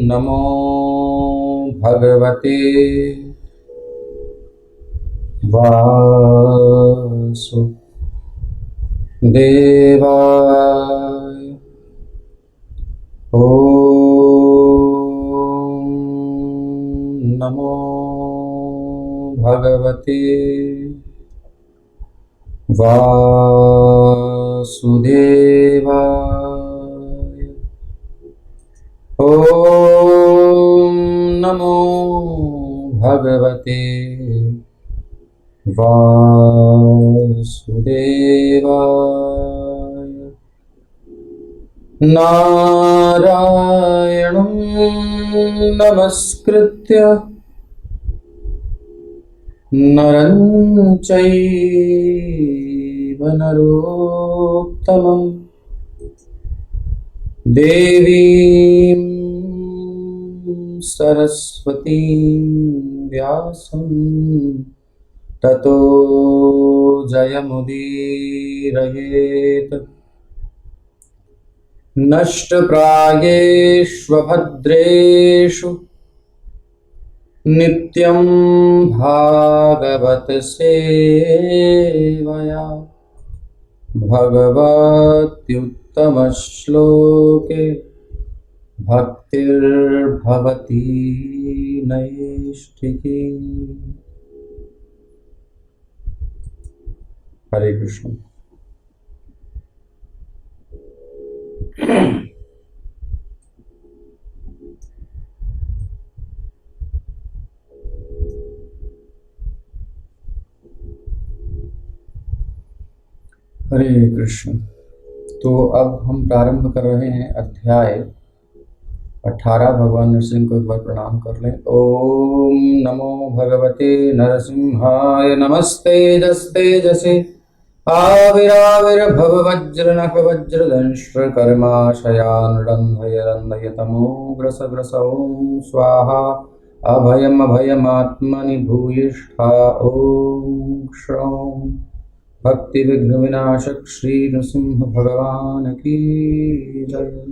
नमो भगवते वासुदेवाय। ओम नमो भगवते वासुदेवाय। ओम नमो भगवते वासुदेवाय। नारायणं नमस्कृत्य नरं चैव नरोत्तमं देवीं सरस्वतीं व्यासं ततो जयमुदीरयेत्। नष्टप्रायेष्वभद्रेषु नित्यं भागवत सेवया भगवत्युत्तमश्लोके भक्तिर्भवति नैष्ठिकी। हरे कृष्ण। हरे कृष्ण। तो अब हम प्रारंभ कर रहे हैं अध्याय 18। भगवान नरसिंह को एक बार प्रणाम कर लें। ओम नमो भगवते नरसिंहाय। नमस्ते जस्ते आविराविर्भव वज्रनख वज्रदंष्ट्र कर्माशयानुरन्धय रन्धय तमोग्रस ग्रसौ स्वाहा। अभयमात्मनि भूयिष्ठा। ओम श्रौं भक्ति विघ्न विनाशक श्री नृसिंह भगवान की जय।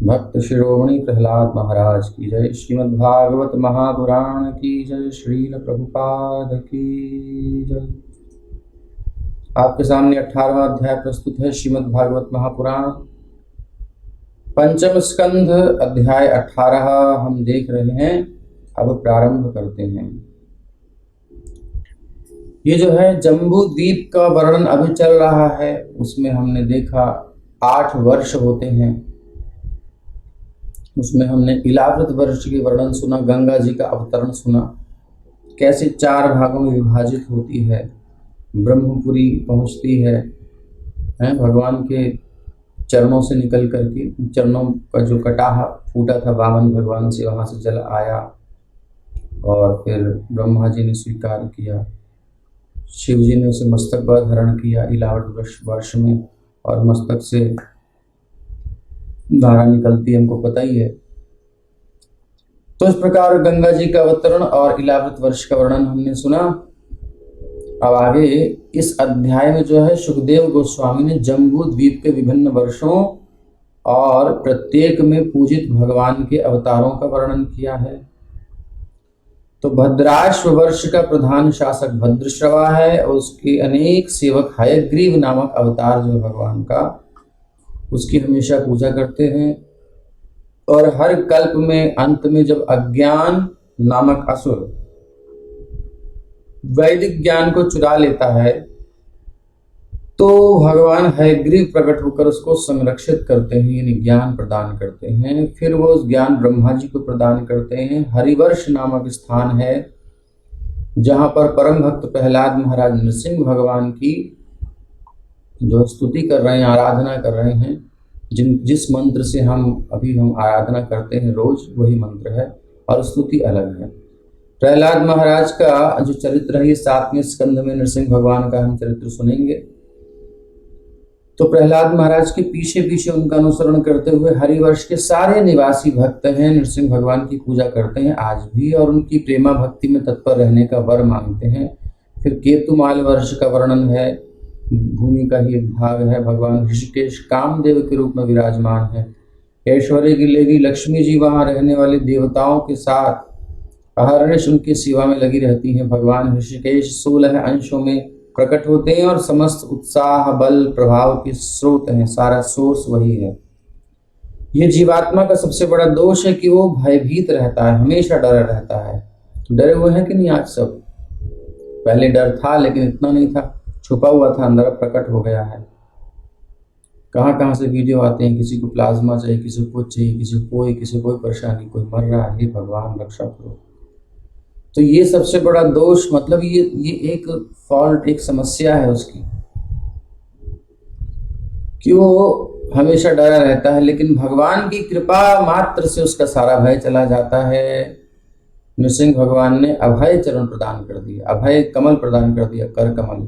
भक्त शिरोमणि प्रहलाद महाराज की जय। श्रीमद्भागवत महापुराण की जय। श्रील प्रभुपाद की जय। आपके सामने 18वां अध्याय प्रस्तुत है। श्रीमद्भागवत महापुराण पंचम स्कंध अध्याय 18 हम देख रहे हैं। अब प्रारंभ करते हैं। ये जो है जम्बू द्वीप का वर्णन अभी चल रहा है। उसमें हमने देखा 8 वर्ष होते हैं। उसमें हमने इलावृत वर्ष के वर्णन सुना, गंगा जी का अवतरण सुना, कैसे 4 भागों में विभाजित होती है, ब्रह्मपुरी पहुंचती है भगवान के चरणों से निकल करके। चरणों का जो कटाह फूटा था वामन भगवान से, वहां से जल आया और फिर ब्रह्मा जी ने स्वीकार किया। शिव जी ने उसे मस्तक पर धारण किया इलावृत वर्ष में, और मस्तक से धारा निकलती है, हमको पता ही है। तो इस प्रकार गंगा जी का अवतरण और इलावृत वर्ष का वर्णन हमने सुना। अब आगे इस अध्याय में जो है सुखदेव गोस्वामी ने जम्बू द्वीप के विभिन्न वर्षों और प्रत्येक में पूजित भगवान के अवतारों का वर्णन किया है। तो भद्राश्व वर्ष का प्रधान शासक भद्रश्रवा है और उसके अनेक सेवक हयग्रीव नामक अवतार जो भगवान का, उसकी हमेशा पूजा करते हैं। और हर कल्प में अंत में जब अज्ञान नामक असुर वैदिक ज्ञान को चुरा लेता है, तो भगवान हयग्रीव प्रकट होकर उसको संरक्षित करते हैं, यानी ज्ञान प्रदान करते हैं। फिर वो उस ज्ञान ब्रह्मा जी को प्रदान करते हैं। हरिवर्ष नामक स्थान है जहां पर परम भक्त प्रहलाद महाराज नरसिंह भगवान की जो स्तुति कर रहे हैं, आराधना कर रहे हैं, जिस मंत्र से हम आराधना करते हैं रोज, वही मंत्र है और स्तुति अलग है। प्रहलाद महाराज का जो चरित्र है, 7वें स्कंध में नरसिंह भगवान का हम चरित्र सुनेंगे। तो प्रहलाद महाराज के पीछे पीछे उनका अनुसरण करते हुए हरिवर्ष के सारे निवासी भक्त हैं, नरसिंह भगवान की पूजा करते हैं आज भी, और उनकी प्रेमा भक्ति में तत्पर रहने का वर मांगते हैं। फिर केतुमाल वर्ष का वर्णन है भूमि का ही एक भाग है। भगवान ऋषिकेश कामदेव के रूप में विराजमान है। ऐश्वर्य की देवी लक्ष्मी जी वहाँ रहने वाले देवताओं के साथ अहर्निश उनकी सेवा में लगी रहती हैं। भगवान ऋषिकेश 16 अंशों में प्रकट होते हैं और समस्त उत्साह बल प्रभाव के स्रोत हैं। सारा सोर्स वही है। ये जीवात्मा का सबसे बड़ा दोष है कि वो भयभीत रहता है, हमेशा डरा रहता है। तो डरे हुए हैं कि नहीं आज सब? पहले डर था लेकिन इतना नहीं था, छुपा हुआ था, अंदर प्रकट हो गया है। कहाँ कहाँ से वीडियो आते हैं, किसी को प्लाज्मा चाहिए, किसी को कुछ चाहिए, किसी कोई परेशानी, कोई मर रहा है, भगवान रक्षा करो। तो ये सबसे बड़ा दोष, मतलब ये एक फॉल्ट, एक समस्या है उसकी, कि वो हमेशा डरा रहता है। लेकिन भगवान की कृपा मात्र से उसका सारा भय चला जाता है। नृसिंह भगवान ने अभय चरण प्रदान कर दिया, अभय कमल प्रदान कर दिया, कर कमल,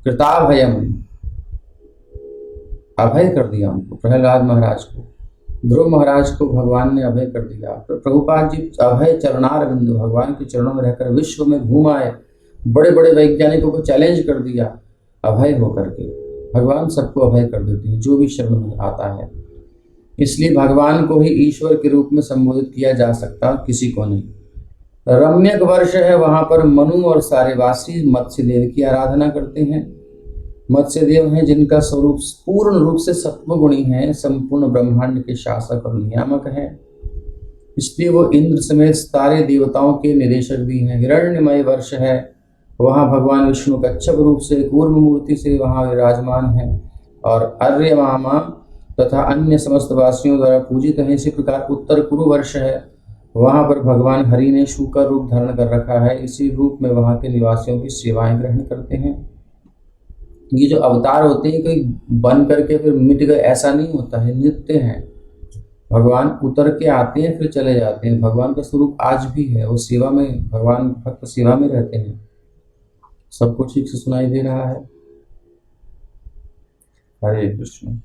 कृताभयम, अभय कर दिया उनको। प्रहलाद महाराज को, ध्रुव महाराज को भगवान ने अभय कर दिया। प्रभुपाद जी अभय चरणारविंद, भगवान के चरणों में रहकर विश्व में घूम आए, बड़े बड़े वैज्ञानिकों को चैलेंज कर दिया अभय होकर के। भगवान सबको अभय कर देते हैं जो भी शरण में आता है। इसलिए भगवान को ही ईश्वर के रूप में संबोधित किया जा सकता, किसी को नहीं। रम्यक वर्ष है, वहां पर मनु और सारे वासी मत्स्य देव की आराधना करते हैं। मत्स्य देव हैं जिनका स्वरूप पूर्ण रूप से सत्वगुणी है, संपूर्ण ब्रह्मांड के शासक और नियामक है। इसलिए वो इंद्र समेत सारे देवताओं के निदेशक भी हैं। हिरण्यमय वर्ष है, वहाँ भगवान विष्णु कच्छप रूप से कूर्म मूर्ति से वहाँ विराजमान है और अर्यमामा तथा अन्य समस्त वासियों द्वारा पूजित है। इसी प्रकार उत्तर कुरु वर्ष है, वहाँ पर भगवान हरि ने शूकर रूप धारण कर रखा है। इसी रूप में वहाँ के निवासियों की सेवाएं ग्रहण करते हैं। ये जो अवतार होते हैं कोई बन करके फिर मिट गए, ऐसा नहीं होता है, नित्य हैं। भगवान उतर के आते हैं फिर चले जाते हैं। भगवान का स्वरूप आज भी है, वो सेवा में, भगवान भक्त सेवा में रहते हैं। सबको ठीक से सुनाई दे रहा है? हरे कृष्ण।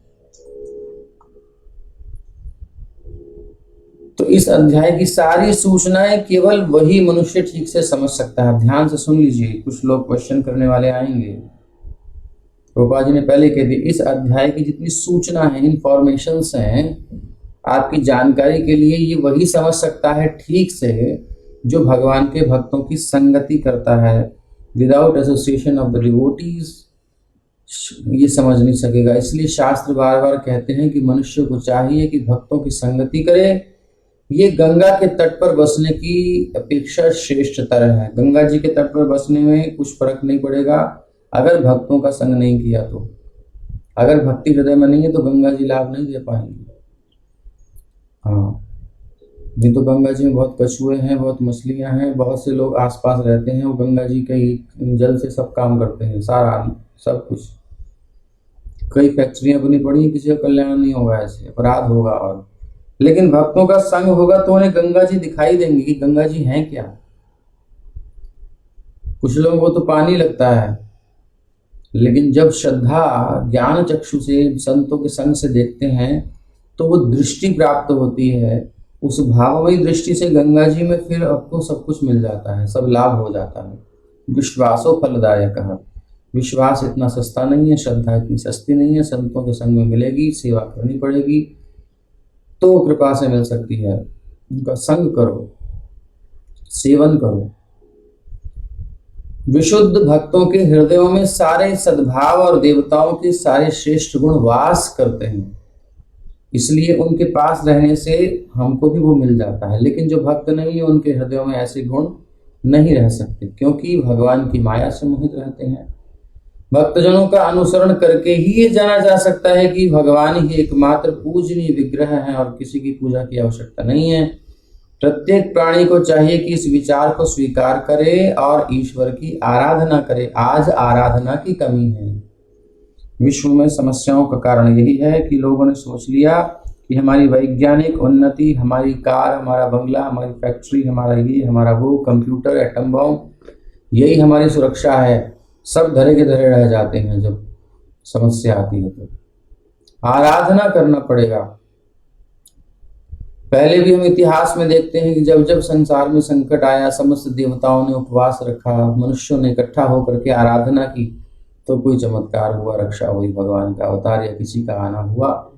तो इस अध्याय की सारी सूचनाएं केवल वही मनुष्य ठीक से समझ सकता है। ध्यान से सुन लीजिए, कुछ लोग क्वेश्चन करने वाले आएंगे। गोपाल जी ने पहले कह दिया, इस अध्याय की जितनी सूचना है, इंफॉर्मेशंस हैं, आपकी जानकारी के लिए, ये वही समझ सकता है ठीक से जो भगवान के भक्तों की संगति करता है। Without association of the devotees ये समझ नहीं सकेगा। इसलिए शास्त्र बार बार कहते हैं कि मनुष्य को चाहिए कि भक्तों की संगति करे। ये गंगा के तट पर बसने की अपेक्षा श्रेष्ठतर है। गंगा जी के तट पर बसने में कुछ फर्क नहीं पड़ेगा अगर भक्तों का संग नहीं किया तो। अगर भक्ति हृदय में नहीं है तो गंगा जी लाभ नहीं दे पाएंगे। हाँ, नहीं तो गंगा जी में बहुत कछुए हैं, बहुत मछलियां हैं, बहुत से लोग आसपास रहते हैं, वो गंगा जी के ही जल से सब काम करते हैं, सारा सब कुछ। कई फैक्ट्रियां बनी पड़ी हैं, किसी का कल्याण नहीं होगा, ऐसे अपराध होगा। और लेकिन भक्तों का संग होगा तो उन्हें गंगा जी दिखाई देंगे कि गंगा जी हैं क्या। कुछ लोगों को तो पानी लगता है, लेकिन जब श्रद्धा ज्ञान चक्षु से संतों के संग से देखते हैं तो वो दृष्टि प्राप्त होती है। उस भावमयी दृष्टि से गंगा जी में फिर आपको सब कुछ मिल जाता है, सब लाभ हो जाता है। विश्वासो फलदायक है। विश्वास इतना सस्ता नहीं है, श्रद्धा इतनी सस्ती नहीं है। संतों के संग में मिलेगी, सेवा करनी पड़ेगी तो कृपा से मिल सकती है। उनका संग करो, सेवन करो। विशुद्ध भक्तों के हृदयों में सारे सद्भाव और देवताओं के सारे श्रेष्ठ गुण वास करते हैं, इसलिए उनके पास रहने से हमको भी वो मिल जाता है। लेकिन जो भक्त नहीं है उनके हृदयों में ऐसे गुण नहीं रह सकते, क्योंकि भगवान की माया से मोहित रहते हैं। भक्तजनों का अनुसरण करके ही ये जाना जा सकता है कि भगवान ही एकमात्र पूजनीय विग्रह है और किसी की पूजा की आवश्यकता नहीं है। प्रत्येक प्राणी को चाहिए कि इस विचार को स्वीकार करे और ईश्वर की आराधना करे। आज आराधना की कमी है। विश्व में समस्याओं का कारण यही है कि लोगों ने सोच लिया कि हमारी वैज्ञानिक उन्नति, हमारी कार, हमारा बंगला, हमारी फैक्ट्री, हमारा ये, हमारा वो, कंप्यूटर, एटम बम, यही हमारी सुरक्षा है। सब धरे के धरे रह जाते हैं। जब समस्या आती है तो आराधना करना पड़ेगा। पहले भी हम इतिहास में देखते हैं कि जब जब संसार में संकट आया, समस्त देवताओं ने उपवास रखा, मनुष्यों ने इकट्ठा होकर के आराधना की, तो कोई चमत्कार हुआ, रक्षा हुई, भगवान का अवतार या किसी का आना हुआ,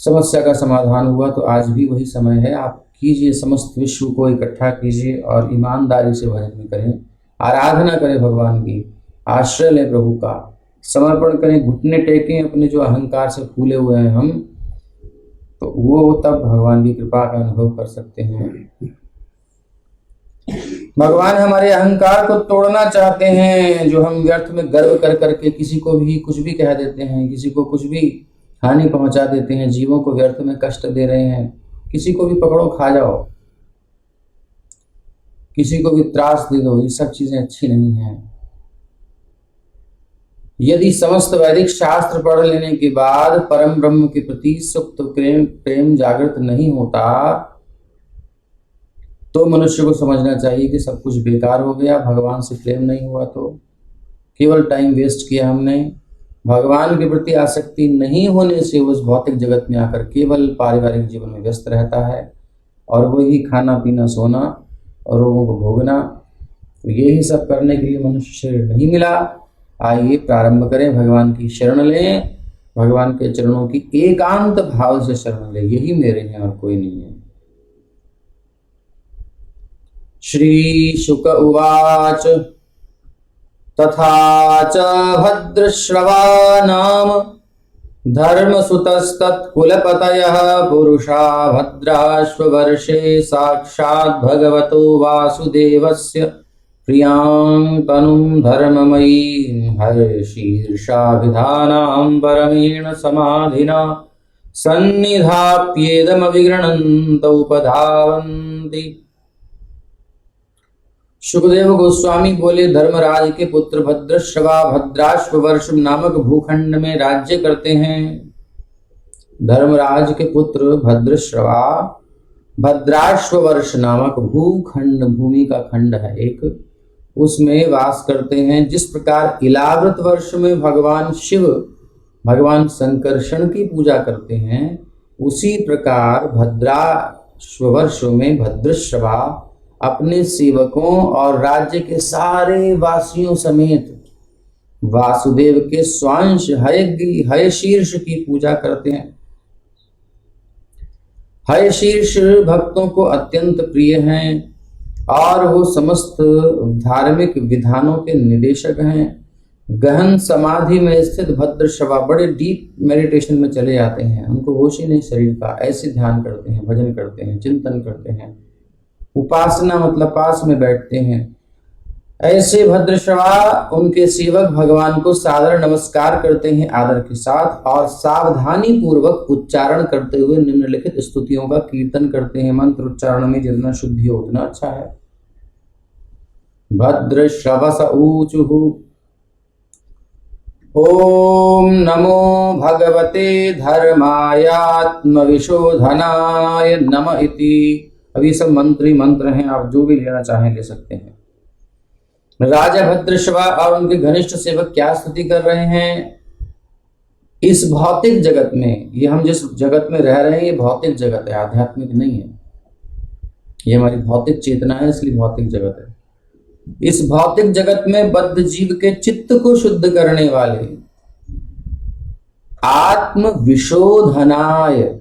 समस्या का समाधान हुआ, तो आज भी वही समय है। आप कीजिए, समस्त विश्व को इकट्ठा कीजिए और ईमानदारी से भजन में करें, आराधना करें भगवान की, आश्रय लें प्रभु का, समर्पण करें, घुटने टेकें अपने जो अहंकार से फूले हुए हैं हम, तो वो तब भगवान की कृपा का अनुभव कर सकते हैं। भगवान हमारे अहंकार को तोड़ना चाहते हैं, जो हम व्यर्थ में गर्व कर करके किसी को भी कुछ भी कह देते हैं, किसी को कुछ भी हानि पहुंचा देते हैं, जीवों को व्यर्थ में कष्ट दे रहे हैं। किसी को भी पकड़ो खा जाओ, किसी को भी त्रास दे दो, ये सब चीजें अच्छी नहीं हैं। यदि समस्त वैदिक शास्त्र पढ़ लेने के बाद परम ब्रह्म के प्रति सुप्त प्रेम जागृत नहीं होता, तो मनुष्य को समझना चाहिए कि सब कुछ बेकार हो गया। भगवान से प्रेम नहीं हुआ तो केवल टाइम वेस्ट किया हमने। भगवान के प्रति आसक्ति नहीं होने से उस भौतिक जगत में आकर केवल पारिवारिक जीवन में व्यस्त रहता है, और वही खाना पीना सोना और रोगों को भोगना। तो यही सब करने के लिए मनुष्य शरीर नहीं मिला। आइए प्रारंभ करें, भगवान की शरण लें, भगवान के चरणों की एकांत भाव से शरण लें। यही मेरे हैं और कोई नहीं है। श्री शुक उवाच तथा च भद्रश्रवा नाम धर्मसुतस्तत्कुलपतयः पुरुषा भद्राश्ववर्षे साक्षात् भगवतो वासुदेवस्य प्रियां तनुं धर्ममयीं हर्षीर्षाभिधानां परमेण समाधिना सन्निधाप्येदमविगृह्णन्तौ उपधावन्ति। सुखदेव गोस्वामी बोले, धर्मराज के पुत्र भद्रश्रवा भद्राश्ववर्ष नामक भूखंड में राज्य करते हैं। धर्मराज के पुत्र भद्रश्रवा भद्राश्ववर्ष नामक भूखंड, भूमि का खंड है एक, उसमें वास करते हैं। जिस प्रकार इलावृत वर्ष में भगवान शिव भगवान संकर्षण की पूजा करते हैं, उसी प्रकार भद्राश्ववर्ष में भद्रश्रवा अपने सेवकों और राज्य के सारे वासियों समेत वासुदेव के स्वांश हयशीर्ष की पूजा करते हैं। हयशीर्ष भक्तों को अत्यंत प्रिय हैं और वो समस्त धार्मिक विधानों के निदेशक हैं। गहन समाधि में स्थित भद्रश्रवा बड़े डीप मेडिटेशन में चले जाते हैं, उनको होश ही नहीं शरीर का, ऐसे ध्यान करते हैं, भजन करते हैं, चिंतन करते हैं, उपासना मतलब पास में बैठते हैं। ऐसे भद्रश्रवा उनके सेवक भगवान को सादर नमस्कार करते हैं आदर के साथ, और सावधानी पूर्वक उच्चारण करते हुए निम्नलिखित स्तुतियों का कीर्तन करते हैं। मंत्र उच्चारण में जितना शुद्धि हो उतना अच्छा है। भद्रश्रवस ऊचुः ओम नमो भगवते धर्मायात्मविशोधनाय नमः इति। अभी सब मंत्र हैं, आप जो भी लेना चाहें ले सकते हैं। राजा भद्रश्रवा और उनके घनिष्ठ सेवक क्या स्तुति कर रहे हैं? इस भौतिक जगत में, ये हम जिस जगत में रह रहे हैं ये भौतिक जगत है, आध्यात्मिक नहीं है। ये हमारी भौतिक चेतना है, इसलिए भौतिक जगत है। इस भौतिक जगत में बद्ध जीव के चित्त को शुद्ध करने वाले आत्म विशोधनाय,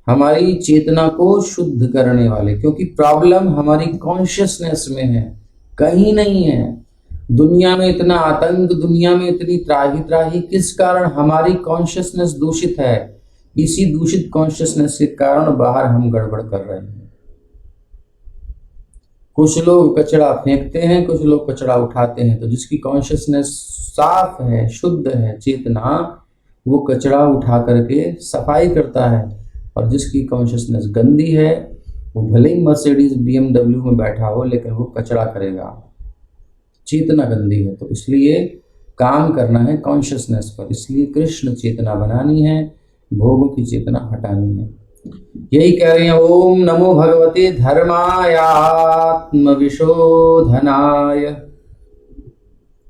हमारी चेतना को शुद्ध करने वाले, क्योंकि प्रॉब्लम हमारी कॉन्शियसनेस में है, कहीं नहीं है। दुनिया में इतना आतंक, दुनिया में इतनी त्राही त्राही, किस कारण? हमारी कॉन्शियसनेस दूषित है। इसी दूषित कॉन्शियसनेस के कारण बाहर हम गड़बड़ कर रहे हैं। कुछ लोग कचरा फेंकते हैं, कुछ लोग कचरा उठाते हैं। तो जिसकी कॉन्शियसनेस साफ है, शुद्ध है चेतना, वो कचरा उठा करके सफाई करता है, और जिसकी कॉन्शियसनेस गंदी है वो भले ही मर्सिडीज BMW में बैठा हो, लेकिन वो कचरा करेगा, चेतना गंदी है। तो इसलिए काम करना है कॉन्शियसनेस पर, इसलिए कृष्ण चेतना बनानी है, भोगों की चेतना हटानी है। यही कह रहे हैं, ओम नमो भगवते धर्मायात्म विशोधनाय।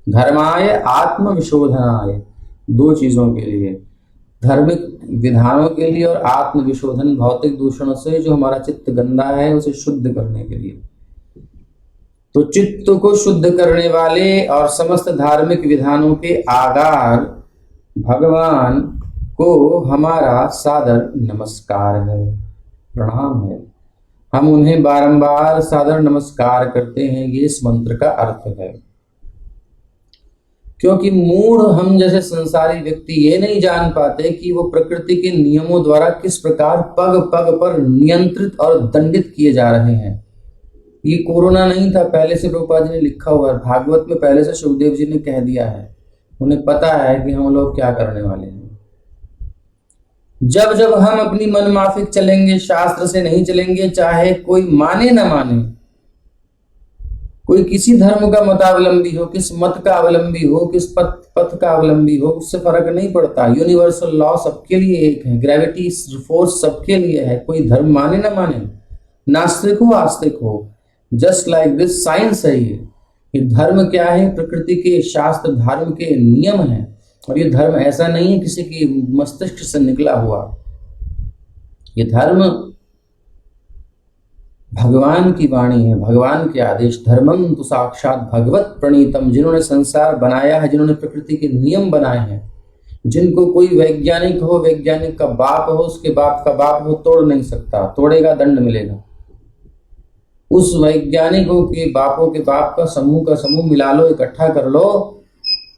धर्माय आत्म विशोधनाय, दो चीजों के लिए, धार्मिक विधानों के लिए और आत्म विशोधन, भौतिक दूषणों से जो हमारा चित्त गंदा है उसे शुद्ध करने के लिए। तो चित्त को शुद्ध करने वाले और समस्त धार्मिक विधानों के आधार भगवान को हमारा सादर नमस्कार है, प्रणाम है। हम उन्हें बारंबार सादर नमस्कार करते हैं, ये इस मंत्र का अर्थ है। क्योंकि मूढ़ हम जैसे संसारी व्यक्ति ये नहीं जान पाते कि वो प्रकृति के नियमों द्वारा किस प्रकार पग पग पर नियंत्रित और दंडित किए जा रहे हैं। ये कोरोना नहीं था, पहले से प्रभुपाद जी ने लिखा हुआ है, भागवत में पहले से सुखदेव जी ने कह दिया है। उन्हें पता है कि हम लोग क्या करने वाले हैं। जब जब हम अपनी मनमाफिक चलेंगे, शास्त्र से नहीं चलेंगे, चाहे कोई माने न माने, कोई किसी धर्म का मतावलंबी हो, किस मत का अवलंबी हो, किस पथ का अवलंबी हो, उससे फर्क नहीं पड़ता। यूनिवर्सल लॉ सबके लिए एक है, ग्रेविटी फोर्स सबके लिए है, कोई धर्म माने ना माने, नास्तिक हो आस्तिक हो, जस्ट लाइक दिस साइंस है। ये धर्म क्या है? प्रकृति के शास्त्र धर्म के नियम है। और ये धर्म ऐसा नहीं है किसी की मस्तिष्क से निकला हुआ। ये धर्म भगवान की वाणी है, भगवान के आदेश। धर्मम तो साक्षात भगवत प्रणीतम। जिन्होंने संसार बनाया है, जिन्होंने प्रकृति के नियम बनाए हैं, जिनको कोई वैज्ञानिक हो, वैज्ञानिक का बाप हो, उसके बाप का बाप हो, तोड़ नहीं सकता। तोड़ेगा दंड मिलेगा। उस वैज्ञानिकों के बापों के बाप का समूह मिला लो, इकट्ठा कर लो,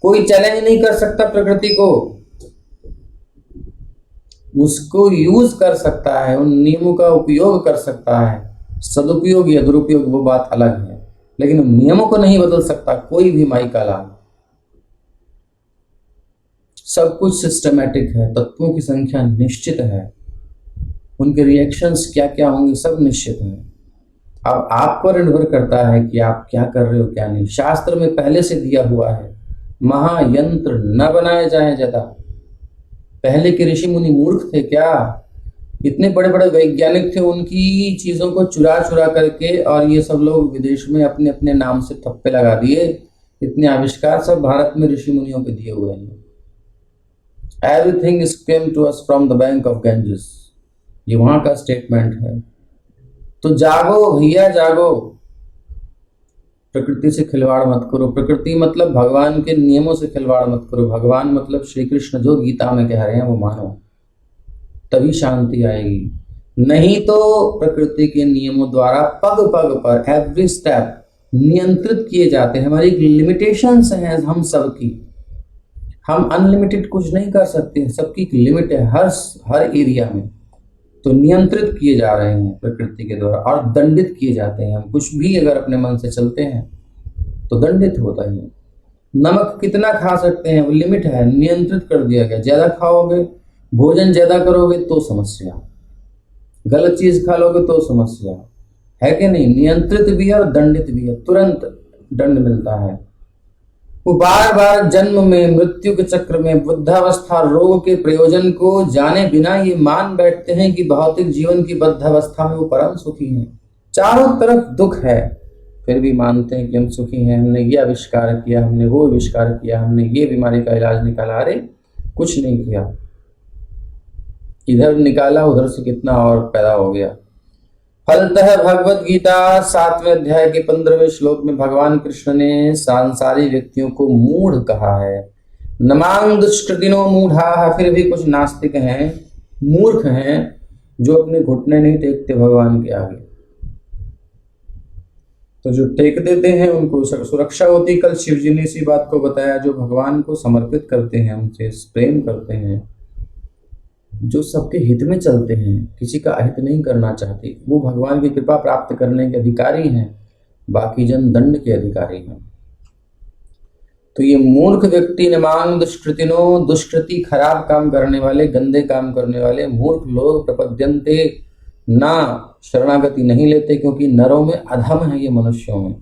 कोई चैलेंज नहीं कर सकता प्रकृति को। उसको यूज कर सकता है, उन नियमों का उपयोग कर सकता है। सदुपयोग या दुरुपयोग वो बात अलग है, लेकिन नियमों को नहीं बदल सकता कोई भी माई का लाभ। सब कुछ सिस्टमैटिक है, तत्वों की संख्या निश्चित है, उनके रिएक्शंस क्या क्या होंगे सब निश्चित है। अब आप पर निर्भर करता है कि आप क्या कर रहे हो क्या नहीं। शास्त्र में पहले से दिया हुआ है, महायंत्र न बनाए जाए ज्यादा। पहले के ऋषि मुनि मूर्ख थे क्या? इतने बड़े बड़े वैज्ञानिक थे, उनकी चीजों को चुरा चुरा करके, और ये सब लोग विदेश में अपने अपने नाम से थप्पे लगा दिए। इतने आविष्कार सब भारत में ऋषि मुनियों के दिए हुए हैं। Everything is came to us from the bank of Ganges, ये वहां का स्टेटमेंट है। तो जागो भैया जागो, प्रकृति से खिलवाड़ मत करो। प्रकृति मतलब भगवान के नियमों से खिलवाड़ मत करो। भगवान मतलब श्री कृष्ण जो गीता में कह रहे हैं वो मानो, तभी शांति आएगी। नहीं तो प्रकृति के नियमों द्वारा पग पग पर एवरी स्टेप नियंत्रित किए जाते हैं। हमारी लिमिटेशंस हैं हम सबकी, हम अनलिमिटेड कुछ नहीं कर सकते, सबकी एक लिमिट है हर एरिया में। तो नियंत्रित किए जा रहे हैं प्रकृति के द्वारा और दंडित किए जाते हैं। हम कुछ भी अगर अपने मन से चलते हैं तो दंडित होता ही है। नमक कितना खा सकते हैं वो लिमिट है, नियंत्रित कर दिया गया। ज्यादा खाओगे, भोजन ज्यादा करोगे तो समस्या, गलत चीज खा लोगे तो समस्या है कि नहीं। नियंत्रित भी है और दंडित भी है, तुरंत दंड मिलता है। वो बार बार जन्म में, मृत्यु के चक्र में, वृद्धावस्था, रोग के प्रयोजन को जाने बिना ये मान बैठते हैं कि भौतिक जीवन की बद्धावस्था में वो परम सुखी हैं। चारों तरफ दुख है, फिर भी मानते हैं कि हम सुखी हैं, हमने ये आविष्कार किया, हमने वो आविष्कार किया, हमने ये बीमारी का इलाज निकाला। अरे कुछ नहीं किया, इधर निकाला उधर से कितना और पैदा हो गया। फलतः भगवत गीता 7वें अध्याय के 15वें श्लोक में भगवान कृष्ण ने सांसारी व्यक्तियों को मूढ़ कहा है। नमांग दुष्कृतिनो मूढ़ा। फिर भी कुछ नास्तिक हैं, मूर्ख हैं, जो अपने घुटने नहीं टेकते भगवान के आगे। तो जो टेक देते हैं उनको सुरक्षा होती। कल शिव जी ने इसी बात को बताया, जो भगवान को समर्पित करते हैं, उनसे प्रेम करते हैं, जो सबके हित में चलते हैं, किसी का अहित नहीं करना चाहते, वो भगवान की कृपा प्राप्त करने के अधिकारी हैं, बाकी जन दंड के अधिकारी हैं। तो ये मूर्ख व्यक्ति नमांग दुष्कृतिनो, दुष्कृति, खराब काम करने वाले, गंदे काम करने वाले मूर्ख लोग प्रपद्यन्ते ना, शरणागति नहीं लेते, क्योंकि नरों में अधम है ये मनुष्यों में।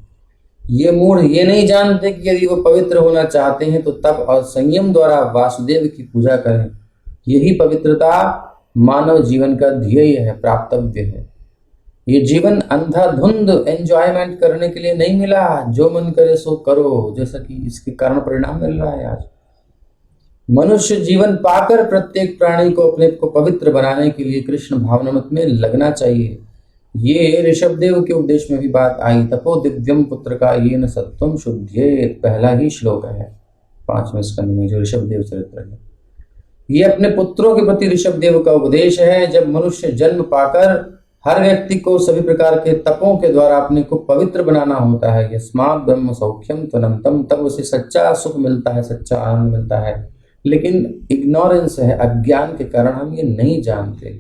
ये मूढ़ ये नहीं जानते कि यदि वो पवित्र होना चाहते हैं तो तप और संयम द्वारा वासुदेव की पूजा करें। यही पवित्रता मानव जीवन का ध्येय है, प्राप्तव्य है। ये जीवन अंधाधुंध एंजॉयमेंट करने के लिए नहीं मिला, जो मन करे सो करो, जैसा कि इसके कारण परिणाम मिल रहा है आज। मनुष्य जीवन पाकर प्रत्येक प्राणी को अपने को पवित्र बनाने के लिए कृष्ण भावनामृत में लगना चाहिए। ये ऋषभदेव के उपदेश में भी बात आई। तपो दिव्यम पुत्र का ये न सत्वम शुद्ध्येत, पहला ही श्लोक है 5वें स्कंद में जो ऋषभदेव चरित्र है। ये अपने पुत्रों के प्रति ऋषभदेव का उपदेश है। जब मनुष्य जन्म पाकर हर व्यक्ति को सभी प्रकार के तपों के द्वारा अपने को पवित्र बनाना होता है, यस्मात् ब्रह्म सौख्यम त्वनंतम, तब उसे सच्चा सुख मिलता है, सच्चा आनंद मिलता है। लेकिन इग्नोरेंस है, अज्ञान के कारण हम ये नहीं जानते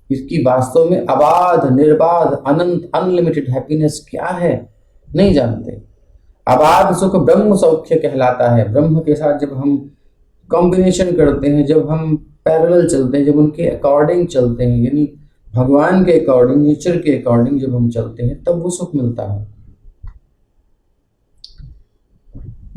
इसकी वास्तव में अबाध निर्बाध अनंत अनलिमिटेड हैप्पीनेस क्या है, नहीं जानते। अबाध सुख ब्रह्म सौख्य कहलाता है। ब्रह्म के साथ जब हम कॉम्बिनेशन करते हैं, जब हम पैरेलल चलते हैं, जब उनके अकॉर्डिंग चलते हैं, यानी भगवान के अकॉर्डिंग, नेचर के अकॉर्डिंग जब हम चलते हैं, तब वो सुख मिलता है।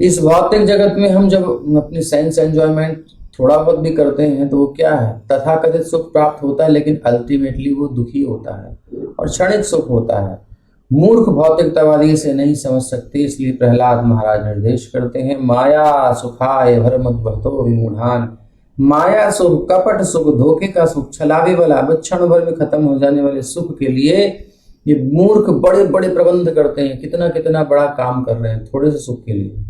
इस भौतिक जगत में हम जब अपनी सेंस एंजॉयमेंट थोड़ा बहुत भी करते हैं तो वो क्या है, तथाकथित सुख प्राप्त होता है, लेकिन अल्टीमेटली वो दुखी होता है और क्षणिक सुख होता है। मूर्ख भौतिकतावादी से नहीं समझ सकते, इसलिए प्रहलाद महाराज निर्देश करते हैं, माया सुखाय भरमद्भतो विमूढ़ान। माया सुख, कपट सुख, धोखे का सुख, छलावे वाला, क्षण भर में खत्म हो जाने वाले सुख के लिए ये मूर्ख बड़े बड़े प्रबंध करते हैं। कितना कितना बड़ा काम कर रहे हैं थोड़े से सुख के लिए,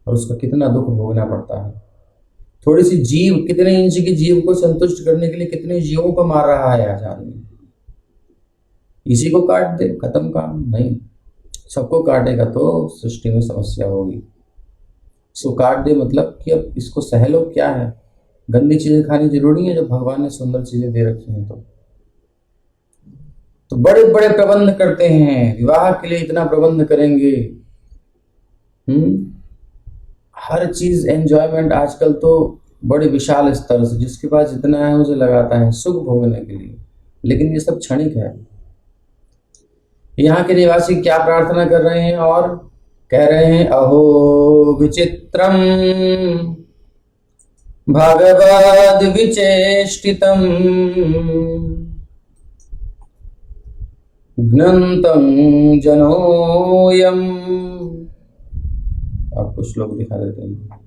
और उसका कितना दुख भोगना पड़ता है। थोड़ी सी जीव, कितने इंच की जीव को संतुष्ट करने के लिए कितने जीवों को मार रहा है आज आदमी। इसी को काट दे, खत्म काम नहीं। सबको काटेगा तो सृष्टि में समस्या होगी। इसको काट दे मतलब कि अब इसको सह लो, क्या है, गंदी चीजें खानी जरूरी है जब भगवान ने सुंदर चीजें दे रखी हैं। तो बड़े बड़े प्रबंध करते हैं, विवाह के लिए इतना प्रबंध करेंगे। हर चीज एंजॉयमेंट आजकल तो बड़े विशाल स्तर से, जिसके पास जितना है उसे लगाता है सुख भोगने के लिए, लेकिन ये सब क्षणिक है। यहाँ के निवासी क्या प्रार्थना कर रहे हैं और कह रहे हैं, अहो विचित्रम भगवद विचेष्टितम ज्ञानतं जनोयम। आपको श्लोक दिखा देते हैं।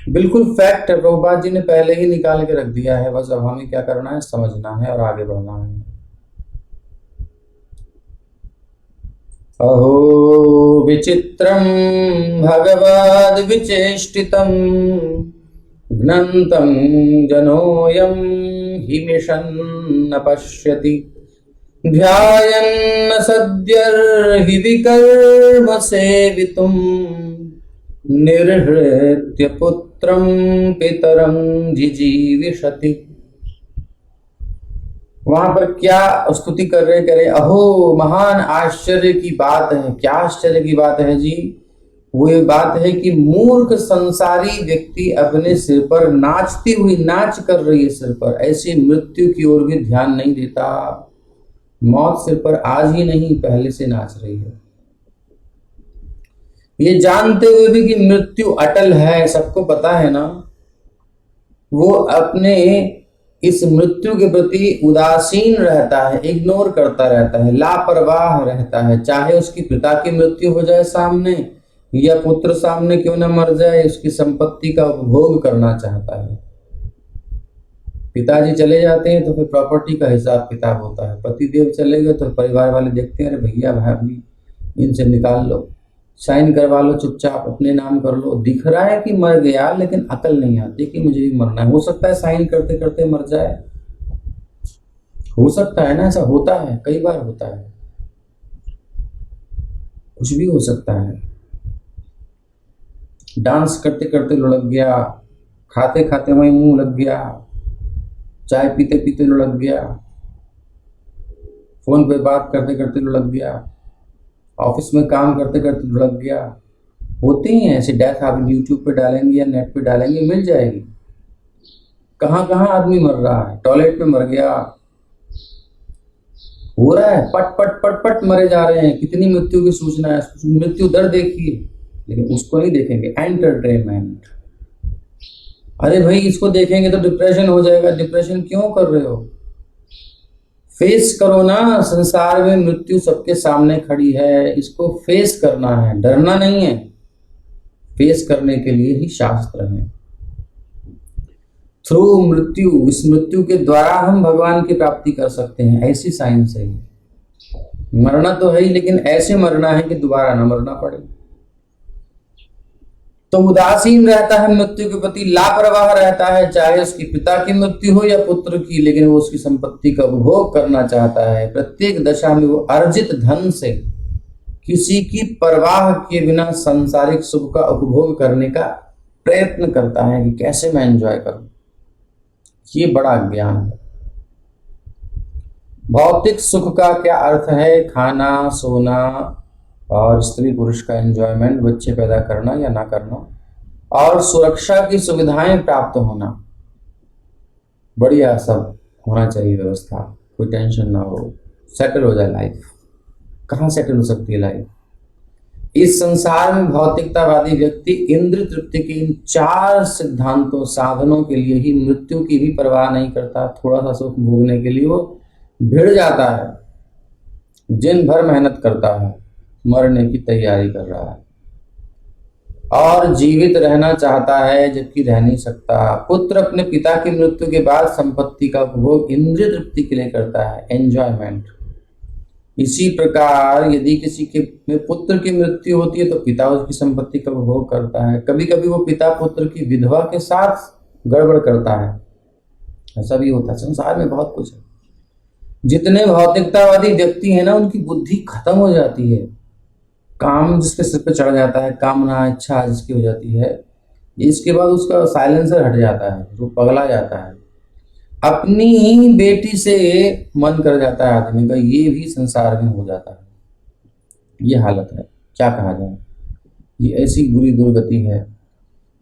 बिल्कुल फैक्ट है, प्रभुपाद जी ने पहले ही निकाल के रख दिया है, बस अब हमें क्या करना है, समझना है और आगे बढ़ना है। अहो विचित्रम भगवद विचेष्टितम ज्ञानतं जनोयम हि मिशन न पश्यति ध्यायन्न सद्यर्हि विकर्म सेवितुम निर्हृत्य पुत्रं पितरं जिजीविषति। वहां पर क्या स्तुति कर रहे, करे अहो महान आश्चर्य की बात है। क्या आश्चर्य की बात है जी? वो ये बात है कि मूर्ख संसारी व्यक्ति अपने सिर पर नाचती हुई नाच कर रही है सिर पर, ऐसी मृत्यु की ओर भी ध्यान नहीं देता। मौत सिर पर आज ही नहीं, पहले से नाच रही है, ये जानते हुए भी कि मृत्यु अटल है, सबको पता है ना। वो अपने इस मृत्यु के प्रति उदासीन रहता है, इग्नोर करता रहता है, लापरवाह रहता है। चाहे उसकी पिता की मृत्यु हो जाए सामने, या पुत्र सामने क्यों न मर जाए, उसकी संपत्ति का उपभोग करना चाहता है। पिताजी चले जाते हैं तो फिर प्रॉपर्टी का हिसाब किताब होता है। पतिदेव चले गए तो परिवार वाले देखते हैं, अरे भैया भाभी इनसे निकाल लो, साइन करवा लो, चुपचाप अपने नाम कर लो। दिख रहा है कि मर गया, लेकिन अकल नहीं आती कि मुझे भी मरना है। हो सकता है साइन करते करते मर जाए, हो सकता है ना, ऐसा होता है, कई बार होता है, कुछ भी हो सकता है। डांस करते करते लुढ़क गया, खाते खाते वहीं मुंह लग गया, चाय पीते पीते लुढ़क गया, फोन पे बात करते करते लुढ़क गया, ऑफिस में काम करते करते लुढ़क गया। होते ही हैं ऐसे डेथ। आप यूट्यूब पे डालेंगे या नेट पे डालेंगे, मिल जाएगी। कहाँ कहाँ आदमी मर रहा है, टॉयलेट पे मर गया, हो रहा है, पट पट पट पट मरे जा रहे हैं। कितनी मृत्यु की सूचना है, मृत्यु दर देखिए, लेकिन उसको नहीं देखेंगे। एंटरटेनमेंट, अरे भाई इसको देखेंगे तो डिप्रेशन हो जाएगा। डिप्रेशन क्यों कर रहे हो? फेस करो ना, संसार में मृत्यु सबके सामने खड़ी है, इसको फेस करना है, डरना नहीं है। फेस करने के लिए ही शास्त्र है। थ्रू मृत्यु, इस मृत्यु के द्वारा हम भगवान की प्राप्ति कर सकते हैं, ऐसी साइंस है। मरना तो है ही, लेकिन ऐसे मरना है कि दोबारा ना मरना पड़े। तो उदासीन रहता है मृत्यु के प्रति, लापरवाह रहता है, चाहे उसकी पिता की मृत्यु हो या पुत्र की, लेकिन वो उसकी संपत्ति का उपभोग करना चाहता है। प्रत्येक दशा में वो अर्जित धन से किसी की परवाह किए बिना सांसारिक सुख का उपभोग करने का प्रयत्न करता है कि कैसे मैं एंजॉय करूं। ये बड़ा ज्ञान है। भौतिक सुख का क्या अर्थ है? खाना, सोना और स्त्री पुरुष का एंजॉयमेंट, बच्चे पैदा करना या ना करना, और सुरक्षा की सुविधाएं प्राप्त होना। बढ़िया सब होना चाहिए व्यवस्था, कोई टेंशन ना हो, सेटल हो जाए लाइफ। कहाँ सेटल हो सकती है लाइफ? इस संसार में भौतिकतावादी व्यक्ति इंद्र तृप्ति के इन 4 सिद्धांतों, साधनों के लिए ही मृत्यु की भी परवाह नहीं करता। थोड़ा सा सुख भोगने के लिए वो भिड़ जाता है, दिन भर मेहनत करता है, मरने की तैयारी कर रहा है और जीवित रहना चाहता है जबकि रह नहीं सकता। पुत्र अपने पिता की मृत्यु के बाद संपत्ति का उपभोग इंद्रिय तृप्ति के लिए करता है, एंजॉयमेंट। इसी प्रकार यदि किसी के में पुत्र की मृत्यु होती है तो पिता उसकी संपत्ति का उपभोग करता है। कभी कभी वो पिता पुत्र की विधवा के साथ गड़बड़ करता है, ऐसा भी होता है। संसार में बहुत कुछ है। जितने भौतिकतावादी व्यक्ति हैं ना, उनकी बुद्धि खत्म हो जाती है। काम जिसके सिर पे चढ़ जाता है, कामना इच्छा जिसकी हो जाती है, इसके बाद उसका साइलेंसर हट जाता है, वो पगला जाता है। अपनी ही बेटी से मन कर जाता है आदमी का, ये भी संसार में हो जाता है। ये हालत है, क्या कहा जाए, ये ऐसी बुरी दुर्गति है।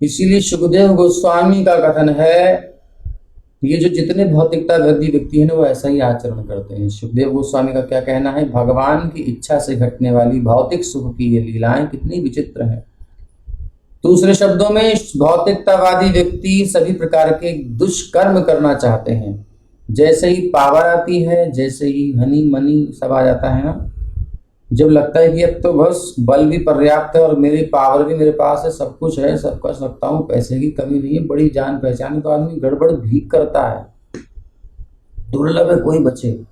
इसीलिए सुखदेव गोस्वामी का कथन है, ये जो जितने भौतिकतावादी व्यक्ति हैं ना, वो ऐसा ही आचरण करते हैं। सुखदेव गोस्वामी का क्या कहना है? भगवान की इच्छा से घटने वाली भौतिक सुख की ये लीलाएं कितनी विचित्र हैं। दूसरे शब्दों में, भौतिकतावादी व्यक्ति सभी प्रकार के दुष्कर्म करना चाहते हैं। जैसे ही पावर आती है, जैसे ही हनी मनी सब आ जाता है ना, जब लगता है कि अब तो बस बल भी पर्याप्त है और मेरी पावर भी मेरे पास है, सब कुछ है, सब कर सकता हूँ, पैसे की कमी नहीं है, बड़ी जान पहचान है, तो आदमी गड़बड़ भी करता है। दुर्लभ है कोई बचे।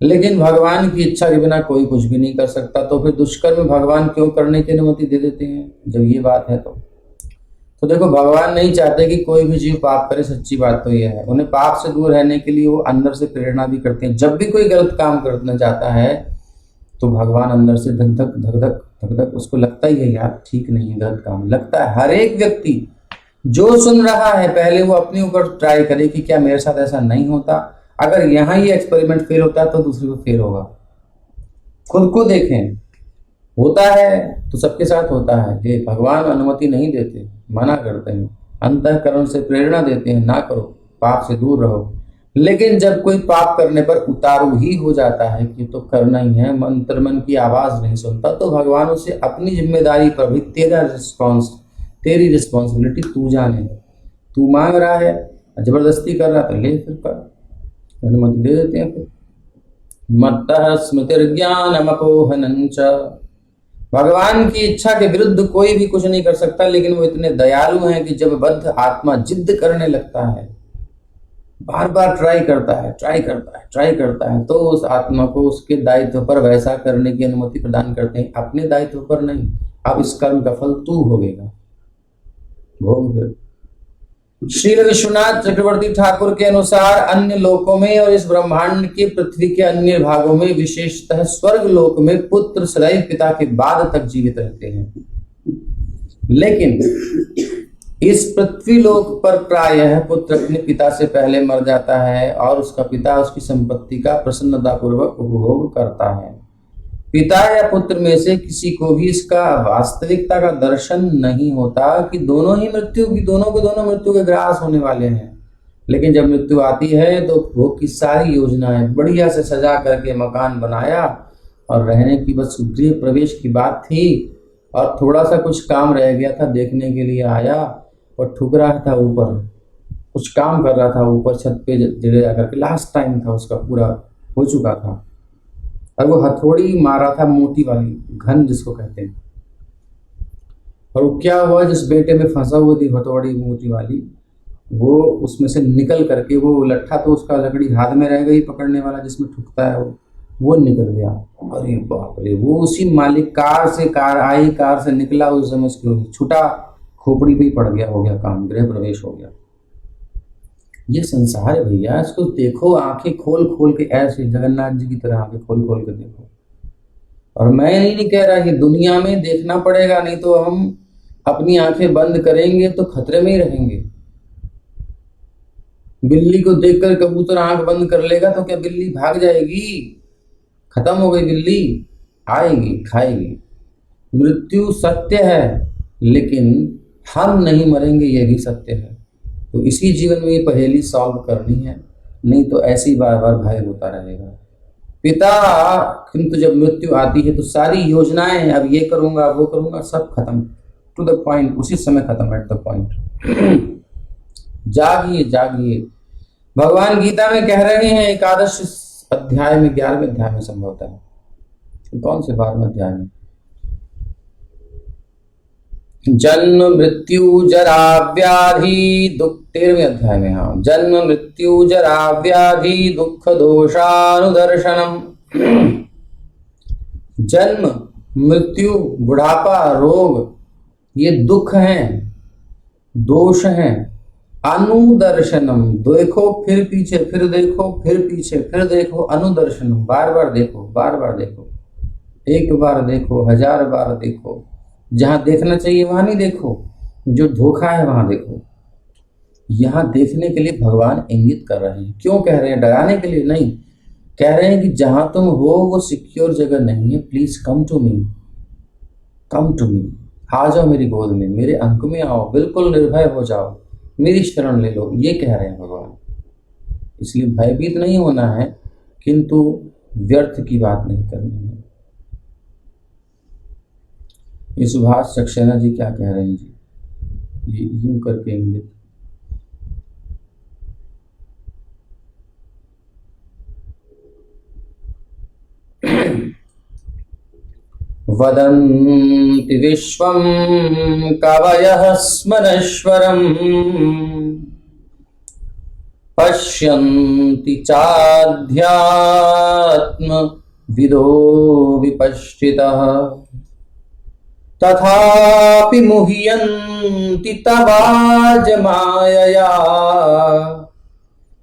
लेकिन भगवान की इच्छा के बिना कोई कुछ भी नहीं कर सकता। तो फिर दुष्कर्म भगवान क्यों करने की अनुमति दे देते हैं जब ये बात है? तो देखो, भगवान नहीं चाहते कि कोई भी जीव पाप करे, सच्ची बात तो यह है। उन्हें पाप से दूर रहने के लिए वो अंदर से प्रेरणा भी करते हैं। जब भी कोई गलत काम करना चाहता है तो भगवान अंदर से धक धक धक धक धक धक, उसको लगता ही है यार ठीक नहीं है, गलत काम लगता है। हर एक व्यक्ति जो सुन रहा है, पहले वो अपने ऊपर ट्राई करे कि क्या मेरे साथ ऐसा नहीं होता। अगर यहाँ ये एक्सपेरिमेंट फेल होता है तो दूसरे को फेल होगा। खुद को देखें, होता है तो सबके साथ होता है। ये भगवान अनुमति नहीं देते, मना करते हैं, अंतःकरण से प्रेरणा देते हैं, ना करो, पाप से दूर रहो। लेकिन जब कोई पाप करने पर उतारू ही हो जाता है कि तो करना ही है, मन की आवाज नहीं सुनता, तो भगवान उसे अपनी जिम्मेदारी पर भी, तेरी रिस्पॉन्सिबिलिटी तू जाने, तू मांग रहा है, जबरदस्ती कर रहा है तो ले, फिर कर, अनुमति दे देते हैं। फिर मत्तः स्मृतिर्ज्ञानमपोहनञ्च, भगवान की इच्छा के विरुद्ध कोई भी कुछ नहीं कर सकता। लेकिन वो इतने दयालु हैं कि जब बद्ध आत्मा जिद्द करने लगता है, बार बार ट्राई करता है, तो उस आत्मा को उसके दायित्व पर वैसा करने की अनुमति प्रदान करते हैं, अपने दायित्व पर नहीं। अब इस कर्म का फल तू भोगेगा, भोग। फिर श्री विश्वनाथ चक्रवर्ती ठाकुर के अनुसार अन्य लोकों में और इस ब्रह्मांड के पृथ्वी के अन्य भागों में, विशेषतः स्वर्ग लोक में, पुत्र सदैव पिता के बाद तक जीवित रहते हैं। लेकिन इस पृथ्वी लोक पर प्रायः पुत्र अपने पिता से पहले मर जाता है और उसका पिता उसकी संपत्ति का प्रसन्नतापूर्वक उपभोग करता है। पिता या पुत्र में से किसी को भी इसका वास्तविकता का दर्शन नहीं होता कि दोनों को दोनों मृत्यु के ग्रास होने वाले हैं। लेकिन जब मृत्यु आती है तो भोग की सारी योजनाएं बढ़िया से सजा करके मकान बनाया और रहने की बस गृह प्रवेश की बात थी, और थोड़ा सा कुछ काम रह गया था, देखने के लिए आया और ठुक रहा था, ऊपर कुछ काम कर रहा था, ऊपर छत पे जगह जाकर के, लास्ट टाइम था उसका, पूरा हो चुका था, और वो हथौड़ी मारा था, मोटी वाली, घन जिसको कहते हैं। और वो क्या हुआ, जिस बेटे में फंसा हुआ थी हथौड़ी मोटी वाली, वो उसमें से निकल करके, वो लट्ठा तो उसका लकड़ी हाथ में रहेगा ही पकड़ने वाला जिसमें ठुकता है वो निकल गया। अरे बाप रे, वो उसी मालिक कार से निकला, उस समय उसकी छुटा, खोपड़ी पे ही पड़ गया, हो गया काम, गृह प्रवेश हो गया। ये संसार है भैया, इसको देखो आंखें खोल खोल के, ऐसे जगन्नाथ जी की तरह आंखें खोल खोल के देखो। और मैं नहीं कह रहा कि दुनिया में देखना पड़ेगा, नहीं तो हम अपनी आंखें बंद करेंगे तो खतरे में ही रहेंगे। बिल्ली को देखकर कबूतर आंख बंद कर लेगा तो क्या बिल्ली भाग जाएगी? खत्म हो गई बिल्ली, आएगी खाएगी। मृत्यु सत्य है, लेकिन हम नहीं मरेंगे ये भी सत्य है। तो इसी जीवन में ये पहेली सॉल्व करनी है, नहीं तो ऐसे ही बार बार भय होता रहेगा। पिता, किंतु जब मृत्यु आती है तो सारी योजनाएं, अब ये करूंगा वो करूंगा, सब खत्म, टू द पॉइंट, उसी समय खत्म, एट द पॉइंट। जागिए जागिए। भगवान गीता में कह रहे हैं, एकादश अध्याय में, 11वें अध्याय में संभवतः है, कौन से 12वें अध्याय में, जन्म मृत्यु जरा व्याधि दुख, 13वें अध्याय में, हाँ, जन्म मृत्यु जरा व्याधि दुख दोषानुदर्शनम। जन्म मृत्यु बुढ़ापा रोग, ये दुख हैं, दोष हैं। अनुदर्शनम, देखो फिर पीछे, फिर देखो फिर पीछे, फिर देखो, अनुदर्शनम, बार बार देखो, बार बार देखो, एक बार देखो, 1000 बार देखो। जहां देखना चाहिए वहां नहीं देखो, जो धोखा है वहां देखो। यहां देखने के लिए भगवान इंगित कर रहे हैं। क्यों कह रहे हैं? डराने के लिए नहीं, कह रहे हैं कि जहां तुम हो वो सिक्योर जगह नहीं है, please come to me, come to me, आ जाओ मेरी गोद में, मेरे अंक में आओ, बिल्कुल निर्भय हो जाओ, मेरी शरण ले लो, ये कह रहे हैं भगवान। इसलिए भयभीत नहीं होना है, किंतु व्यर्थ की बात नहीं करनी है। ये सुभाष सक्सेना जी क्या कह रहे हैं जी, ये यूं करके इंगित, वदन्ति विश्वं कवयः स्मरश्वरम् पश्यन्ति चाध्यात्म विदो विपश्चितः तथापि मुह्यन्ति तवाज मायया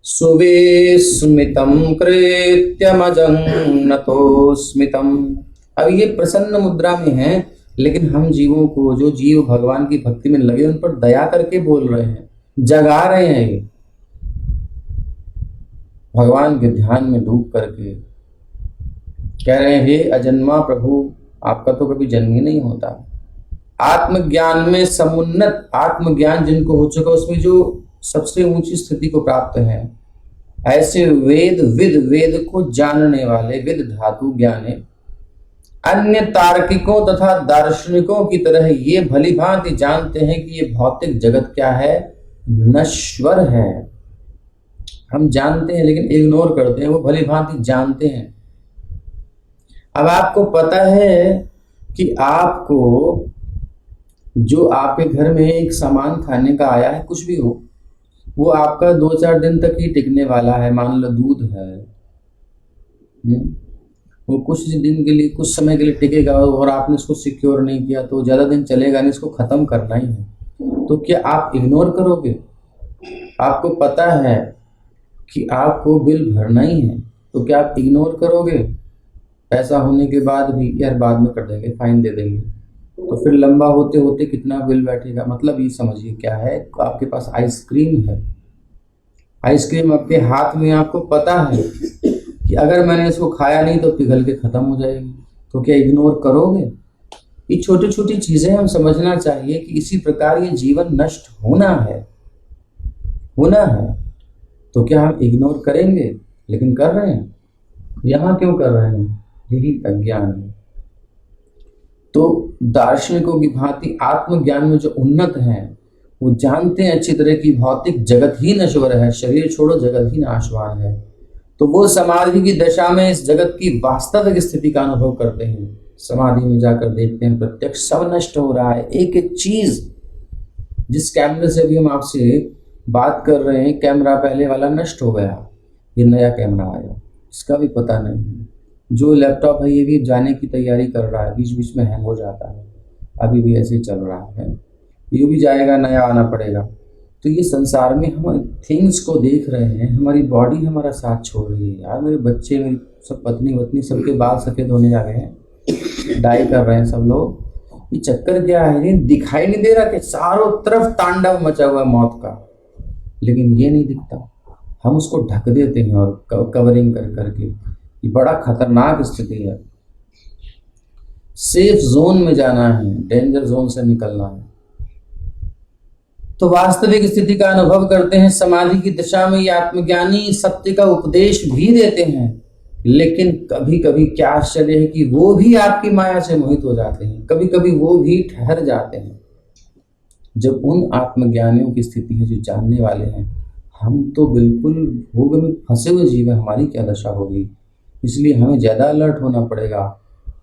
सुविस्मितं कृत्यमजन्नतोस्मितम्। अब ये प्रसन्न मुद्रा में है, लेकिन हम जीवों को, जो जीव भगवान की भक्ति में लगे, उन पर दया करके बोल रहे हैं, जगा रहे हैं। ये भगवान के ध्यान में डूब करके कह रहे हैं, हे अजन्मा प्रभु, आपका तो कभी जन्म ही नहीं होता। आत्मज्ञान में समुन्नत, आत्मज्ञान जिनको हो चुका, उसमें जो सबसे ऊंची स्थिति को प्राप्त है, ऐसे वेद को जानने वाले, विद धातु ज्ञाने, अन्य तार्किकों तथा दार्शनिकों की तरह ये भली भांति जानते हैं कि ये भौतिक जगत क्या है, नश्वर है। हम जानते हैं लेकिन इग्नोर करते हैं, वो भली भांति जानते हैं। अब आपको पता है कि आपको जो आपके घर में एक सामान खाने का आया है, कुछ भी हो, वो आपका 2-4 दिन तक ही टिकने वाला है। मान लो दूध है, वो कुछ दिन के लिए, कुछ समय के लिए टिकेगा, और आपने इसको सिक्योर नहीं किया तो ज़्यादा दिन चलेगा नहीं, इसको ख़त्म करना ही है। तो क्या आप इग्नोर करोगे? आपको पता है कि आपको बिल भरना ही है, तो क्या आप इग्नोर करोगे? पैसा होने के बाद भी, यार बाद में कर देंगे, फाइन दे देंगे, तो फिर लंबा होते होते कितना बिल बैठेगा। मतलब ये समझिए क्या है, आपके पास आइसक्रीम है, आइसक्रीम आपके हाथ में, आपको पता है कि अगर मैंने इसको खाया नहीं तो पिघल के ख़त्म हो जाएगी, तो क्या इग्नोर करोगे? ये छोटी छोटी चीज़ें हम समझना चाहिए कि इसी प्रकार ये जीवन नष्ट होना है, होना है, तो क्या हम इग्नोर करेंगे? लेकिन कर रहे हैं। यहाँ क्यों कर रहे हैं? यही अज्ञान है। तो दार्शनिकों की भांति आत्मज्ञान में जो उन्नत हैं, वो जानते हैं अच्छी तरह की भौतिक जगत ही नश्वर है, शरीर छोड़ो जगत ही नाशवान है। तो वो समाधि की दशा में इस जगत की वास्तविक स्थिति का अनुभव करते हैं। समाधि में जाकर देखते हैं प्रत्यक्ष सब नष्ट हो रहा है, एक एक चीज। जिस कैमरे से भी हम आपसे बात कर रहे हैं, कैमरा पहले वाला नष्ट हो गया, ये नया कैमरा आया, इसका भी पता नहीं है। जो लैपटॉप है ये भी जाने की तैयारी कर रहा है, बीच बीच में हैंग हो जाता है, अभी भी ऐसे ही चल रहा है, ये भी जाएगा, नया आना पड़ेगा। तो ये संसार में हम थिंग्स को देख रहे हैं, हमारी बॉडी हमारा साथ छोड़ रही है यार। मेरे बच्चे, मेरी सब पत्नी वत्नी सबके बाल सफ़ेद होने जा गए हैं, डाई कर रहे हैं सब लोग। ये चक्कर क्या है, ये दिखाई नहीं दे रहा कि चारों तरफ तांडव मचा हुआ मौत का, लेकिन ये नहीं दिखता, हम उसको ढक देते हैं और कवरिंग कर करके। ये बड़ा खतरनाक स्थिति है। सेफ जोन में जाना है, डेंजर जोन से निकलना है। तो वास्तविक स्थिति का अनुभव करते हैं समाधि की दिशा में, ये आत्मज्ञानी सत्य का उपदेश भी देते हैं, लेकिन कभी कभी क्या आश्चर्य है कि वो भी आपकी माया से मोहित हो जाते हैं, कभी कभी वो भी ठहर जाते हैं। जब उन आत्मज्ञानियों की स्थिति है जो जानने वाले हैं, हम तो बिल्कुल भोग में फंसे हुए जीव हैं, हमारी क्या दशा होगी। इसलिए हमें ज़्यादा अलर्ट होना पड़ेगा।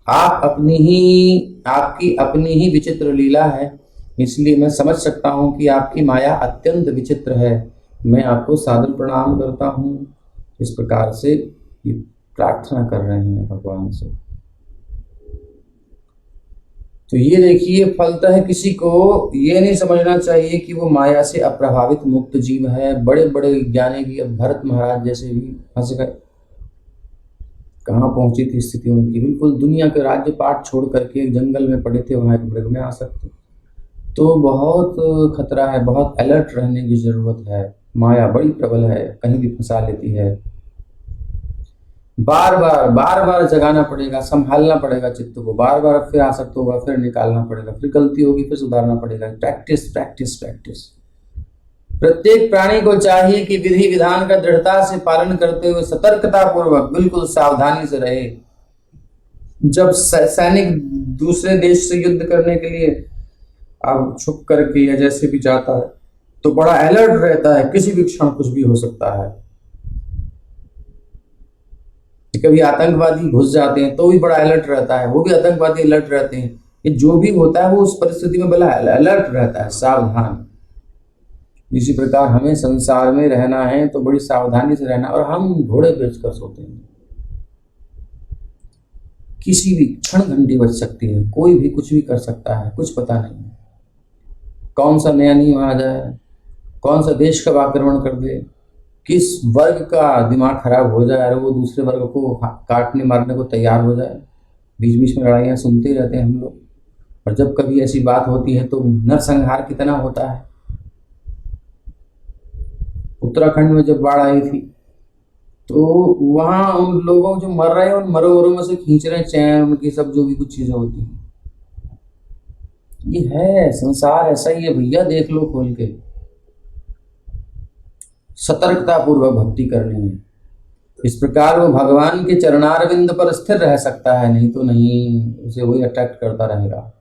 आपकी अपनी ही विचित्र लीला है, इसलिए मैं समझ सकता हूँ कि आपकी माया अत्यंत विचित्र है। मैं आपको सादर प्रणाम करता हूँ। इस प्रकार से ये प्रार्थना कर रहे हैं भगवान से। तो ये देखिए, फलतः किसी को ये नहीं समझना चाहिए कि वो माया से अप्रभावित मुक्त जीव है। बड़े बड़े ज्ञानी भी, अब भरत महाराज जैसे भी फंस गए। कहाँ पहुंची थी स्थिति उनकी, बिल्कुल दुनिया के राज्य पाठ छोड़ करके एक जंगल में पड़े थे, वहां एक मृग में आ सकते। तो बहुत खतरा है, बहुत अलर्ट रहने की जरूरत है। माया बड़ी प्रबल है, कहीं भी फंसा लेती है। बार बार जगाना पड़ेगा, संभालना पड़ेगा चित्त को। बार बार फिर आसक्त होगा, फिर निकालना पड़ेगा, फिर गलती होगी, फिर सुधारना पड़ेगा। Practice practice practice. प्रत्येक प्राणी को चाहिए कि विधि विधान का दृढ़ता से पालन करते हुए सतर्कता पूर्वक बिल्कुल सावधानी से रहे। जब सैनिक दूसरे देश से युद्ध करने के लिए अब छुप करके या जैसे भी जाता है तो बड़ा अलर्ट रहता है, किसी भी क्षण कुछ भी हो सकता है। कभी आतंकवादी घुस जाते हैं तो भी बड़ा अलर्ट रहता है, वो भी आतंकवादी अलर्ट रहते हैं। ये जो भी होता है वो उस परिस्थिति में बड़ा अलर्ट रहता है, सावधान। इसी प्रकार हमें संसार में रहना है तो बड़ी सावधानी से रहना। और हम घोड़े बेचकर सोते हैं, किसी भी क्षण घंटी बज सकती है, कोई भी कुछ भी कर सकता है, कुछ पता नहीं। कौन सा नया नियम आ जाए, कौन सा देश कब आक्रमण कर दे, किस वर्ग का दिमाग खराब हो जाए और वो दूसरे वर्ग को काटने मारने को तैयार हो जाए। बीच बीच में लड़ाइयाँ सुनते रहते हैं हम लोग। और जब कभी ऐसी बात होती है तो नरसंहार कितना होता है। उत्तराखंड में जब बाढ़ आई थी तो वहाँ उन लोगों जो मर रहे हैं उन मरों में से खींच रहे हैं चैन, उनकी सब जो भी कुछ चीजें होती हैं। ये है संसार, ऐसा ही है भैया, देख लो खोल के। सतर्कता पूर्वक भक्ति करनी है। इस प्रकार वो भगवान के चरणारविंद पर स्थिर रह सकता है, नहीं तो नहीं, उसे वही अट्रैक्ट करता रहेगा।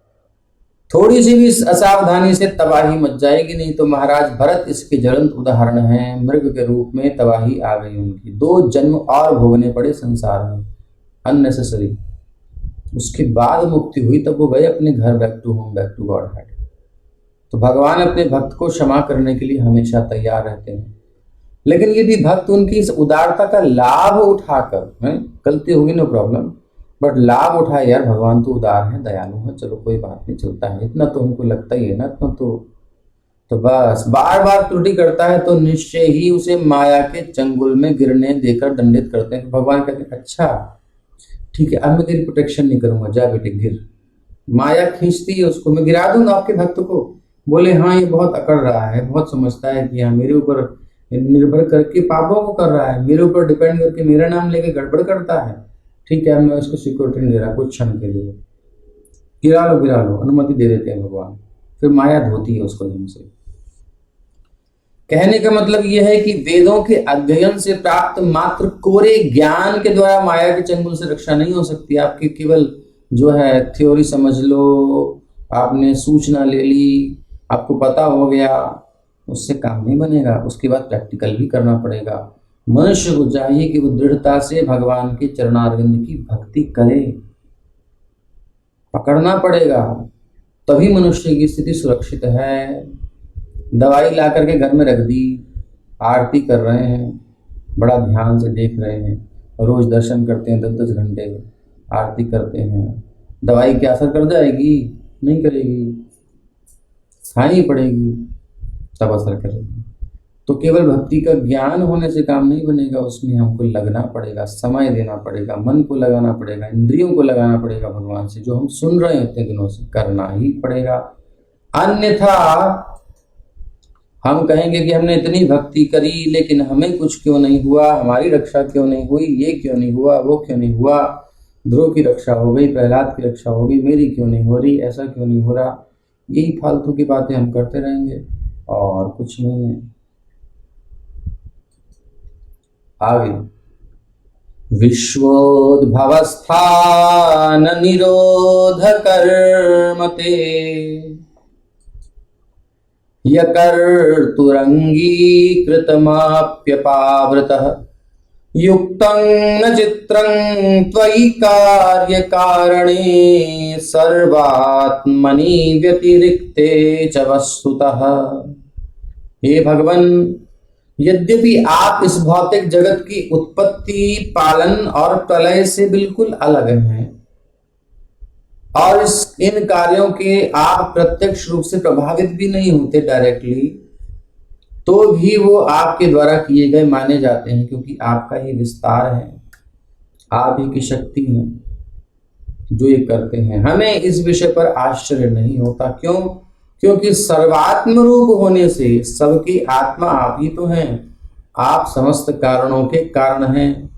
थोड़ी सी भी असावधानी से तबाही मच जाएगी। नहीं तो महाराज भरत इसके ज्वलंत उदाहरण हैं। मृग के रूप में तबाही आ गई उनकी, 2 जन्म और भोगने पड़े संसार में अननेसेसरी। उसके बाद मुक्ति हुई, तब वो गए अपने घर, back to home, back to Godhead. तो भगवान अपने भक्त को क्षमा करने के लिए हमेशा तैयार रहते हैं। लेकिन यदि भक्त उनकी इस उदारता का लाभ उठाकर, गलती होगी नो प्रॉब्लम, बट लाभ उठाए, यार भगवान तो उदार है, दयालु है, चलो कोई बात नहीं, चलता है, इतना तो हमको लगता ही है ना, इतना तो बस बार बार त्रुटि करता है तो निश्चय ही उसे माया के चंगुल में गिरने देकर दंडित करते हैं। भगवान कहते हैं अच्छा ठीक है, अब मैं तेरी प्रोटेक्शन नहीं करूंगा, जा बेटे गिर। माया खींचती है उसको, मैं गिरा दूंगा आपके भक्त को। बोले हाँ ये बहुत अकड़ रहा है, बहुत समझता है कि हाँ मेरे ऊपर निर्भर करके पापों को कर रहा है, मेरे ऊपर डिपेंड करके मेरा नाम लेके गड़बड़ करता है। ठीक है, मैं उसको सिक्योरिटी नहीं दे रहा कुछ क्षण के लिए, गिरा लो, अनुमति दे देते हैं भगवान। फिर माया धोती है उसको हमसे। कहने का मतलब यह है कि वेदों के अध्ययन से प्राप्त मात्र कोरे ज्ञान के द्वारा माया के चंगुल से रक्षा नहीं हो सकती। आपकी केवल जो है थ्योरी समझ लो, आपने सूचना ले ली, आपको पता हो गया, उससे काम नहीं बनेगा। उसके बाद प्रैक्टिकल भी करना पड़ेगा। मनुष्य को चाहिए कि वो दृढ़ता से भगवान के चरणारविंद की भक्ति करे, पकड़ना पड़ेगा, तभी मनुष्य की स्थिति सुरक्षित है। दवाई ला करके घर में रख दी, आरती कर रहे हैं, बड़ा ध्यान से देख रहे हैं, रोज दर्शन करते हैं, 10-10 घंटे आरती करते हैं, दवाई क्या असर कर जाएगी? नहीं करेगी, खानी पड़ेगी तब असर करेगी। तो केवल भक्ति का ज्ञान होने से काम नहीं बनेगा, उसमें हमको लगना पड़ेगा, समय देना पड़ेगा, मन को लगाना पड़ेगा, इंद्रियों को लगाना पड़ेगा, भगवान से जो हम सुन रहे हैं इतने दिनों से करना ही पड़ेगा। अन्यथा हम कहेंगे कि हमने इतनी भक्ति करी लेकिन हमें कुछ क्यों नहीं हुआ, हमारी रक्षा क्यों नहीं हुई, ये क्यों नहीं हुआ, वो क्यों नहीं हुआ, ध्रुव की रक्षा हो गई, प्रहलाद की रक्षा हो गई, मेरी क्यों नहीं हो रही, ऐसा क्यों नहीं हो रहा। यही फालतू की बातें हम करते रहेंगे और कुछ नहीं है। आगे विश्वोद्भवस्थान निरोध कर्मते यकर्तुरङ्गीकृतमाप्यपावृतः युक्तं न चित्रं त्वयि कार्यकारणे सर्वात्मनि व्यतिरिक्ते च वस्तुतः। हे भगवान, यद्यपि आप इस भौतिक जगत की उत्पत्ति, पालन और प्रलय से बिल्कुल अलग हैं और इन कार्यों के आप प्रत्यक्ष रूप से प्रभावित भी नहीं होते डायरेक्टली, तो भी वो आपके द्वारा किए गए माने जाते हैं क्योंकि आपका ही विस्तार है, आप ही की शक्ति है जो ये करते हैं। हमें इस विषय पर आश्चर्य नहीं होता। क्यों? क्योंकि सर्वात्म रूप होने से सबकी आत्मा आप ही तो हैं। आप समस्त कारणों के कारण हैं।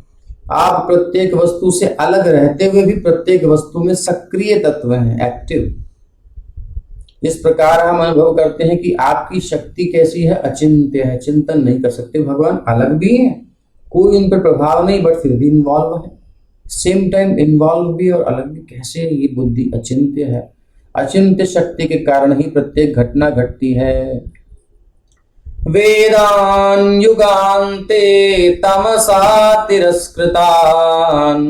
आप प्रत्येक वस्तु से अलग रहते हुए भी प्रत्येक वस्तु में सक्रिय तत्व हैं, एक्टिव। इस प्रकार हम अनुभव करते हैं कि आपकी शक्ति कैसी है, अचिंत्य है, चिंतन नहीं कर सकते। भगवान अलग भी हैं, कोई उन पर प्रभाव नहीं, बट फिर भी इन्वॉल्व है, सेम टाइम इन्वॉल्व भी और अलग भी। कैसे? ये बुद्धि अचिंत्य है। अचिंत्य शक्ति के कारण ही प्रत्येक घटना घटती है। वेदान युगान्ते तमसा तिरस्कृतान्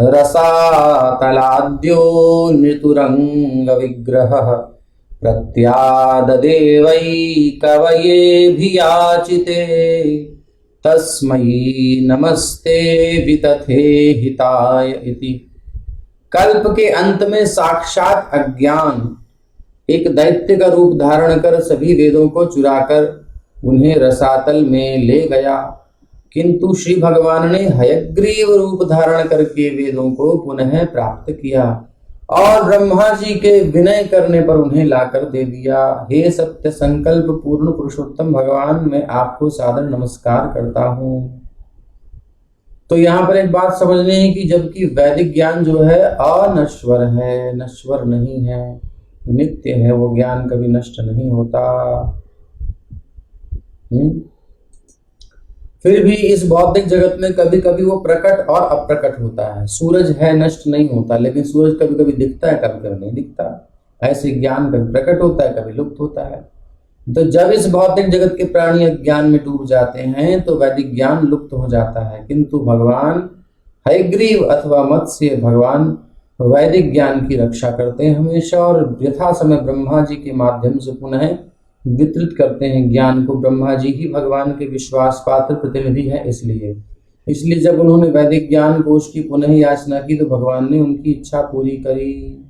रसातलाद्यो नृतुरंग विग्रह प्रत्याददे वै कवयेभियाचिते तस्मै नमस्ते वितथे हिताय इति। कल्प के अंत में साक्षात अज्ञान एक दैत्य का रूप धारण कर सभी वेदों को चुराकर उन्हें रसातल में ले गया, किंतु श्री भगवान ने हयग्रीव रूप धारण करके वेदों को पुनः प्राप्त किया और ब्रह्मा जी के विनय करने पर उन्हें लाकर दे दिया। हे सत्य संकल्प पूर्ण पुरुषोत्तम भगवान, मैं आपको सादर नमस्कार करता हूँ। तो यहाँ पर एक बात समझनी है कि जबकि वैदिक ज्ञान जो है अनश्वर है, नश्वर नहीं है, नित्य है, वो ज्ञान कभी नष्ट नहीं होता। फिर भी इस भौतिक जगत में कभी कभी वो प्रकट और अप्रकट होता है। सूरज है, नष्ट नहीं होता, लेकिन सूरज कभी कभी दिखता है, कभी कभी नहीं दिखता। ऐसे ज्ञान कभी प्रकट होता है, कभी लुप्त होता है। तो जब इस भौतिक जगत के प्राणी अज्ञान में डूब जाते हैं तो वैदिक ज्ञान लुप्त हो जाता है, किंतु भगवान हयग्रीव अथवा मत्स्य भगवान वैदिक ज्ञान की रक्षा करते हैं हमेशा और यथा समय ब्रह्मा जी के माध्यम से पुनः वितरित करते हैं ज्ञान को। ब्रह्मा जी ही भगवान के विश्वास पात्र प्रतिनिधि है। इसलिए जब उन्होंने वैदिक ज्ञान कोश की पुनः याचना की तो भगवान ने उनकी इच्छा पूरी करी।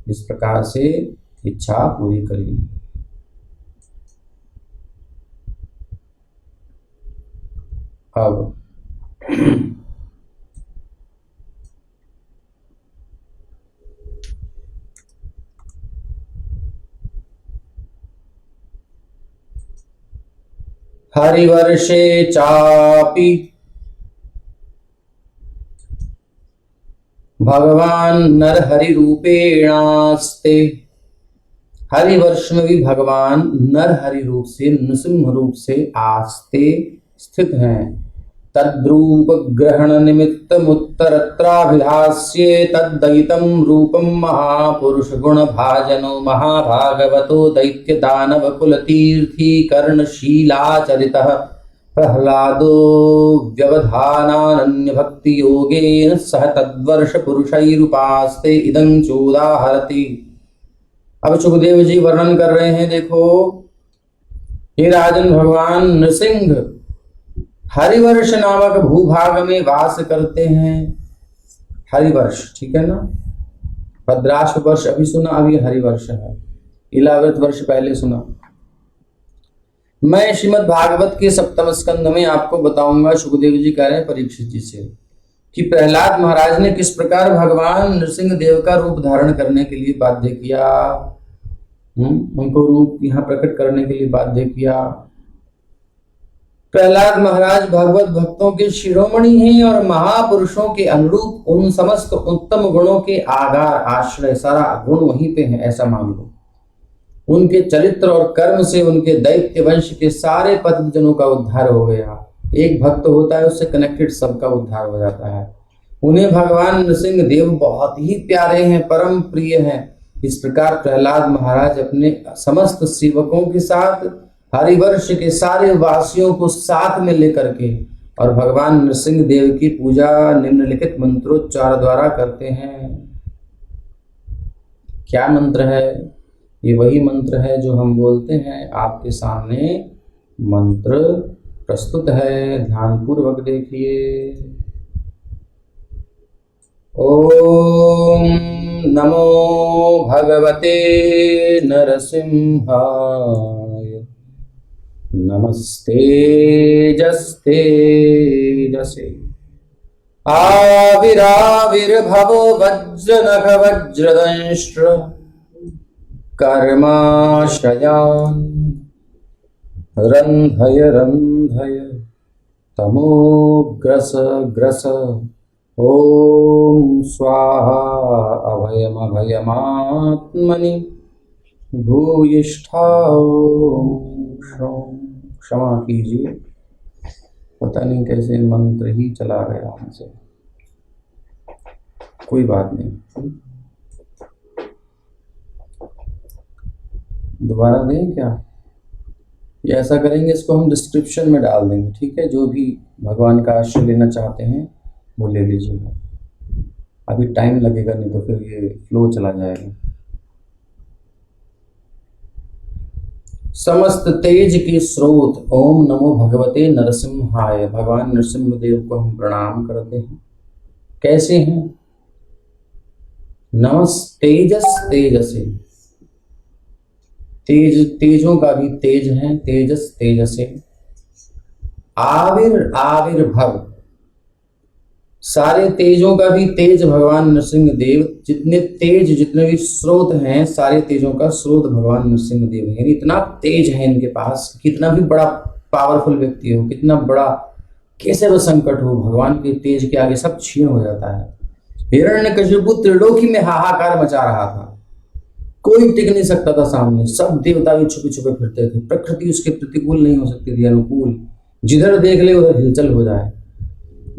इस प्रकार से इच्छा पूरी करी। अब हरिवर्षे चापि भगवान नरहरि रूपेणास्ते। हरिवर्ष में भी भगवान नरहरि रूप से, नृसिंह रूप से आस्ते स्थित हैं। तद्रूप ग्रहण निमित्तमुत्तरत्राभिधास्ये तद्दयितं रूपं महापुरुष गुण भाजनो महाभागवतो दैत्य दानव कुलतीर्थी कर्णशीलाचरितः प्रह्लादो व्यवधानानन्य भक्ति योगेन सह तद्वर्ष पुरुषैरुपास्ते इदं चोदाहरति। अब सुखदेव जी वर्णन कर रहे हैं, देखो हे राजन, भगवान नृसिंह हरिवर्ष नामक भूभाग में वास करते हैं। हरिवर्ष, ठीक है ना। भद्राश्व वर्ष अभी सुना, अभी हरिवर्ष है। इलाव्रत वर्ष पहले सुना। मैं श्रीमद् भागवत के सप्तम स्कंद में आपको बताऊंगा। सुखदेव जी कह रहे हैं परीक्षित जी से कि प्रहलाद महाराज ने किस प्रकार भगवान नृसिंह देव का रूप धारण करने के लिए बाध्य किया, उनको रूप यहाँ प्रकट करने के लिए बाध्य किया। प्रहलाद महाराज भगवत भक्तों के शिरोमणि हैं और महापुरुषों के अनुरूप उन समस्त उत्तम गुणों के आधार आश्रय, सारा गुण वहीं पे है, ऐसा मान लो। उनके चरित्र और कर्म से उनके दैत्य वंश के सारे पतितजनों का उद्धार हो गया। एक भक्त होता है, उससे कनेक्टेड सबका उद्धार हो जाता है। उन्हें भगवान नृसिंह देव बहुत ही प्यारे हैं, परम प्रिय हैं। इस प्रकार प्रहलाद महाराज अपने समस्त सेवकों के साथ हरिवर्ष के सारे वासियों को साथ में लेकर के और भगवान नृसिंह देव की पूजा निम्नलिखित मंत्रोच्चार द्वारा करते हैं। क्या मंत्र है? ये वही मंत्र है जो हम बोलते हैं। आपके सामने मंत्र प्रस्तुत है, ध्यान पूर्वक देखिए। ओम नमो भगवते नरसिंहाय, नमस्ते जस्ते जसे आविराविर्भव वज्रनख वज्रदंष्ट्र कर्माशयान् रंधय रंधय तमोग्रस ग्रस। ओम स्वाहा अभयम अभयमात्मनि भूयिष्ठा। क्षमा कीजिए, पता नहीं कैसे मंत्र ही चला गया हमसे, कोई बात नहीं। दोबारा दें क्या? या ऐसा करेंगे, इसको हम डिस्क्रिप्शन में डाल देंगे, ठीक है। जो भी भगवान का आश्रय लेना चाहते हैं वो ले लीजिएगा। अभी टाइम लगेगा, नहीं तो फिर ये फ्लो चला जाएगा। समस्त तेज के स्रोत ओम नमो भगवते नरसिंहाय। भगवान नरसिंह देव को हम प्रणाम करते हैं। कैसे हैं? नमस्तेजस तेजसे, तेज तेजों का भी तेज है, तेजस तेजसे। आविर आविर्भव, सारे तेजों का भी तेज भगवान नरसिंह देव। जितने तेज, जितने भी स्रोत हैं, सारे तेजों का स्रोत भगवान नरसिंह देव है। इतना तेज है इनके पास, कितना भी बड़ा पावरफुल व्यक्ति हो, कितना बड़ा कैसे वो संकट हो, भगवान के तेज के आगे सब क्षीण हो जाता है। हिरण्यकशिपु त्रिलोकी में हाहाकार मचा रहा था, कोई टिक नहीं सकता था सामने। सब देवता भी छुपे छुपे फिरते थे। प्रकृति उसके प्रतिकूल नहीं हो सकती थी, अनुकूल। जिधर देख ले उधर हिलचल हो जाए।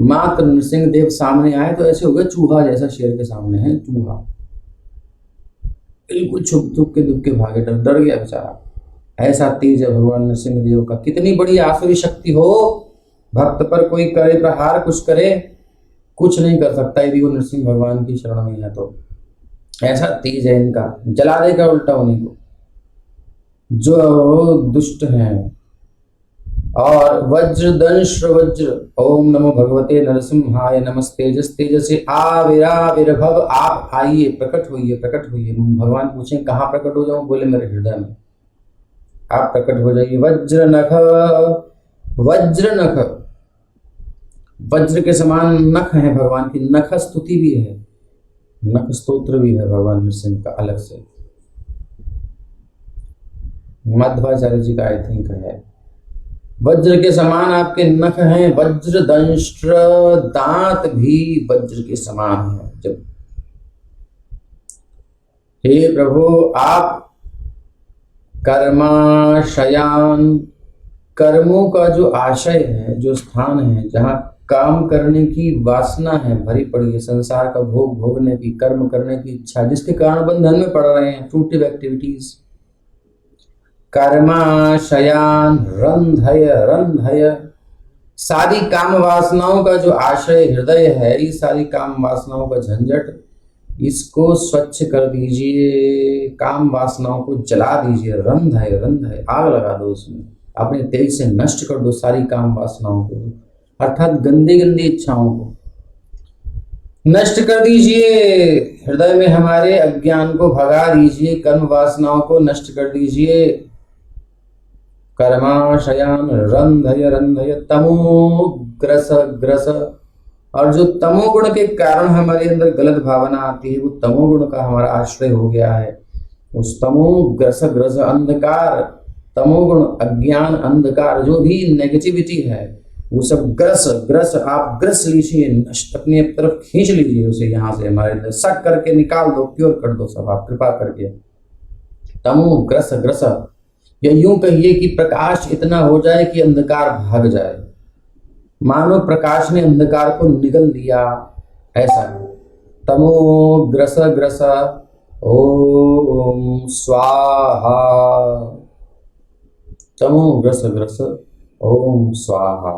मात्र नृसिंह देव सामने आए तो ऐसे हो गए चूहा जैसा, शेर के सामने है चूहा, बिल्कुल छुप छुप के दुख के भागे, डर गया बेचारा। ऐसा तेज है भगवान नरसिंह देव का। कितनी बड़ी आसुरी शक्ति हो, भक्त पर कोई करे प्रहार, कुछ करे, कुछ नहीं कर सकता यदि वो नरसिंह भगवान की शरण में है तो। ऐसा तेज है इनका, जला देगा उल्टा उन्हीं को जो दुष्ट हैं। और वज्रदंश वज्र ओम नमो भगवते नरसिंहाय, नमस्तेजस तेजसे आविराविर्भव। आप आइए, प्रकट होइए, प्रकट होइए। भगवान पूछें कहाँ प्रकट हो जाऊं? बोले मेरे हृदय में। आप प्रकट हो जाइए। वज्रनख, वज्रनख, वज्र के समान नख है भगवान की। नख स्तुति भी है, नख स्तोत्र भी है भगवान नरसिंह का अलग से। मध्वाचार्य जी का आई थिंक है। वज्र के समान आपके नख हैं। वज्र दंष्ट्र, दांत भी वज्र के समान है। जब हे प्रभु, आप कर्माशयान, कर्मों का जो आशय है, जो स्थान है, जहाँ काम करने की वासना है भरी पड़ी है, संसार का भोग भोगने की, कर्म करने की इच्छा, जिसके कारण बंधन में पड़ रहे हैं, फ्रूटिव एक्टिविटीज। कर्माशयान रंधय रंधय, सारी काम वासनाओं का जो आशय हृदय है, ये सारी काम वासनाओं का झंझट, इसको स्वच्छ कर दीजिए, काम वासनाओं को जला दीजिए। रंधय रंधय, आग लगा दो उसमें, अपने तेज से नष्ट कर दो सारी काम वासनाओं को, अर्थात गंदी गंदी इच्छाओं को नष्ट कर दीजिए। हृदय में हमारे अज्ञान को भगा दीजिए, कर्म वासनाओं को नष्ट कर दीजिए। कर्माशयान रंधय रंधय तमो ग्रस ग्रस। और जो तमोगुण के कारण हमारे अंदर गलत भावना आती है, वो तमोगुण का हमारा आश्रय हो गया है। उस तमो ग्रस ग्रस अंधकार, तमोगुण अज्ञान अंधकार, जो भी नेगेटिविटी है वो सब ग्रस ग्रस, आप ग्रस लीजिए, नष्ट अपनी तरफ खींच लीजिए उसे, यहाँ से हमारे अंदर सक करके निकाल दो, प्योर कर दो सब आप कृपा करके। तमो ग्रस ग्रस, या यूं कहिए कि प्रकाश इतना हो जाए कि अंधकार भाग जाए, मानो प्रकाश ने अंधकार को निगल दिया, ऐसा है। तमो ग्रस ग्रस ओम स्वाहा, तमो ग्रस ग्रस ओम स्वाहा।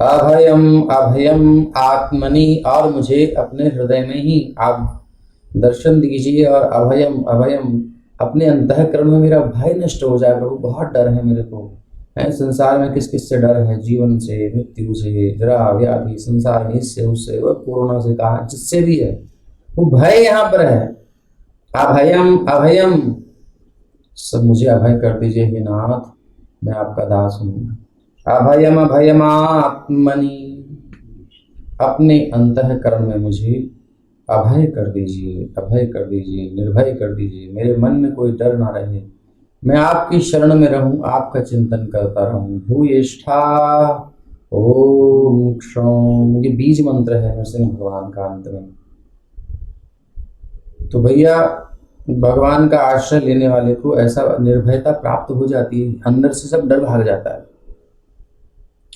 अभयम अभयम आत्मनि, और मुझे अपने हृदय में ही आप दर्शन दीजिए। और अभयम अभयम, अपने अंतःकरण में मेरा भय नष्ट हो जाए प्रभु, बहुत डर है मेरे को। है संसार में किस किस से डर है, जीवन से, मृत्यु से, जरा व्याधि, संसार में इससे उससे, वह कोरोना से, कहा जिससे भी है, वो भय यहाँ पर है। अभयम अभयम, सब मुझे अभय कर दीजिए हे नाथ, मैं आपका दास हूँ। अभयम अभयमात्मनि, अपने अंतःकरण में मुझे अभय कर दीजिए, अभय कर दीजिए, निर्भय कर दीजिए, मेरे मन में कोई डर ना रहे, मैं आपकी शरण में रहूं, आपका चिंतन करता रहूं। भूयिष्ठा ओम क्षौम, ये बीज मंत्र है नरसिंह भगवान का अंत में। तो भैया भगवान का आश्रय लेने वाले को ऐसा निर्भयता प्राप्त हो जाती है, अंदर से सब डर भाग जाता है।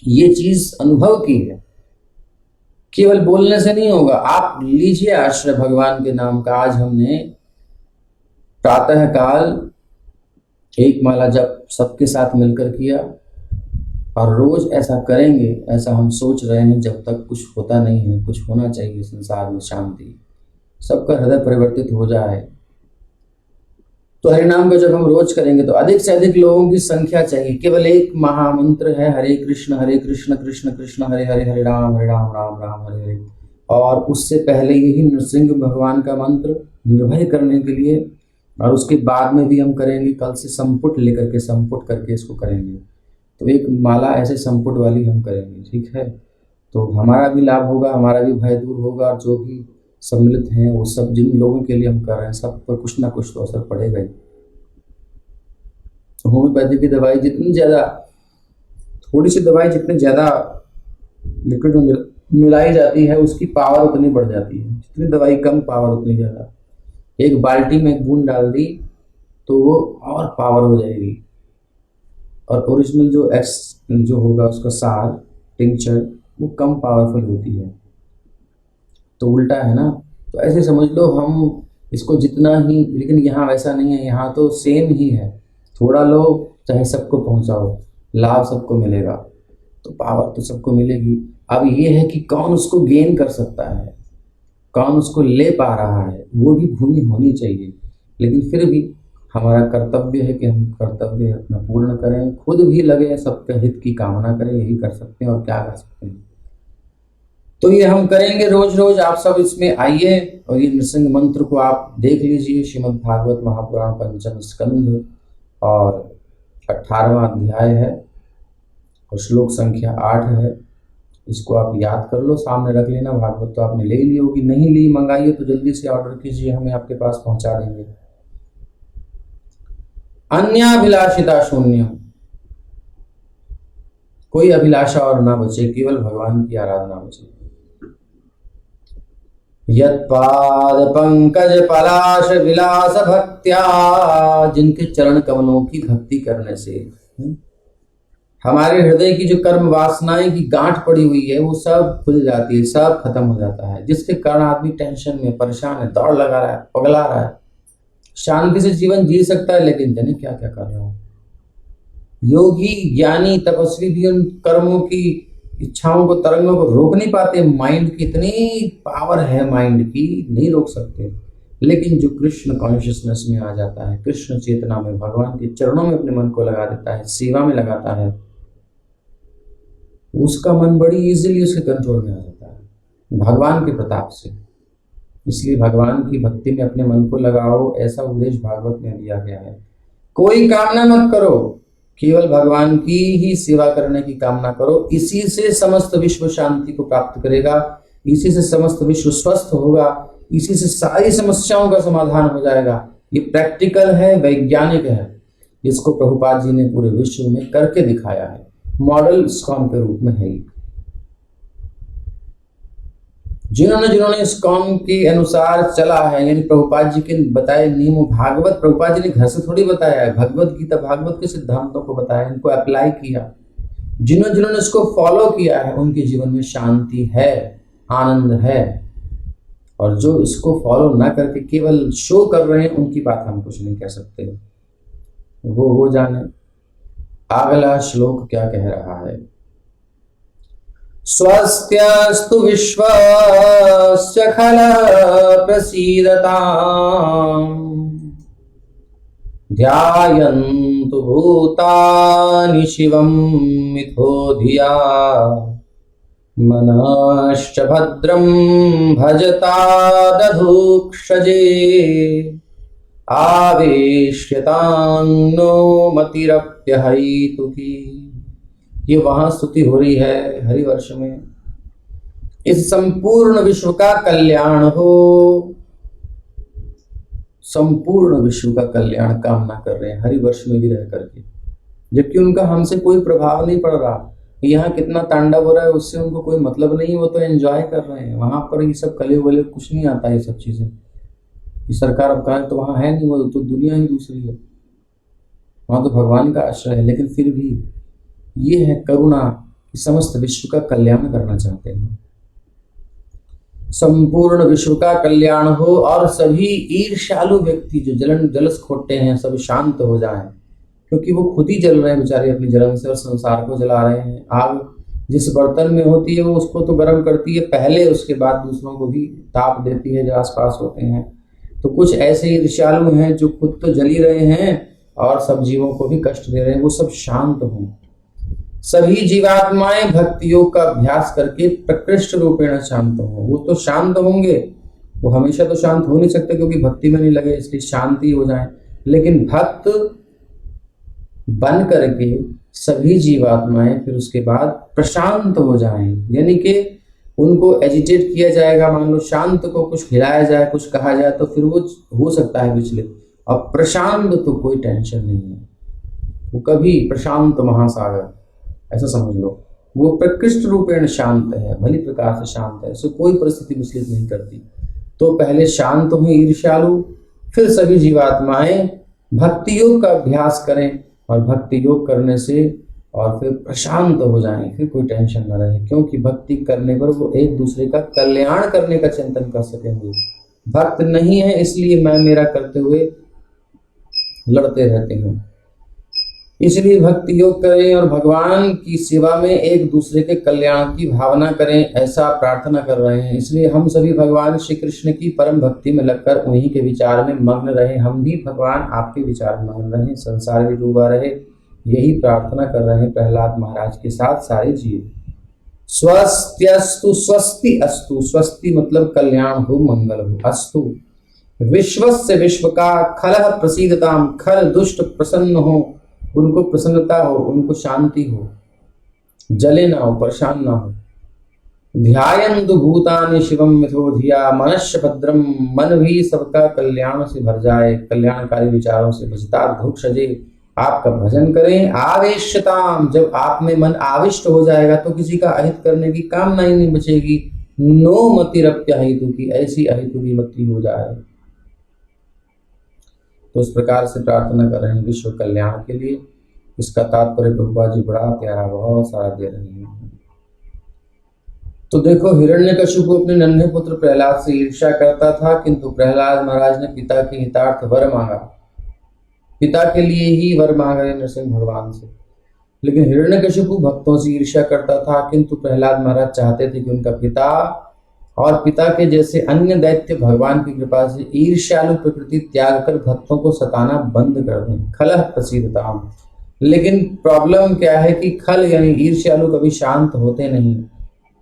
ये चीज अनुभव की है, केवल बोलने से नहीं होगा। आप लीजिए आश्रय भगवान के नाम का। आज हमने प्रातः काल एक माला जप सबके साथ मिलकर किया, और रोज ऐसा करेंगे, ऐसा हम सोच रहे हैं। जब तक कुछ होता नहीं है, कुछ होना चाहिए संसार में, शांति, सबका हृदय परिवर्तित हो जाए। तो हरिनाम को जब हम रोज करेंगे तो अधिक से अधिक लोगों की संख्या चाहिए। केवल एक महामंत्र है, हरे कृष्ण कृष्ण कृष्ण हरे हरे, हरे राम राम राम हरे हरे। और उससे पहले यही नृसिंह भगवान का मंत्र निर्भय करने के लिए, और उसके बाद में भी हम करेंगे। कल से संपुट लेकर के, संपुट करके इसको करेंगे। तो एक माला ऐसे संपुट वाली हम करेंगे, ठीक है। तो हमारा भी लाभ होगा, हमारा भी भय दूर होगा, और जो भी सम्मिलित हैं वो सब, जिन लोगों के लिए हम कर रहे हैं, सब पर कुछ ना कुछ तो असर पड़ेगा ही। तो होम्योपैथी की दवाई जितनी ज़्यादा, थोड़ी सी दवाई जितनी ज़्यादा लिक्विड में मिलाई जाती है, उसकी पावर उतनी बढ़ जाती है। जितनी दवाई कम, पावर उतनी ज़्यादा। एक बाल्टी में एक बूंद डाल दी तो वो और पावर हो जाएगी। और ओरिजिनल जो होगा उसका सार, टिंचर, वो कम पावरफुल होती है। तो उल्टा है ना। तो ऐसे समझ लो, हम इसको जितना ही, लेकिन यहाँ वैसा नहीं है, यहाँ तो सेम ही है। थोड़ा लो चाहे सबको पहुँचाओ, लाभ सबको मिलेगा, तो पावर तो सबको मिलेगी। अब ये है कि कौन उसको गेन कर सकता है, कौन उसको ले पा रहा है, वो भी भूमि होनी चाहिए। लेकिन फिर भी हमारा कर्तव्य है कि हम कर्तव्य अपना पूर्ण करें, खुद भी लगे, सबके हित की कामना करें, यही कर सकते हैं और क्या कर सकते हैं। तो ये हम करेंगे रोज रोज। आप सब इसमें आइए और ये नृसिंह मंत्र को आप देख लीजिए। श्रीमद् भागवत महापुराण पंचम स्कंध और 18वां अध्याय है और श्लोक संख्या 8 है। इसको आप याद कर लो, सामने रख लेना। भागवत तो आपने ले ली होगी, नहीं ली मंगाइए तो जल्दी से ऑर्डर कीजिए, हमें आपके पास पहुंचा देंगे। अन्याभिलाषिता शून्य, कोई अभिलाषा और ना बचे, केवल भगवान की आराधना बचे। यत्पाद पंकज पलाश विलास भक्त्या, जिनके चरण कमलों की भक्ति करने से हमारे हृदय की जो कर्म वासनाएं की गांठ पड़ी हुई है वो सब खुल जाती है, सब खत्म हो जाता है। जिसके कारण आदमी टेंशन में परेशान है, दौड़ लगा रहा है, पगला रहा है, शांति से जीवन जी सकता है, लेकिन जाने क्या क्या कर रहा है। योगी ज्ञानी तपस्वी भी उन कर्मों की, इच्छाओं को, तरंगों को रोक नहीं पाते। माइंड की इतनी पावर है, माइंड की नहीं रोक सकते। लेकिन जो कृष्ण कॉन्शियसनेस में आ जाता है, कृष्ण चेतना में, भगवान के चरणों में अपने मन को लगा देता है, सेवा में लगाता है, उसका मन बड़ी इजीली उसके कंट्रोल में आ जाता है भगवान के प्रताप से। इसलिए भगवान की भक्ति में अपने मन को लगाओ, ऐसा उपदेश भागवत में दिया गया है। कोई कामना मत करो, केवल भगवान की ही सेवा करने की कामना करो। इसी से समस्त विश्व शांति को प्राप्त करेगा, इसी से समस्त विश्व स्वस्थ होगा, इसी से सारी समस्याओं का समाधान हो जाएगा। ये प्रैक्टिकल है, वैज्ञानिक है। इसको प्रभुपाद जी ने पूरे विश्व में करके दिखाया है, मॉडल इस्कॉन के रूप में है। जिन्होंने इस्कॉन के अनुसार चला है, यानी प्रभुपाद जी के बताए नियमों, भागवत प्रभुपाद जी ने घर से थोड़ी बताया है, भगवत गीता भागवत के सिद्धांतों को बताया, इनको अप्लाई किया। जिन्होंने इसको फॉलो किया है उनके जीवन में शांति है, आनंद है। और जो इसको फॉलो ना करके केवल शो कर रहे हैं, उनकी बात हम कुछ नहीं कह सकते, वो जाने। अगला श्लोक क्या कह रहा है? स्वस्त्यस्तु विश्वस्य खलः प्रसीदताम्, ध्यायन्तु भूतानि शिवं मिथो धिया, मनश्च भद्रं भजता दधुक्षजे, आवेश्यतां नो मतिरप्यहैतुकी। ये वहां स्तुति हो रही है हरिवर्ष में। इस संपूर्ण विश्व का कल्याण हो, संपूर्ण विश्व का कल्याण कामना कर रहे हैं हरिवर्ष में भी रह करके, जबकि उनका हमसे कोई प्रभाव नहीं पड़ रहा। यहाँ कितना तांडव हो रहा है उससे उनको कोई मतलब नहीं, वो तो एंजॉय कर रहे हैं। वहां पर ये सब कले वले कुछ नहीं आता, ये सब चीजें। ये सरकार अब कहा तो वहां है नहीं, वो तो दुनिया ही दूसरी है, वहां तो भगवान का आश्रय है। लेकिन फिर भी ये है करुणा कि समस्त विश्व का कल्याण करना चाहते हैं, संपूर्ण विश्व का कल्याण हो और सभी ईर्ष्यालु व्यक्ति जो जलस खोटे हैं सब शांत हो जाएं, क्योंकि वो खुद ही जल रहे हैं बेचारे अपनी जलन से और संसार को जला रहे हैं। आग जिस बर्तन में होती है वो उसको तो गर्म करती है पहले, उसके बाद दूसरों को भी ताप देती है जो आसपास होते हैं। तो कुछ ऐसे ईर्ष्यालु हैं जो खुद तो जल ही रहे हैं और सब जीवों को भी कष्ट दे रहे हैं, वो सब शांत हों। सभी जीवात्माएं भक्ति योग का अभ्यास करके प्रकृष्ट रूपेण शांत हों। वो तो शांत होंगे, वो हमेशा तो शांत हो नहीं सकते क्योंकि भक्ति में नहीं लगे, इसलिए शांति हो जाए। लेकिन भक्त बन करके सभी जीवात्माएं फिर उसके बाद प्रशांत हो जाएं, यानी कि उनको एजिटेट किया जाएगा। मान लो शांत को कुछ खिलाया जाए, कुछ कहा जाए तो फिर वो हो सकता है विचलित, और प्रशांत तो कोई टेंशन नहीं है, वो कभी प्रशांत महासागर ऐसा समझ लो। वो प्रकृष्ट रूपेण शांत है, भली प्रकार से शांत है, उसे कोई परिस्थिति विचलित नहीं करती। तो पहले शांत हुए ईर्ष्यालु, फिर सभी जीवात्माएं भक्ति योग का अभ्यास करें और भक्ति योग करने से और फिर प्रशांत हो जाएं, फिर कोई टेंशन न रहे, क्योंकि भक्ति करने पर वो एक दूसरे का कल्याण करने का चिंतन कर सकेंगे। भक्त नहीं है इसलिए मैं मेरा करते हुए लड़ते रहते हैं। इसलिए भक्ति योग करें और भगवान की सेवा में एक दूसरे के कल्याण की भावना करें, ऐसा प्रार्थना कर रहे हैं। इसलिए हम सभी भगवान श्री कृष्ण की परम भक्ति में लगकर उन्हीं के विचार में मग्न रहे। हम भी भगवान आपके विचार में मग्न रहे, संसार भी डूबा रहे, यही प्रार्थना कर रहे हैं प्रहलाद महाराज के साथ सारे जीव। स्वस्त्यस्तु, स्वस्ति अस्तु, स्वस्ति मतलब कल्याण हो, मंगल हो, अस्तु विश्वस्य, विश्व का, खलः प्रसीदताम, खल दुष्ट प्रसन्न हो, उनको प्रसन्नता हो, उनको शांति हो, जले ना हो, परेशान ना हो। ध्यायन्तु भूतानि शिवम मिथो धिया, मनश्च भद्रम, मन भी सबका कल्याण से भर जाए, कल्याणकारी विचारों से भजता धुक्षजे, आपका भजन करें। आवेश्यताम, जब आप में मन आविष्ट हो जाएगा तो किसी का अहित करने की कामना ही नहीं बचेगी। नो मतिरप्यहेतु की, ऐसी अहितु की मति हो जाए। तो इस प्रकार से प्रार्थना कर रहे हैं विश्व कल्याण के लिए। इसका तात्पर्य प्रभुपाद जी बड़ा प्यारा बहुत सारा दे रहे हैं। तो देखो, हिरण्यकशिपु अपने नन्हे पुत्र प्रहलाद से ईर्ष्या करता था, किंतु प्रहलाद महाराज ने पिता के हितार्थ वर मांगा, पिता के लिए ही वर मांग रहे नरसिंह भगवान से। लेकिन हिरण्यकशिपु भक्तों से ईर्ष्या करता था, किंतु प्रहलाद महाराज चाहते थे कि उनका पिता और पिता के जैसे अन्य दैत्य भगवान की कृपा से ईर्ष्यालु प्रकृति त्याग कर भक्तों को सताना बंद कर दें। खलः प्रसीदताम्। लेकिन प्रॉब्लम क्या है कि खल यानी ईर्ष्यालु कभी शांत होते नहीं।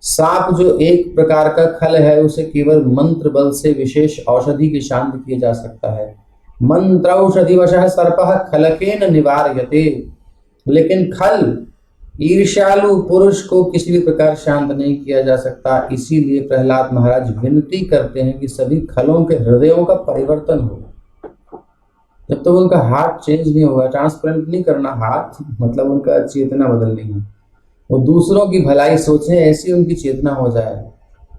सांप जो एक प्रकार का खल है, उसे केवल मंत्र बल से विशेष औषधि के शांत किया जा सकता है। मंत्रौषधिवशः सर्पः खलकेन निवार्यते। लेकिन खल ईर्ष्यालु पुरुष को किसी भी प्रकार शांत नहीं किया जा सकता। इसीलिए प्रहलाद महाराज विनती करते हैं कि सभी खलों के हृदयों का परिवर्तन हो। जब तक तो उनका हार्ट चेंज नहीं होगा, ट्रांसपेरेंट नहीं करना हार्ट, मतलब उनका चेतना बदलनी है, वो दूसरों की भलाई सोचें, ऐसी उनकी चेतना हो जाए।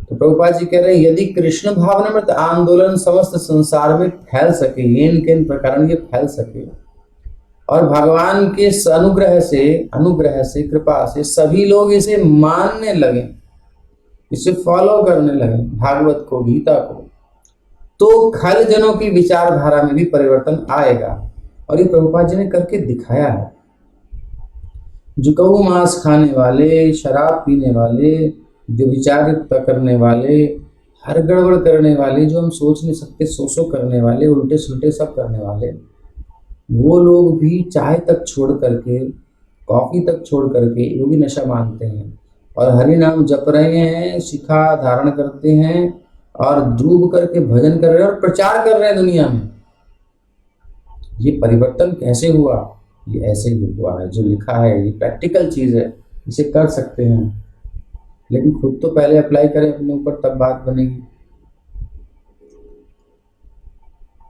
तो प्रभुपाद जी कह रहे हैं, यदि कृष्ण भावनामृत आंदोलन समस्त संसार में फैल सके, येन केन प्रकार ये फैल सके, और भगवान के अनुग्रह से कृपा से सभी लोग इसे मानने लगे, इसे फॉलो करने लगे, भागवत को, गीता को, तो खल जनों की विचारधारा में भी परिवर्तन आएगा। और ये प्रभुपाद जी ने करके दिखाया है। जो गौ मांस खाने वाले, शराब पीने वाले, व्यभिचार करने वाले, हर गड़बड़ करने वाले, जो हम सोच नहीं सकते सो करने वाले, उल्टे सुल्टे सब करने वाले, वो लोग भी चाय तक छोड़ करके, कॉफी तक छोड़ करके, वो भी नशा मानते हैं और हरि नाम जप रहे हैं, शिखा धारण करते हैं और डूब करके भजन कर रहे हैं और प्रचार कर रहे हैं दुनिया में। ये परिवर्तन कैसे हुआ? ये ऐसे ही हुआ है, जो लिखा है ये प्रैक्टिकल चीज है, इसे कर सकते हैं, लेकिन खुद तो पहले अप्लाई करें अपने ऊपर, तब बात बनेगी।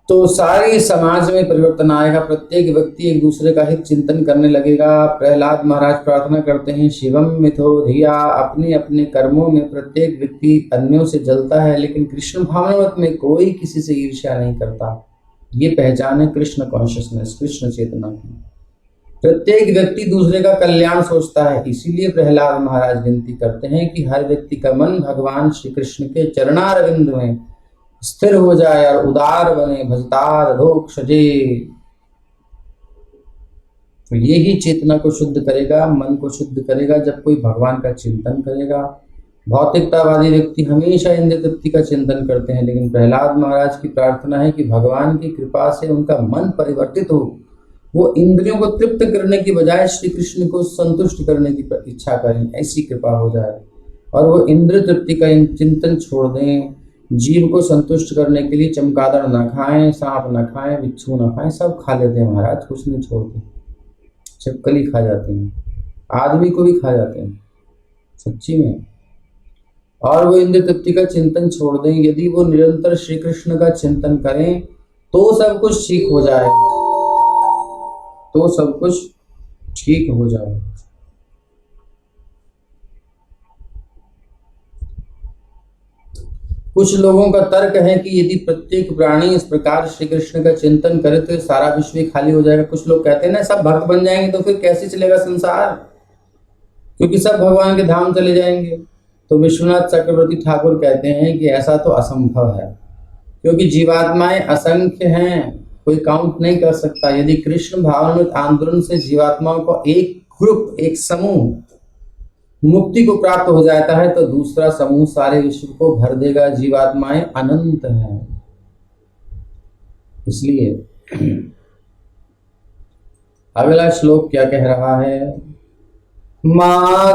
तो सारी समाज में परिवर्तन आएगा, प्रत्येक व्यक्ति एक दूसरे का हित चिंतन करने लगेगा। प्रहलाद महाराज प्रार्थना करते हैं, शिवम मिथो धिया, अपने अपने कर्मों में प्रत्येक व्यक्ति अन्यों से जलता है, लेकिन कृष्ण भावनामृत में कोई किसी से ईर्ष्या नहीं करता। ये पहचान है कृष्ण कॉन्शियसनेस, कृष्ण चेतना की। प्रत्येक व्यक्ति दूसरे का कल्याण सोचता है। इसीलिए प्रहलाद महाराज विनती करते हैं कि हर व्यक्ति का मन भगवान श्री कृष्ण के चरणारविंद में स्थिर हो जाए और उदार बने, भजतार धोक्षजे। तो ये ही चेतना को शुद्ध करेगा, मन को शुद्ध करेगा, जब कोई भगवान का चिंतन करेगा। भौतिकतावादी व्यक्ति हमेशा इंद्रिय तृप्ति का चिंतन करते हैं, लेकिन प्रहलाद महाराज की प्रार्थना है कि भगवान की कृपा से उनका मन परिवर्तित हो, वो इंद्रियों को तृप्त करने की बजाय श्री कृष्ण को संतुष्ट करने की इच्छा करें, ऐसी कृपा हो जाए, और वो इंद्रिय तृप्ति का चिंतन छोड़ दें। जीव को संतुष्ट करने के लिए चमगादड़ न खाएं, सांप न खाएं, बिच्छू न खाएं, सब खा लेते हैं महाराज, कुछ नहीं छोड़ते। छिपकली खा जाते हैं, आदमी को भी खा जाते हैं सच्ची में। और वो इंद्रिय तृप्ति का चिंतन छोड़ दें। यदि वो निरंतर श्री कृष्ण का चिंतन करें तो सब कुछ ठीक हो जाए, तो सब कुछ ठीक हो जाए। कुछ लोगों का तर्क है कि यदि प्रत्येक प्राणी इस प्रकार श्री कृष्ण का चिंतन करे तो सारा विश्व ही खाली हो जाएगा। कुछ लोग कहते हैं ना, सब भक्त बन जाएंगे तो फिर कैसे चलेगा संसार, क्योंकि सब भगवान के धाम चले जाएंगे। तो विश्वनाथ चक्रवर्ती ठाकुर कहते हैं कि ऐसा तो असंभव है, क्योंकि जीवात्माएं असंख्य हैं, कोई काउंट नहीं कर सकता। यदि कृष्ण भावनामृत आंदोलन से जीवात्माओं को एक ग्रुप, एक समूह मुक्ति को प्राप्त हो जाता है, तो दूसरा समूह सारे विश्व को भर देगा। जीवात्माएं अनंत हैं। इसलिए अगला श्लोक क्या कह रहा है? मागारदारात्मजवीत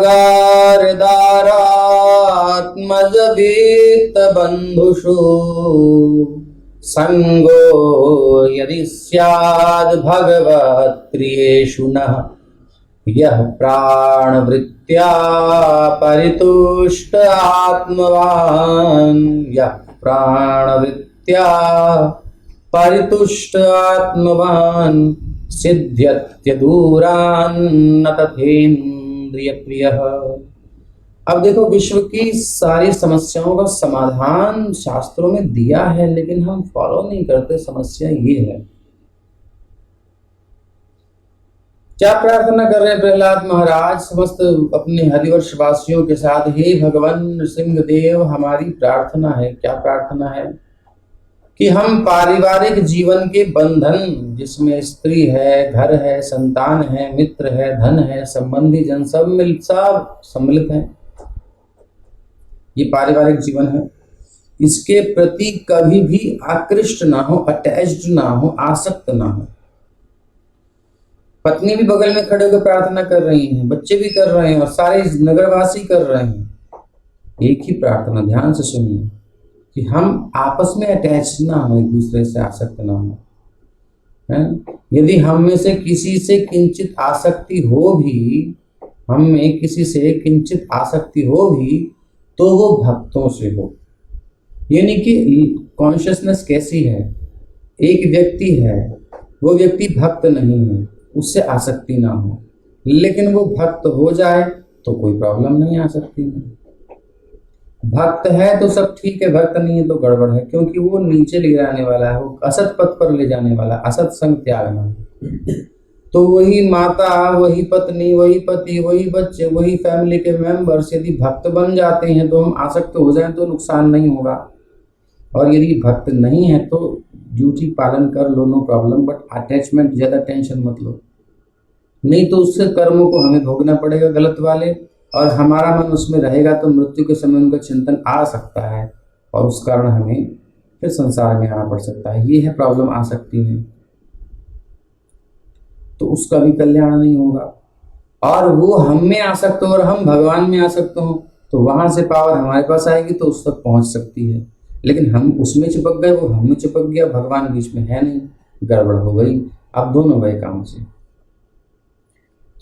बंधुषु संगो यदि स्याद् भगवत् प्रियेषु नः यः प्राणवृत्त्या परितुष्ट आत्मवान्, यः प्राणवृत्त्या परितुष्ट आत्मवान् सिद्ध्यत्यदूरान्न तथेन्द्रिय प्रियः। अब देखो, विश्व की सारी समस्याओं का समाधान शास्त्रों में दिया है, लेकिन हम फॉलो नहीं करते। समस्या ये है। क्या प्रार्थना कर रहे हैं प्रहलाद महाराज समस्त अपने हरिवंश वासियों के साथ? हे भगवान नृसिंहदेव, हमारी प्रार्थना है, क्या प्रार्थना है? कि हम पारिवारिक जीवन के बंधन, जिसमें स्त्री है, घर है, संतान है, मित्र है, धन है, संबंधी जन सब सम्मिलित हैं, ये पारिवारिक जीवन है। इसके प्रति कभी भी आकृष्ट ना हो, अटैच्ड ना हो, आसक्त ना हो। पत्नी भी बगल में खड़े होकर प्रार्थना कर रही हैं, बच्चे भी कर रहे हैं और सारे नगरवासी कर रहे हैं, एक ही प्रार्थना। ध्यान से सुनिए कि हम आपस में अटैच ना हो, एक दूसरे से आसक्त ना हो, है। यदि हम में से किसी से किंचित आसक्ति हो भी, हम में किसी से किंचित आसक्ति हो भी, तो वो भक्तों से हो। यानी कि कॉन्शियसनेस कैसी है, एक व्यक्ति है, वो व्यक्ति भक्त नहीं है, उससे आसक्ति ना हो, लेकिन वो भक्त हो जाए तो कोई प्रॉब्लम नहीं आ सकती है। भक्त है तो सब ठीक है, भक्त नहीं है तो गड़बड़ है, क्योंकि वो नीचे ले जाने वाला है, वो असत पथ पर ले जाने वाला, असत संग त्यागना। तो वही माता, वही पत्नी, वही पति, वही बच्चे, वही फैमिली के मेंबर्स यदि भक्त बन जाते हैं तो हम आसक्त हो जाएं तो नुकसान नहीं होगा, और यदि भक्त नहीं है तो ड्यूटी पालन कर लो, नो प्रॉब्लम, बट अटैचमेंट ज़्यादा टेंशन मत लो, नहीं तो उससे कर्मों को हमें भोगना पड़ेगा गलत वाले, और हमारा मन उसमें रहेगा तो मृत्यु के समय उनका चिंतन आ सकता है और उस कारण हमें फिर संसार में आना पड़ सकता है। ये है प्रॉब्लम आसक्ति में, तो उसका भी कल्याण नहीं होगा। और वो हम में आसक्त हो और हम भगवान में आसक्त हो तो वहां से पावर हमारे पास आएगी तो उस तक पहुंच सकती है, लेकिन हम उसमें चिपक गए, वो हम में चिपक गया, भगवान बीच में है नहीं, गड़बड़ हो गई, अब दोनों गए काम से।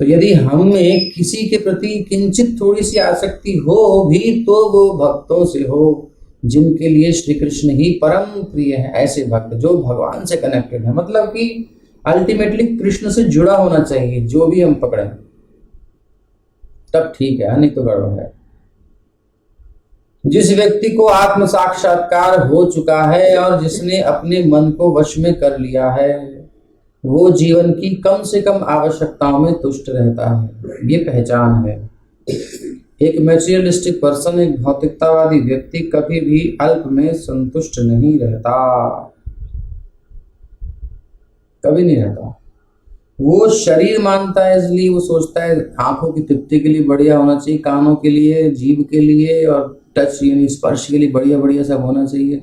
तो यदि हम में किसी के प्रति किंचित थोड़ी सी आसक्ति हो भी तो वो भक्तों से हो, जिनके लिए श्री कृष्ण ही परम प्रिय है, ऐसे भक्त जो भगवान से कनेक्टेड है, मतलब कि अल्टीमेटली कृष्ण से जुड़ा होना चाहिए जो भी हम पकड़े, तब ठीक है, नहीं तो गड़बड़ है। जिस व्यक्ति को आत्म साक्षात्कार हो चुका है और जिसने अपने मन को वश में कर लिया है, वो जीवन की कम से कम आवश्यकताओं में तुष्ट रहता है, ये पहचान है। एक मैटेरियलिस्टिक पर्सन, एक भौतिकतावादी व्यक्ति कभी भी अल्प में संतुष्ट नहीं रहता, कभी नहीं रहता। वो शरीर मानता है, इसलिए वो सोचता है आंखों की तृप्ति के लिए बढ़िया होना चाहिए, कानों के लिए, जीभ के लिए और टच यानी स्पर्श के लिए बढ़िया बढ़िया सब होना चाहिए,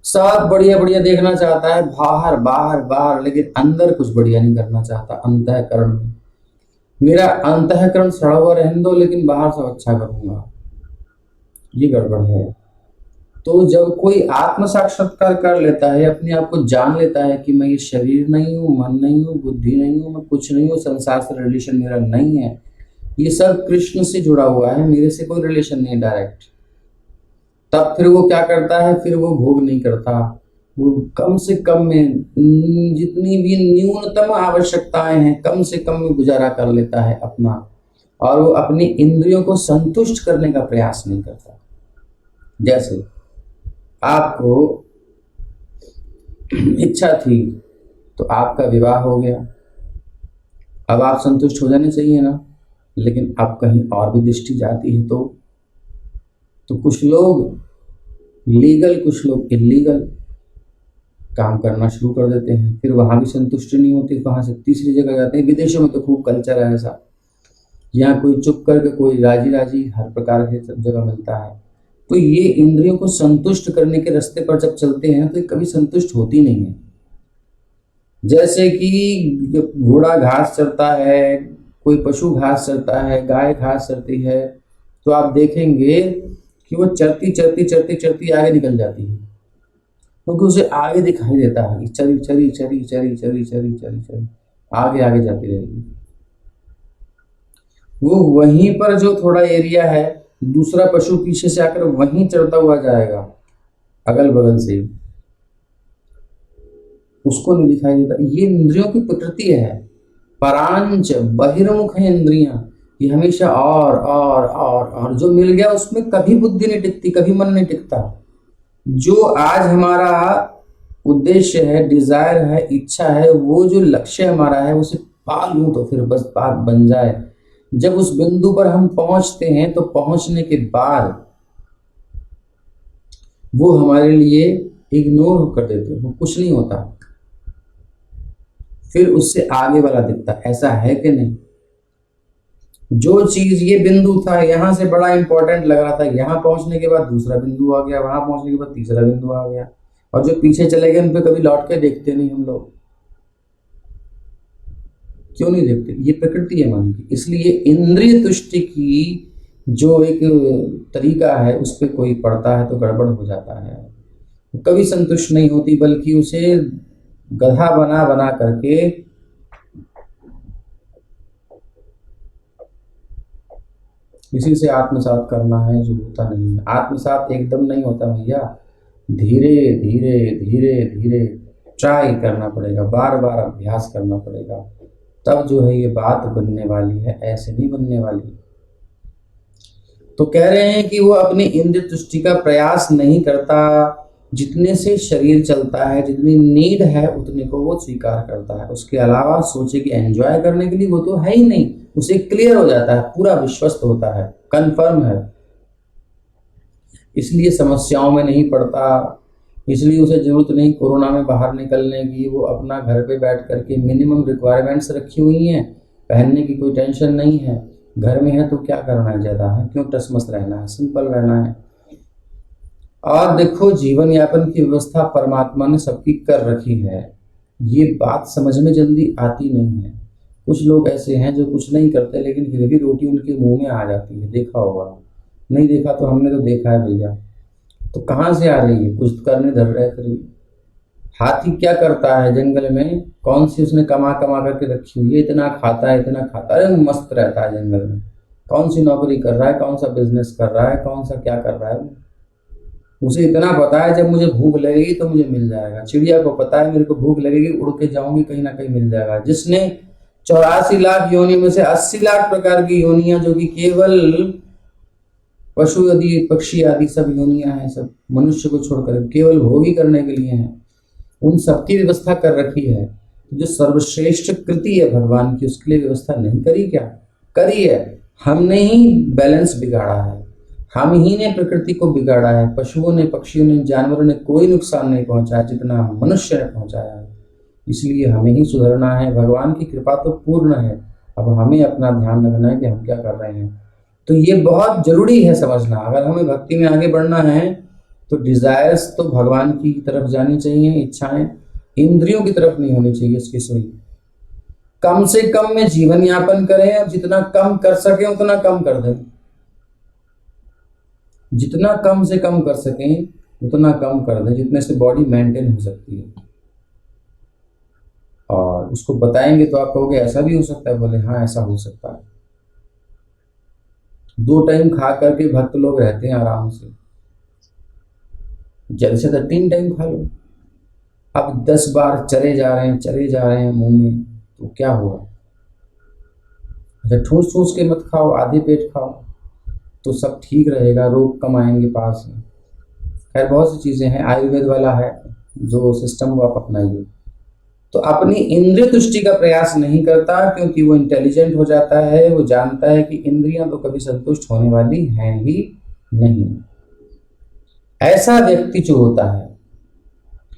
सब बढ़िया बढ़िया देखना चाहता है, बाहर बाहर बाहर, लेकिन अंदर कुछ बढ़िया नहीं करना चाहता। अंतःकरण में मेरा अंतःकरण सड़ा हुआ रहने दो, लेकिन बाहर सब अच्छा करूंगा, ये गड़बड़ है। तो जब कोई आत्म साक्षात्कार कर लेता है, अपने आप को जान लेता है कि मैं ये शरीर नहीं हूँ, मन नहीं हूँ, बुद्धि नहीं हूँ, मैं कुछ नहीं हूँ, संसार से रिलेशन मेरा नहीं है, ये सब कृष्ण से जुड़ा हुआ है, मेरे से कोई रिलेशन नहीं डायरेक्ट, तब फिर वो क्या करता है, फिर वो भोग नहीं करता, वो कम से कम में जितनी भी न्यूनतम आवश्यकताएं हैं कम से कम में गुजारा कर लेता है अपना, और वो अपनी इंद्रियों को संतुष्ट करने का प्रयास नहीं करता। जैसे आपको इच्छा थी तो आपका विवाह हो गया, अब आप संतुष्ट हो जाने चाहिए ना, लेकिन अब कहीं और भी दृष्टि जाती है तो कुछ लोग लीगल, कुछ लोग इलीगल काम करना शुरू कर देते हैं, फिर वहां भी संतुष्टि नहीं होती, वहां से तीसरी जगह जाते हैं। विदेशों में तो खूब कल्चर है ऐसा, यहाँ कोई चुप करके, कोई राजी राजी, हर प्रकार के सब जगह मिलता है। तो ये इंद्रियों को संतुष्ट करने के रास्ते पर जब चलते हैं तो ये कभी संतुष्ट होती नहीं है। जैसे कि घोड़ा घास चरता है, कोई पशु घास चरता है, गाय घास चरती है, तो आप देखेंगे कि वो चरती चरती चरती चरती आगे निकल जाती है, क्योंकि उसे आगे दिखाई देता है, चरी चरी चरी चरी चरी चरी चरी चरी आगे आगे जाती रहेगी। वो वहीं पर जो थोड़ा एरिया है, दूसरा पशु पीछे से आकर वहीं चढ़ता हुआ जाएगा, अगल बगल से, उसको नहीं दिखाई देता। ये इंद्रियों की प्रकृति है, परांच बहिर्मुख है इंद्रियां, ये हमेशा और जो मिल गया उसमें कभी बुद्धि नहीं टिकती, कभी मन नहीं टिकता। जो आज हमारा उद्देश्य है, डिजायर है, इच्छा है, वो जो लक्ष्य हमारा है उसे पा लूं तो फिर बस बात बन जाए। जब उस बिंदु पर हम पहुंचते हैं तो पहुंचने के बाद वो हमारे लिए इग्नोर कर देते हैं, वो कुछ नहीं होता, फिर उससे आगे वाला दिखता। ऐसा है कि नहीं? जो चीज ये बिंदु था यहाँ से बड़ा इंपॉर्टेंट लग रहा था, यहाँ पहुंचने के बाद दूसरा बिंदु आ गया, वहां पहुंचने के बाद तीसरा बिंदु आ गया, और जो पीछे चले गए उन पे कभी लौट के देखते नहीं हम लोग। क्यों नहीं देखते? ये प्रकृति है मन की। इसलिए इंद्रिय तुष्टि की जो एक तरीका है उस पर कोई पड़ता है तो गड़बड़ हो जाता है, कभी संतुष्ट नहीं होती, बल्कि उसे गधा बना बना करके इसी से आत्मसात करना है, जो होता नहीं है। आत्मसात एकदम नहीं होता भैया, धीरे धीरे धीरे धीरे ट्राई करना पड़ेगा, बार बार अभ्यास करना पड़ेगा, तब जो है ये बात बनने वाली है, ऐसे नहीं बनने वाली। तो कह रहे हैं कि वो अपनी इंद्रिय तुष्टि का प्रयास नहीं करता, जितने से शरीर चलता है, जितनी नीड है उतने को वो स्वीकार करता है, उसके अलावा सोचे कि एंजॉय करने के लिए वो तो है ही नहीं, उसे क्लियर हो जाता है, पूरा विश्वस्त होता है, कंफर्म है, इसलिए समस्याओं में नहीं पड़ता, इसलिए उसे जरूरत नहीं कोरोना में बाहर निकलने की, वो अपना घर पे बैठ करके मिनिमम रिक्वायरमेंट्स रखी हुई हैं, पहनने की कोई टेंशन नहीं है, घर में है तो क्या करना है, ज़्यादा है क्यों टसमस रहना है, सिंपल रहना है। और देखो जीवन यापन की व्यवस्था परमात्मा ने सबकी कर रखी है, ये बात समझ में जल्दी आती नहीं है। कुछ लोग ऐसे हैं जो कुछ नहीं करते लेकिन फिर भी रोटी उनके मुंह में आ जाती है, देखा होगा, नहीं देखा तो हमने तो देखा है भैया। तो कहाँ से आ रही है? कुछ करने धर रहे फिर भी। हाथी क्या करता है जंगल में, कौन सी उसने कमा कमा करके रखी हुई है, इतना खाता है इतना खाता है, मस्त रहता है जंगल में, कौन सी नौकरी कर रहा है, कौन सा बिजनेस कर रहा है, कौन सा क्या कर रहा है, उसे इतना पता है जब मुझे भूख लगेगी तो मुझे मिल जाएगा। चिड़िया को पता है मेरे को भूख लगेगी, उड़ के जाऊंगी कहीं ना कहीं मिल जाएगा। जिसने 84 लाख योनि में से 80 लाख प्रकार की योनियां, जो कि केवल पशु आदि पक्षी आदि सब योनियां हैं, सब मनुष्य को छोड़कर केवल भोग ही करने के लिए हैं, उन सबकी व्यवस्था कर रखी है। जो सर्वश्रेष्ठ कृति है भगवान की, उसके लिए व्यवस्था नहीं करी क्या? करी है, हमने ही बैलेंस बिगाड़ा है, हम ही ने प्रकृति को बिगाड़ा है। पशुओं ने, पक्षियों ने, जानवरों ने कोई नुकसान नहीं पहुंचाया जितना मनुष्य ने पहुंचाया है, इसलिए हमें ही सुधरना है। भगवान की कृपा तो पूर्ण है, अब हमें अपना ध्यान रखना है कि हम क्या कर रहे हैं। तो ये बहुत जरूरी है समझना, अगर हमें भक्ति में आगे बढ़ना है तो डिजायर्स तो भगवान की तरफ जानी चाहिए, इच्छाएं इंद्रियों की तरफ नहीं होनी चाहिए। इसकी सुई कम से कम में जीवन यापन करें, और जितना कम कर सके उतना कम कर दें, जितना कम से कम कर सकें उतना कम कर दें, जितने से बॉडी मेंटेन हो सकती है। और उसको बताएंगे तो आप कहोगे ऐसा भी हो सकता है, बोले हाँ ऐसा हो सकता है। 2 टाइम खा करके भक्त लोग रहते हैं आराम से, जल्द से जल्द 3 टाइम खा लो। अब 10 बार चले जा रहे हैं मुंह में, तो क्या हुआ? अच्छा ठूस ठूस के मत खाओ, आधे पेट खाओ तो सब ठीक रहेगा, रोग कम आएंगे पास में। खैर बहुत सी चीज़ें हैं, आयुर्वेद वाला है जो सिस्टम वो आप अपनाइए। तो अपनी इंद्रिय तुष्टि का प्रयास नहीं करता, क्योंकि वो इंटेलिजेंट हो जाता है, वो जानता है कि इंद्रियां तो कभी संतुष्ट होने वाली हैं ही नहीं। ऐसा व्यक्ति जो होता है,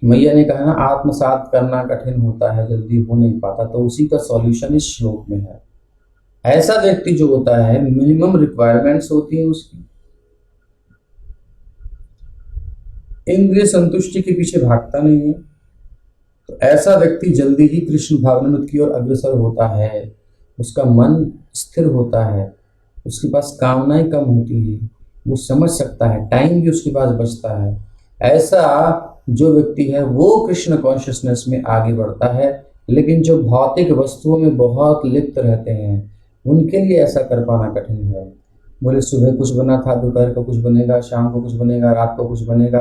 मैया ने कहा ना आत्मसात करना कठिन होता है, जल्दी हो नहीं पाता, तो उसी का सॉल्यूशन इस श्लोक में है। ऐसा व्यक्ति जो होता है, मिनिमम रिक्वायरमेंट्स होती है उसकी, इंद्रिय संतुष्टि के पीछे भागता नहीं है, तो ऐसा व्यक्ति जल्दी ही कृष्ण भावनामृत की ओर अग्रसर होता है, उसका मन स्थिर होता है, उसके पास कामनाएं कम होती है, वो समझ सकता है, टाइम भी उसके पास बचता है। ऐसा जो व्यक्ति है वो कृष्ण कॉन्शियसनेस में आगे बढ़ता है। लेकिन जो भौतिक वस्तुओं में बहुत लिप्त रहते हैं उनके लिए ऐसा कर पाना कठिन है। बोले सुबह कुछ बना था, दोपहर को कुछ बनेगा, शाम को कुछ बनेगा, रात को कुछ बनेगा,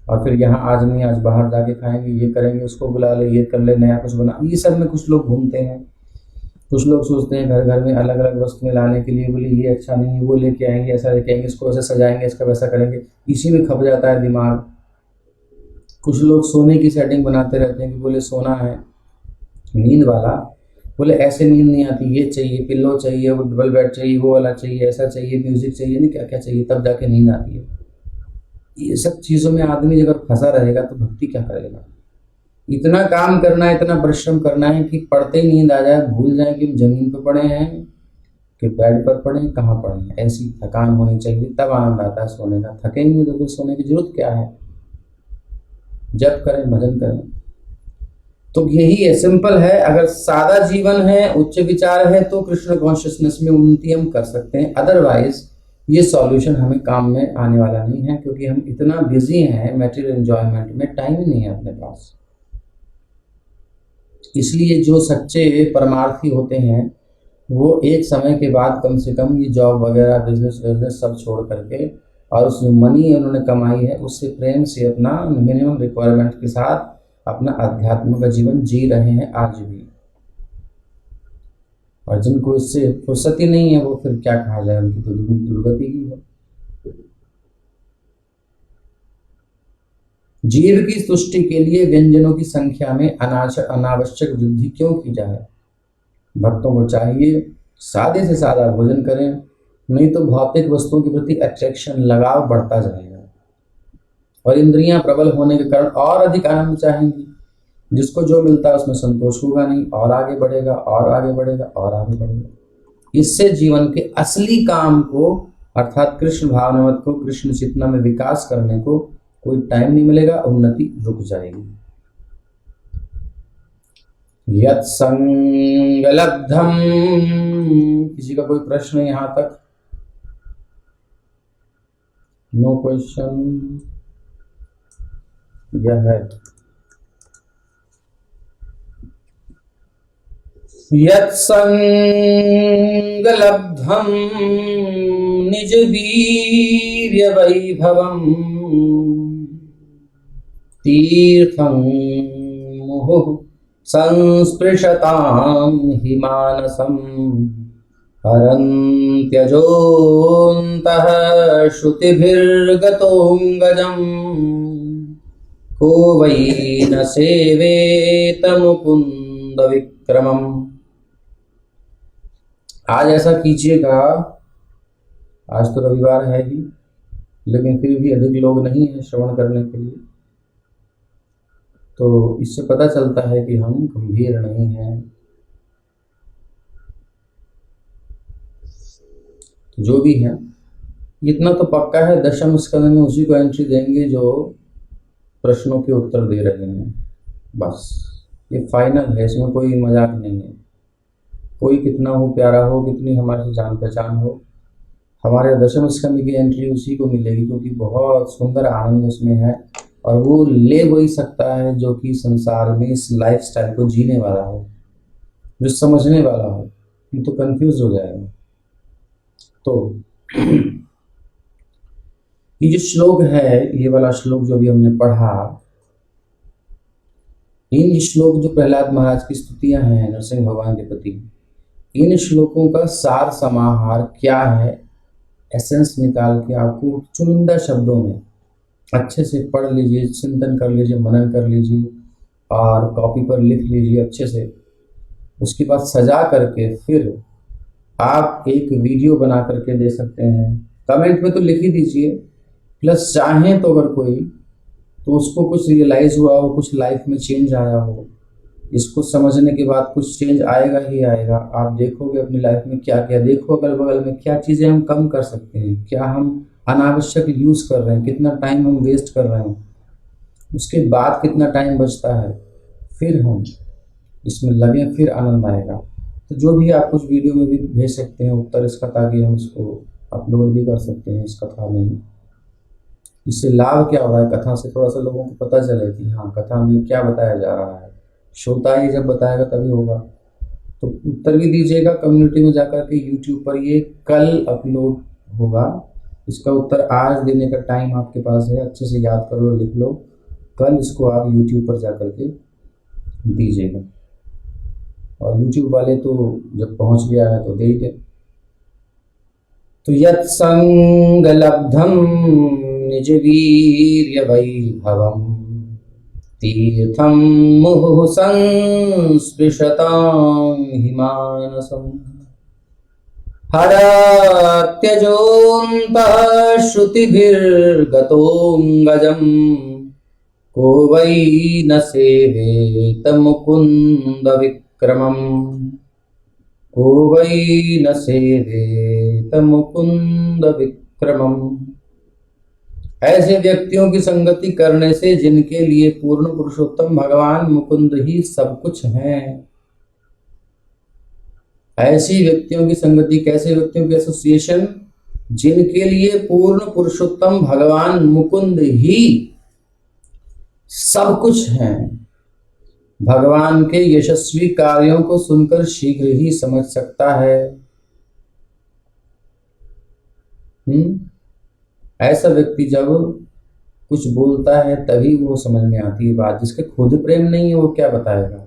और फिर यहाँ आज नहीं आज बाहर जाके खाएंगे, ये करेंगे, उसको बुला ले, ये कर ले, नया कुछ बना, ये सब में कुछ लोग घूमते हैं। कुछ लोग सोचते हैं घर घर में अलग अलग वस्तुएं लाने के लिए, बोले ये अच्छा नहीं है, वो लेके आएंगे, ऐसा लेके आएंगे, इसको ऐसा सजाएंगे, इसका वैसा करेंगे, इसी में खप जाता है दिमाग। कुछ लोग सोने की सेटिंग बनाते रहते हैं कि बोले सोना है नींद वाला, बोले ऐसे नींद नहीं आती, ये चाहिए, पिल्लो चाहिए, वो डबल बेड चाहिए, वो वाला चाहिए, ऐसा चाहिए, म्यूजिक चाहिए, नहीं क्या क्या चाहिए, तब जाके नींद आती है। ये सब चीज़ों में आदमी अगर फंसा रहेगा तो भक्ति क्या करेगा? इतना काम करना है, इतना परिश्रम करना है कि पढ़ते ही नींद आ जाए, भूल जाए कि हम जमीन पर पड़े हैं, कि बेड पर पड़े, कहाँ पड़े, ऐसी थकान होनी चाहिए, तब आनंद आता है सोने का। थकेंगे तो फिर सोने की जरूरत क्या है। जप करें, भजन करें। तो यही है, सिंपल है। अगर सादा जीवन है, उच्च विचार है, तो कृष्ण कॉन्शियसनेस में उन्नति हम कर सकते हैं। अदरवाइज ये सॉल्यूशन हमें काम में आने वाला नहीं है, क्योंकि हम इतना बिजी हैं मटेरियल एंजॉयमेंट में, टाइम ही नहीं है अपने पास। इसलिए जो सच्चे परमार्थी होते हैं वो एक समय के बाद कम से कम ये जॉब वगैरह, बिजनेस बिजनेस सब छोड़ करके, और उस मनी उन्होंने कमाई है उससे प्रेम से अपना मिनिमम रिक्वायरमेंट के साथ अपना अध्यात्म का जीवन जी रहे हैं आज भी। और जिनको इससे फुर्सत ही नहीं है, वो फिर क्या कहा जाए, उनकी तो दुर्गति ही है। जीव की तुष्टि के लिए व्यंजनों की संख्या में अनावश्यक वृद्धि क्यों की जाए। भक्तों को चाहिए सादे से सादा भोजन करें, नहीं तो भौतिक वस्तुओं के प्रति अट्रैक्शन, लगाव बढ़ता जाएगा और इंद्रियां प्रबल होने के कारण और अधिक आनंद चाहेंगी। जिसको जो मिलता है उसमें संतोष होगा नहीं, और आगे बढ़ेगा और आगे बढ़ेगा और आगे बढ़ेगा। इससे जीवन के असली काम को, अर्थात कृष्ण भावनावत को, कृष्ण चेतना में विकास करने को कोई टाइम नहीं मिलेगा, उन्नति रुक जाएगी। यत्संगलब्धम, किसी का कोई प्रश्न यहां तक? No question? यह है यत्संगलब्धम निज वीर्य वैभवम तीर्थं मुहुः संस्पृशतां हि मानसं हरन्त्यजोऽन्तः श्रुतिभिर्गतोऽङ्गजम् को वै न सेवेत मुकुन्द विक्रमम्। आज ऐसा कीजिएगा, आज तो रविवार है ही, लेकिन फिर भी अधिक लोग नहीं हैं श्रवण करने के लिए, तो इससे पता चलता है कि हम गंभीर नहीं हैं। तो जो भी है, इतना तो पक्का है, दशम स्कंद में उसी को एंट्री देंगे जो प्रश्नों के उत्तर दे रहे हैं। बस ये फाइनल है, इसमें कोई मजाक नहीं है। कोई कितना हो प्यारा हो, कितनी हमारी जान पहचान हो, हमारे दशम स्कंद की एंट्री उसी को मिलेगी, क्योंकि बहुत सुंदर आनंद उसमें है। और वो ले वही सकता है जो कि संसार में इस लाइफस्टाइल को जीने वाला हो, जो समझने वाला हो। ये तो कंफ्यूज हो जाएगा। तो ये जो श्लोक है, ये वाला श्लोक जो भी हमने पढ़ा, इन श्लोक जो प्रहलाद महाराज की स्तुतियां हैं नरसिंह भगवान के प्रति, इन श्लोकों का सार समाहार क्या है, एसेंस निकाल के आपको चुनिंदा शब्दों में अच्छे से पढ़ लीजिए, चिंतन कर लीजिए, मनन कर लीजिए और कॉपी पर लिख लीजिए अच्छे से। उसके बाद सजा करके फिर आप एक वीडियो बना करके दे सकते हैं। कमेंट में तो लिख ही दीजिए, प्लस चाहें तो अगर कोई, तो उसको कुछ रियलाइज़ हुआ हो, कुछ लाइफ में चेंज आया हो, इसको समझने के बाद कुछ चेंज आएगा ही आएगा। आप देखोगे अपनी लाइफ में क्या क्या, देखो अगल बगल में क्या चीज़ें हम कम कर सकते हैं, क्या हम अनावश्यक यूज़ कर रहे हैं, कितना टाइम हम वेस्ट कर रहे हैं, उसके बाद कितना टाइम बचता है, फिर हम इसमें लगें, फिर आनंद आएगा। तो जो भी आप कुछ वीडियो में भी भेज सकते हैं उत्तर इसका, ताकि हम इसको अपलोड भी कर सकते हैं इस कथा में। इससे लाभ क्या हो रहा है, कथा से थोड़ा सा लोगों को पता चले कि हाँ कथा में क्या बताया जा रहा है। श्रोता ही जब बताएगा तभी होगा। तो उत्तर भी दीजिएगा कम्युनिटी में जाकर के। यूट्यूब पर ये कल अपलोड होगा, इसका उत्तर आज देने का टाइम आपके पास है, अच्छे से याद कर लो, लिख लो। कल इसको आप यूट्यूब पर जाकर के दीजिएगा। और यूट्यूब वाले तो जब पहुंच गया है तो दे ही दे। तो यत्संगलब्धम निज वीर्य वैभवम तीर्थं मुहुः संस्पृशतां हि मानसम् हरत्यजोऽन्तः श्रुतिभिर्गतोऽङ्गजम् को वै न सेवेत मुकुन्द विक्रमम्। को वै न सेवेत मुकुंद विक्रमम। ऐसे व्यक्तियों की संगति करने से जिनके लिए पूर्ण पुरुषोत्तम भगवान मुकुंद ही सब कुछ हैं। ऐसी व्यक्तियों की संगति, कैसे व्यक्तियों की एसोसिएशन, जिनके लिए पूर्ण पुरुषोत्तम भगवान मुकुंद ही सब कुछ हैं। भगवान के यशस्वी कार्यों को सुनकर शीघ्र ही समझ सकता है। ऐसा व्यक्ति जब कुछ बोलता है तभी वो समझ में आती है बात। जिसके खुद प्रेम नहीं है वो क्या बताएगा।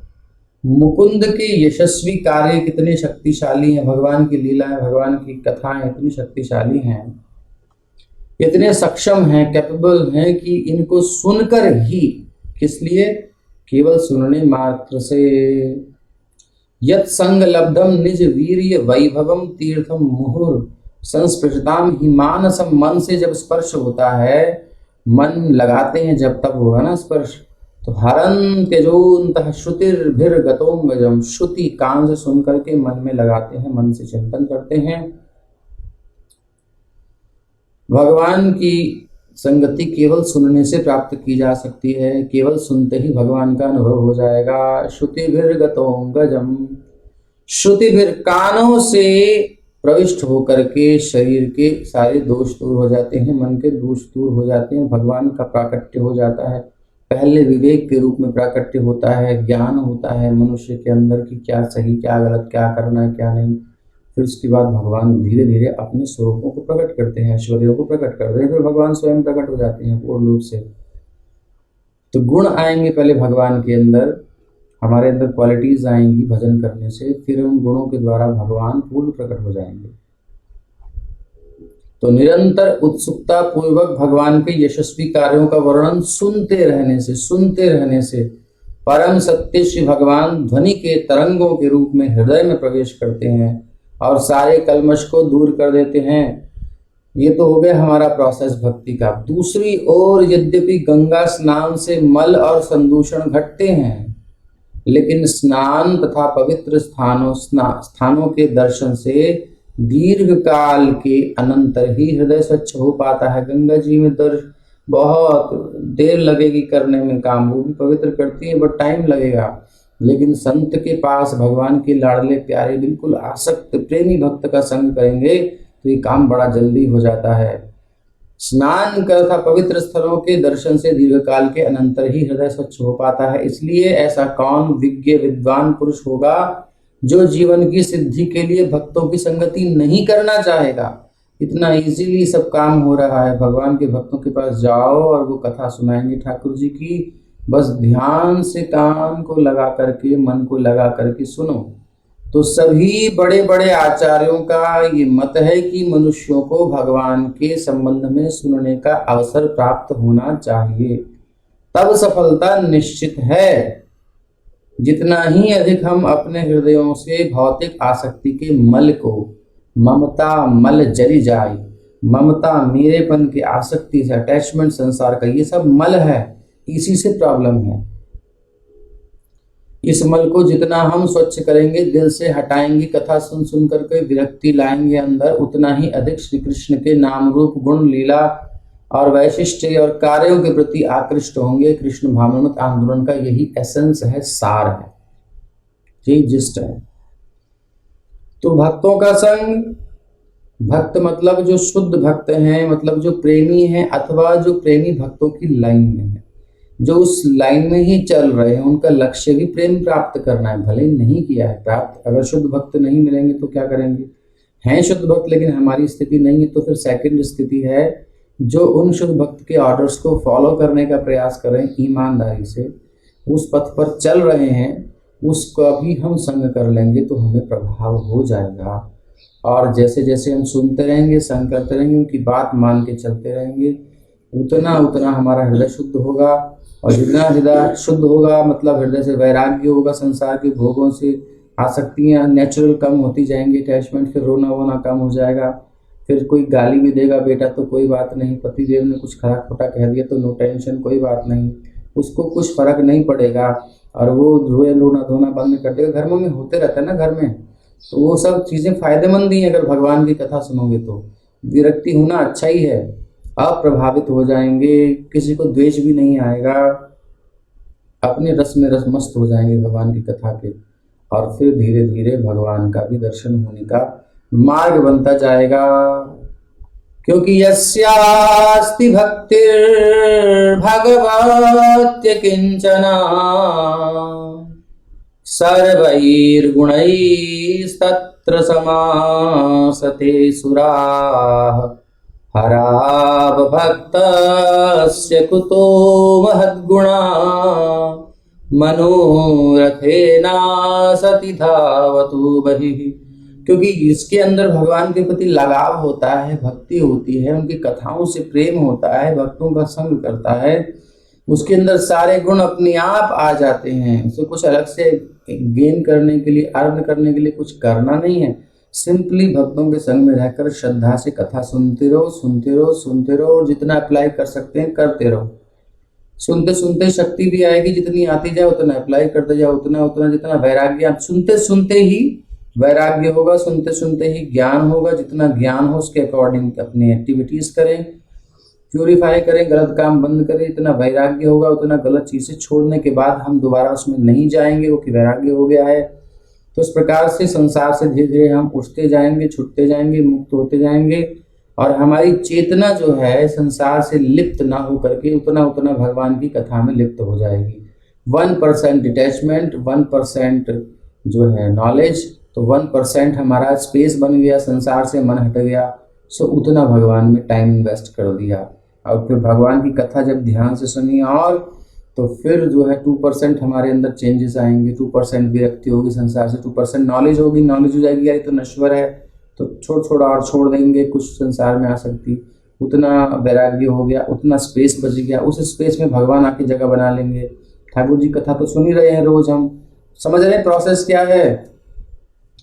मुकुंद के यशस्वी कार्य कितने शक्तिशाली हैं, भगवान की लीलाएं, भगवान की कथाएं इतनी शक्तिशाली हैं, इतने सक्षम हैं, कैपेबल हैं कि इनको सुनकर ही, किस लिए, केवल सुनने मात्र से, यत् संग लब्धम निज वीर्य वैभवम तीर्थम मुहुर संस्पृशताम ही मानसम। मन से जब स्पर्श होता है, मन लगाते हैं जब, तब होगा ना स्पर्श। तो हरन त्यजोन्तः श्रुतिर्भिर्गतोंगजम, श्रुति कान से सुन करके मन में लगाते हैं, मन से चिंतन करते हैं। भगवान की संगति केवल सुनने से प्राप्त की जा सकती है, केवल सुनते ही भगवान का अनुभव हो जाएगा। श्रुतिभिर्गतोंगजम, श्रुतिभिर कानों से प्रविष्ट होकर के शरीर के सारे दोष दूर हो जाते हैं, मन के दोष दूर हो जाते हैं, भगवान का प्राकट्य हो जाता है। पहले विवेक के रूप में प्राकट्य होता है, ज्ञान होता है मनुष्य के अंदर कि क्या सही क्या गलत, क्या करना है क्या नहीं। फिर उसके बाद भगवान धीरे धीरे अपने स्वरूपों को प्रकट करते हैं, ऐश्वर्यों को प्रकट करते हैं, फिर भगवान स्वयं प्रकट हो जाते हैं पूर्ण रूप से। तो गुण आएंगे पहले भगवान के अंदर, हमारे अंदर क्वालिटीज आएंगी भजन करने से, फिर उन गुणों के द्वारा भगवान पूर्ण प्रकट हो जाएंगे। तो निरंतर उत्सुकता पूर्वक भगवान के यशस्वी कार्यों का वर्णन सुनते रहने से परम सत्य श्री भगवान ध्वनि के तरंगों के रूप में हृदय में प्रवेश करते हैं और सारे कल्मश को दूर कर देते हैं। ये तो हो गया हमारा प्रोसेस भक्ति का। दूसरी ओर यद्यपि गंगा स्नान से मल और संदूषण घटते हैं, लेकिन स्नान तथा पवित्र स्थानों के दर्शन से दीर्घ काल के अनंतर ही हृदय स्वच्छ हो पाता है। गंगा जी में बहुत देर लगेगी करने में काम, वो भी पवित्र करती है, बट टाइम लगेगा। लेकिन संत के पास भगवान के लाडले प्यारे बिल्कुल आसक्त प्रेमी भक्त का संग करेंगे तो ये काम बड़ा जल्दी हो जाता है। स्नान कर था पवित्र स्थलों के दर्शन से दीर्घकाल के अनंतर ही हृदय स्वच्छ हो पाता है। इसलिए ऐसा कौन विज्ञ विद्वान पुरुष होगा जो जीवन की सिद्धि के लिए भक्तों की संगति नहीं करना चाहेगा। इतना इजीली सब काम हो रहा है, भगवान के भक्तों के पास जाओ और वो कथा सुनाएंगे ठाकुर जी की, बस ध्यान से कान को लगा करके, मन को लगा करके सुनो। तो सभी बड़े बड़े आचार्यों का ये मत है कि मनुष्यों को भगवान के संबंध में सुनने का अवसर प्राप्त होना चाहिए, तब सफलता निश्चित है। जितना ही अधिक हम अपने हृदयों से भौतिक आसक्ति के मल को, ममता मल जरी जाए, ममता मेरेपन के आसक्ति से, अटैचमेंट संसार का, ये सब मल है, इसी से प्रॉब्लम है। इस मल को जितना हम स्वच्छ करेंगे, दिल से हटाएंगे, कथा सुन सुन करके विरक्ति लाएंगे अंदर, उतना ही अधिक श्री कृष्ण के नाम रूप गुण लीला और वैशिष्ट्य और कार्यों के प्रति आकृष्ट होंगे। कृष्ण भावनामृत आंदोलन का यही एसेंस है, सार है, यही जिस्ट है। तो भक्तों का संग, भक्त मतलब जो शुद्ध भक्त हैं, मतलब जो प्रेमी हैं, अथवा जो प्रेमी भक्तों की लाइन में है, जो उस लाइन में ही चल रहे हैं, उनका लक्ष्य भी प्रेम प्राप्त करना है, भले नहीं किया है प्राप्त। अगर शुद्ध भक्त नहीं मिलेंगे तो क्या करेंगे, हैं शुद्ध भक्त लेकिन हमारी स्थिति नहीं है, तो फिर सेकंड स्थिति है जो उन शुद्ध भक्त के ऑर्डर्स को फॉलो करने का प्रयास करें, ईमानदारी से उस पथ पर चल रहे हैं, उसका भी हम संग कर लेंगे तो हमें प्रभाव हो जाएगा। और जैसे जैसे हम सुनते रहेंगे, संग करते रहेंगे, उनकी बात मान के चलते रहेंगे, उतना उतना हमारा हृदय शुद्ध होगा। और जितना हृदय शुद्ध होगा मतलब हृदय से वैराग्य होगा, संसार के भोगों से आसक्तियाँ नेचुरल कम होती जाएंगी, अटैचमेंट, फिर रोना वोना कम हो जाएगा। फिर कोई गाली भी देगा बेटा तो कोई बात नहीं, पति देव ने कुछ खरा खोटा कह दिया तो नो टेंशन, कोई बात नहीं, उसको कुछ फर्क नहीं पड़ेगा और वो रोना धोना बंद कर देगा। घरों में होते रहता है ना, घर में तो वो सब चीजें फायदेमंद ही हैं। अगर भगवान की कथा सुनोगे तो विरक्ति होना अच्छा ही है, अप्रभावित हो जाएंगे, किसी को द्वेष भी नहीं आएगा, अपने रस में रस मस्त हो जाएंगे भगवान की कथा के, और फिर धीरे धीरे भगवान का भी दर्शन होने का मार्ग बनता जाएगा। क्योंकि यस्यास्ति भक्तिर्भगवत्य किंचना सर्वैर्गुणैस्तत्र समासते सुराः हराव भक्तस्य कुतो महद्गुणा मनोरथेना सति धावतु बहिः। क्योंकि जिसके अंदर भगवान के प्रति लगाव होता है, भक्ति होती है, उनकी कथाओं से प्रेम होता है, भक्तों का संग करता है, उसके अंदर सारे गुण अपने आप आ जाते हैं। उसे कुछ अलग से गेन करने के लिए, अर्न करने के लिए कुछ करना नहीं है। सिंपली भक्तों के संग में रहकर श्रद्धा से कथा सुनते रहो, सुनते रहो, सुनते रहो, और जितना अप्लाई कर सकते हैं करते रहो। सुनते सुनते शक्ति भी आएगी, जितनी आती जाए उतना अप्लाई करते जाओ, उतना उतना जितना वैराग्य, सुनते सुनते ही वैराग्य होगा, सुनते सुनते ही ज्ञान होगा। जितना ज्ञान हो उसके अकॉर्डिंग अपनी एक्टिविटीज करें, प्यूरिफाई करें, गलत काम बंद करें। इतना वैराग्य होगा, उतना गलत चीजें छोड़ने के बाद हम दोबारा उसमें नहीं जाएंगे, वो कि वैराग्य हो गया है। तो इस प्रकार से संसार से धीरे धीरे हम उठते जाएंगे, छूटते जाएंगे, मुक्त होते जाएंगे, और हमारी चेतना जो है संसार से लिप्त ना हो करके उतना उतना भगवान की कथा में लिप्त हो जाएगी। 1% डिटैचमेंट, 1% जो है नॉलेज, तो 1% हमारा स्पेस बन गया, संसार से मन हट गया। सो उतना भगवान में टाइम इन्वेस्ट कर दिया, और फिर भगवान की कथा जब ध्यान से सुनी, और तो फिर जो है 2% हमारे अंदर चेंजेस आएंगे। 2% विरक्ति होगी संसार से, 2% नॉलेज होगी। नॉलेज हो जाएगी यार ये तो नश्वर है, तो छोड़ छोड़ और छोड़ देंगे कुछ संसार में आसक्ति। उतना वैराग्य हो गया, उतना स्पेस बच गया, उस स्पेस में भगवान आके जगह बना लेंगे। ठाकुर जी कथा तो सुन ही रहे हैं रोज, हम समझ रहे हैं प्रोसेस क्या है।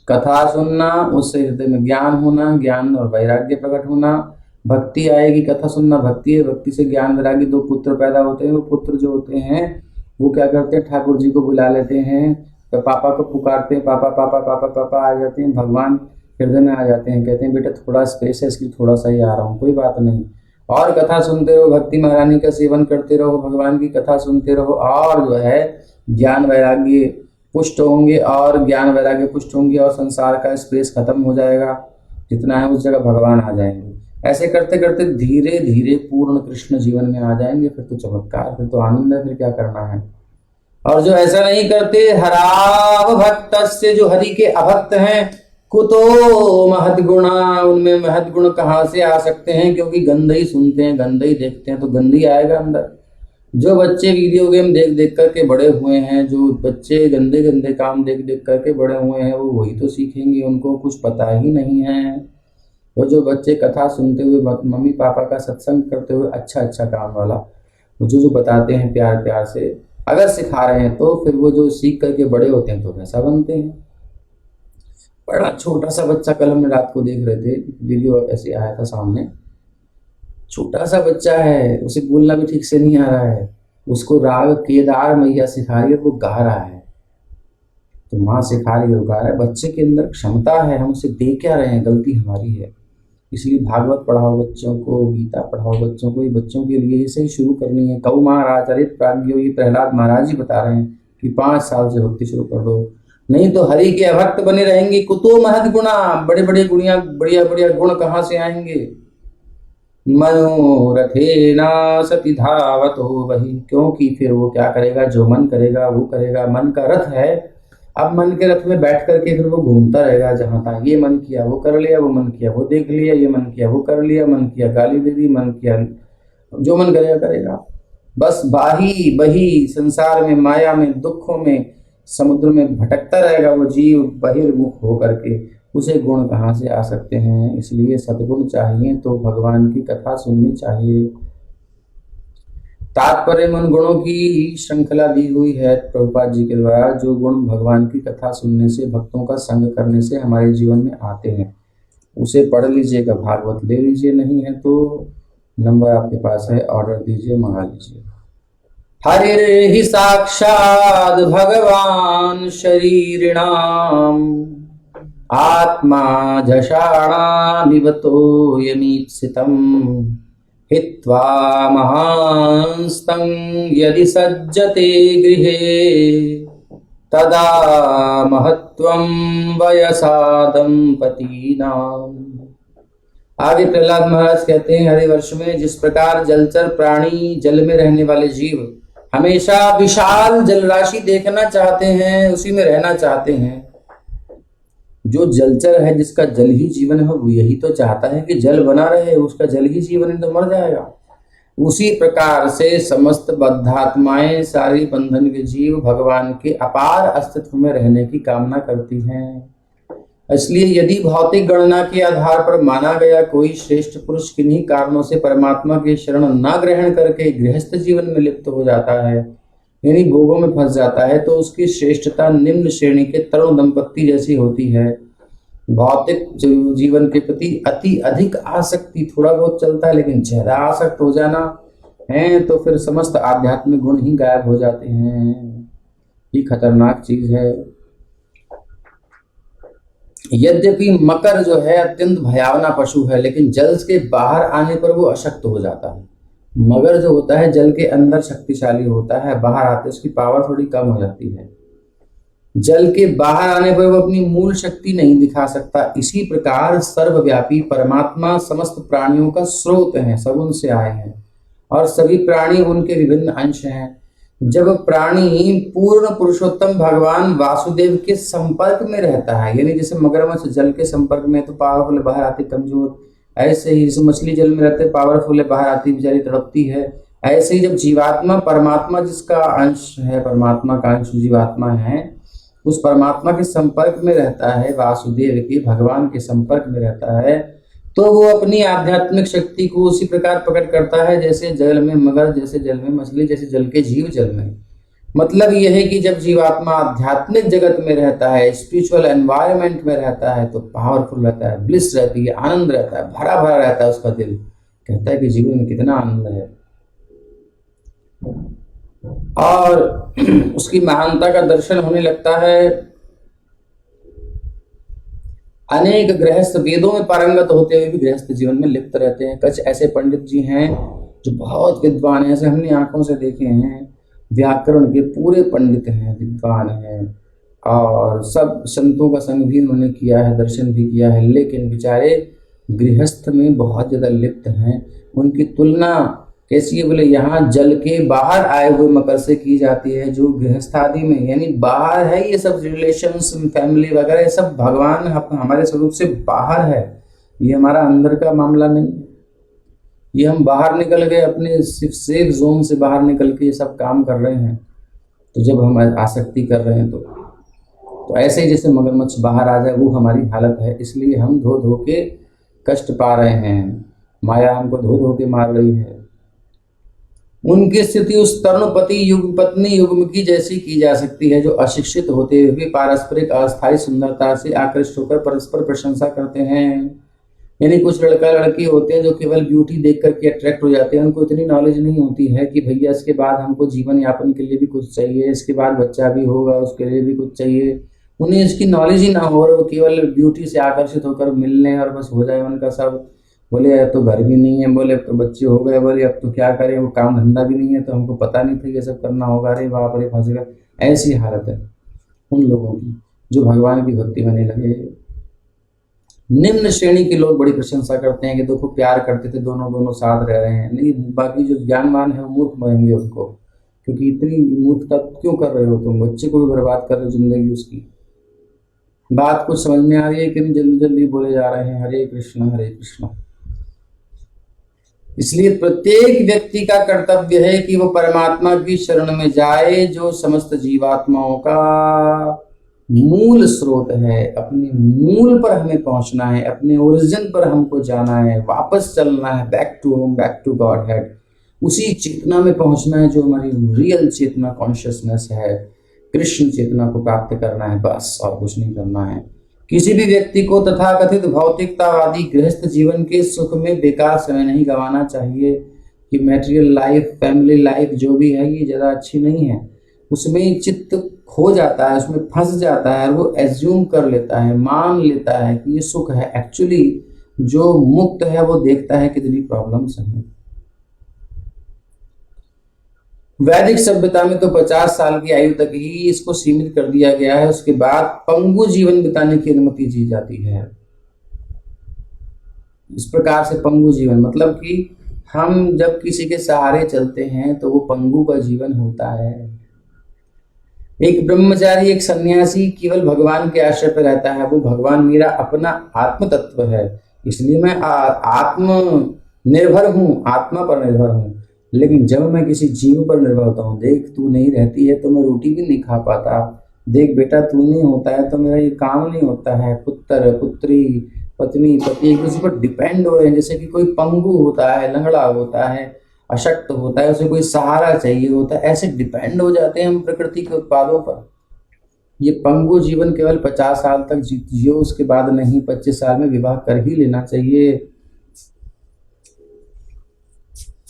कथा सुनना, उससे हृदय में ज्ञान होना, ज्ञान और वैराग्य प्रकट होना, भक्ति आएगी, कथा सुनना भक्ति है, भक्ति से ज्ञान वैराग्य, 2 पुत्र पैदा होते हैं। वो पुत्र जो होते हैं वो क्या करते हैं, ठाकुर जी को बुला लेते हैं, तो पापा को पुकारते हैं, पापा पापा पापा पापा आ जाते हैं, भगवान हृदय में आ जाते हैं, कहते हैं बेटा थोड़ा स्पेस है इसकी, थोड़ा सा ही आ रहा हूँ, कोई बात नहीं। और कथा सुनते रहो, भक्ति महारानी का सेवन करते रहो, भगवान की कथा सुनते रहो, और जो है ज्ञान वैराग्य पुष्ट होंगे, और ज्ञान वैराग्य पुष्ट होंगे, और संसार का स्पेस खत्म हो जाएगा, जितना है उस जगह भगवान आ जाएंगे। ऐसे करते करते धीरे धीरे पूर्ण कृष्ण जीवन में आ जाएंगे। फिर तो चमत्कार, फिर तो आनंद है, फिर क्या करना है। और जो ऐसा नहीं करते, हराव भक्त से, जो हरि के अभक्त हैं, कुतो महद्गुणा, उनमें महद्गुण कहाँ से आ सकते हैं, क्योंकि गंदा ही सुनते हैं, गंदा ही देखते हैं, तो गंदी आएगा अंदर। जो बच्चे वीडियो गेम देख देख करके बड़े हुए हैं, जो बच्चे गंदे गंदे काम देख देख करके बड़े हुए हैं, वो वही तो सीखेंगे, उनको कुछ पता ही नहीं है। और जो बच्चे कथा सुनते हुए, मम्मी पापा का सत्संग करते हुए, अच्छा अच्छा काम वाला जो बताते हैं प्यार प्यार से, अगर सिखा रहे हैं, तो फिर वो जो सीख करके बड़े होते हैं तो वैसा बनते हैं। बड़ा छोटा सा बच्चा, कल हमने रात को देख रहे थे वीडियो, ऐसे आया था सामने, छोटा सा बच्चा है, उसे बोलना भी ठीक से नहीं आ रहा है, उसको राग केदार मैया सिखा रही है, वो गा रहा है, तो माँ सिखा रही है, वो गा रहा है। बच्चे के अंदर क्षमता है, हम उसे दे क्या रहे हैं, गलती हमारी है। इसलिए भागवत पढ़ाओ बच्चों को, गीता पढ़ाओ बच्चों को, ये बच्चों के लिए से ही शुरू करनी है। कौ महाराचरित प्राज्ञो, ये प्रहलाद महाराज जी बता रहे हैं कि 5 साल से भक्ति शुरू कर दो, नहीं तो हरि के अभक्त बने रहेंगे। कुतो महद गुणा, बड़े बड़े गुणिया, बढ़िया बढ़िया गुण कहाँ से आएंगे। मनोरथेना सति धावत हो वही, क्योंकि फिर वो क्या करेगा, जो मन करेगा वो करेगा। मन का रथ है, अब मन के रथ में बैठ करके फिर वो घूमता रहेगा, जहां तक ये मन किया वो कर लिया, वो मन किया वो देख लिया, ये मन किया वो कर लिया, मन किया गाली दे दी, मन किया जो मन करेगा करेगा। बस बाही बही संसार में, माया में, दुखों में, समुद्र में भटकता रहेगा वो जीव, बहिर्मुख होकर के। उसे गुण कहाँ से आ सकते हैं। इसलिए सद्गुण चाहिए तो भगवान की कथा सुननी चाहिए। तात्पर्य उन गुणों की श्रृंखला दी हुई है प्रभुपाद जी के द्वारा, जो गुण भगवान की कथा सुनने से, भक्तों का संग करने से हमारे जीवन में आते हैं। उसे पढ़ लीजिएगा, भागवत ले लीजिए, नहीं है तो नंबर आपके पास है, ऑर्डर दीजिए, मंगा लीजिए। हरिर्हि साक्षात् भगवान शरीरिणाम आत्मा झषाणामिव तोयमीप्सितम् हित्वा महांस्तं यदि सज्जते गृहे तदा महत्वं वयसा दंपतीनाम्। आगे प्रहलाद महाराज कहते हैं, हरिवर्ष में जिस प्रकार जलचर प्राणी, जल में रहने वाले जीव हमेशा विशाल जल राशि देखना चाहते हैं, उसी में रहना चाहते हैं। जो जलचर है, जिसका जल ही जीवन है, वो यही तो चाहता है कि जल बना रहे, उसका जल ही जीवन है, तो मर जाएगा। उसी प्रकार से समस्त बद्धात्माएं, सारी बंधन के जीव भगवान के अपार अस्तित्व में रहने की कामना करती हैं। इसलिए यदि भौतिक गणना के आधार पर माना गया कोई श्रेष्ठ पुरुष किन्हीं कारणों से परमात्मा की शरण न ग्रहण करके गृहस्थ जीवन में लिप्त हो जाता है, यानी भोगों में फंस जाता है, तो उसकी श्रेष्ठता निम्न श्रेणी के तरुण दंपत्ति जैसी होती है। भौतिक जीवन के प्रति अति अधिक आसक्ति, थोड़ा बहुत चलता है लेकिन ज्यादा आसक्त हो जाना है, तो फिर समस्त आध्यात्मिक गुण ही गायब हो जाते हैं। ये खतरनाक चीज है। यद्यपि मकर जो है अत्यंत भयावना पशु है, लेकिन जल के बाहर आने पर वो अशक्त हो जाता है। मगर जो होता है जल के अंदर शक्तिशाली होता है, बाहर आते उसकी पावर थोड़ी कम हो जाती है। जल के बाहर आने पर वो अपनी मूल शक्ति नहीं दिखा सकता। इसी प्रकार सर्वव्यापी परमात्मा समस्त प्राणियों का स्रोत है, सब उनसे आए हैं और सभी प्राणी उनके विभिन्न अंश हैं। जब प्राणी पूर्ण पुरुषोत्तम भगवान वासुदेव के संपर्क में रहता है, यानी जैसे मगरमच्छ जल के संपर्क में तो पावरफुल, बाहर आती कमजोर, ऐसे ही जैसे मछली जल में रहते पावरफुल है, बाहर आती बेचारी तड़पती है, ऐसे ही जब जीवात्मा परमात्मा जिसका अंश है, परमात्मा का अंश जीवात्मा है, उस परमात्मा के संपर्क में रहता है, वासुदेव के भगवान के संपर्क में रहता है, तो वो अपनी आध्यात्मिक शक्ति को उसी प्रकार प्रकट करता है जैसे जल में मगर, जैसे जल में मछली, जैसे जल के जीव जल में। मतलब यह है कि जब जीवात्मा आध्यात्मिक जगत में रहता है, स्पिरिचुअल एनवायरनमेंट में रहता है, तो पावरफुल रहता है, ब्लिस रहती है, आनंद रहता है, भरा भरा रहता है उसका दिल। कहता है कि जीवन में कितना आनंद है और उसकी महानता का दर्शन होने लगता है। अनेक गृहस्थ वेदों में पारंगत होते हुए भी गृहस्थ जीवन में लिप्त रहते हैं। कुछ ऐसे पंडित जी हैं जो बहुत विद्वान हैं, ऐसे हमने आंखों से देखे हैं, व्याकरण के पूरे पंडित हैं, विद्वान हैं और सब संतों का संग भी उन्होंने किया है, दर्शन भी किया है, लेकिन बेचारे गृहस्थ में बहुत ज़्यादा लिप्त हैं। उनकी तुलना कैसी है बोले, यहाँ जल के बाहर आए हुए मकर से की जाती है, जो गृहस्थादि में यानी बाहर है, ये सब रिलेशंस फैमिली वगैरह ये सब भगवान हमारे स्वरूप से बाहर है, ये हमारा अंदर का मामला नहीं है। ये हम बाहर निकल गए, अपने सेफ जोन से बाहर निकल के ये सब काम कर रहे हैं। तो जब हम आसक्ति कर रहे हैं तो ऐसे ही जैसे मगरमच्छ बाहर आ जाए, वो हमारी हालत है। इसलिए हम धो धो के कष्ट पा रहे हैं, माया हमको धो धो के मार रही है। उनकी स्थिति उस तरुणपति युग पत्नी युग्म की जैसी की जा सकती है, जो अशिक्षित होते हुए भी पारस्परिक अस्थायी सुंदरता से आकृष्ट होकर परस्पर प्रशंसा करते हैं। यानी कुछ लड़का लड़की होते हैं जो केवल ब्यूटी देख करके अट्रैक्ट हो जाते हैं, उनको इतनी नॉलेज नहीं होती है कि भैया इसके बाद हमको जीवन यापन के लिए भी कुछ चाहिए, इसके बाद बच्चा भी होगा उसके लिए भी कुछ चाहिए। उन्हें इसकी नॉलेज ही ना हो और वो केवल ब्यूटी से आकर्षित होकर मिलने और बस हो जाए उनका सब। बोले अब तो घर भी नहीं है, बोले अब तो बच्चे हो गए, बोले अब तो क्या करें, वो काम धंधा भी नहीं है, तो हमको पता नहीं था ये सब करना होगा, अरे बाप रे फंस गए। ऐसी हालत है उन लोगों की जो भगवान की भक्ति में नहीं लगे। निम्न श्रेणी के लोग बड़ी प्रशंसा करते हैं कि देखो प्यार करते थे, दोनों दोनों साथ रह रहे हैं। नहीं, बाकी जो ज्ञानवान है वो मूर्ख बनेंगे उनको, क्योंकि इतनी मूर्खता क्यों कर रहे हो तुम, बच्चे को भी बर्बाद कर रहे हो जिंदगी उसकी। बात कुछ समझ में आ रही है कि नहीं? जल्दी जल्दी बोले जा रहे हैं, हरे कृष्ण हरे कृष्ण। इसलिए प्रत्येक व्यक्ति का कर्तव्य है कि वो परमात्मा की शरण में जाए, जो समस्त जीवात्माओं का मूल स्रोत है। अपने मूल पर हमें पहुंचना है, अपने ओरिजिन पर हमको जाना है, वापस चलना है, back to home, back to Godhead. उसी चेतना में पहुंचना है जो हमारी रियल चेतना कॉन्शियसनेस है। कृष्ण चेतना को प्राप्त करना है बस, और कुछ नहीं करना है। किसी भी व्यक्ति को तथाकथित भौतिकतावादी गृहस्थ जीवन के सुख में बेकार समय नहीं गंवाना चाहिए कि मैटेरियल लाइफ, फैमिली लाइफ जो भी है ये ज़्यादा अच्छी नहीं है। उसमें चित्त खो जाता है, उसमें फंस जाता है, और वो एज्यूम कर लेता है, मान लेता है कि ये सुख है। एक्चुअली जो मुक्त है वो देखता है कितनी प्रॉब्लम्स हैं। वैदिक सभ्यता में तो 50 साल की आयु तक ही इसको सीमित कर दिया गया है, उसके बाद पंगु जीवन बिताने की अनुमति दी जाती है। इस प्रकार से पंगु जीवन मतलब कि हम जब किसी के सहारे चलते हैं तो वो पंगु का जीवन होता है। एक ब्रह्मचारी, एक सन्यासी केवल भगवान के आश्रय पर रहता है, वो भगवान मेरा अपना आत्म तत्व है, इसलिए मैं आत्म निर्भर हूँ, आत्मा पर निर्भर हूँ। लेकिन जब मैं किसी जीव पर निर्भर होता हूँ, देख तू नहीं रहती है तो मैं रोटी भी नहीं खा पाता, देख बेटा तू नहीं होता है तो मेरा ये काम नहीं होता है, पुत्र पुत्री पत्नी पति एक दूसरे पर डिपेंड हो रहे हैं। जैसे कि कोई पंगु होता है, लंगड़ा होता है, अशक्त होता है, उसे कोई सहारा चाहिए होता है, ऐसे डिपेंड हो जाते हैं हम प्रकृति के उत्पादों पर। ये पंगु जीवन केवल 50 साल तक जियो, उसके बाद नहीं, 25 साल में विवाह कर ही लेना चाहिए।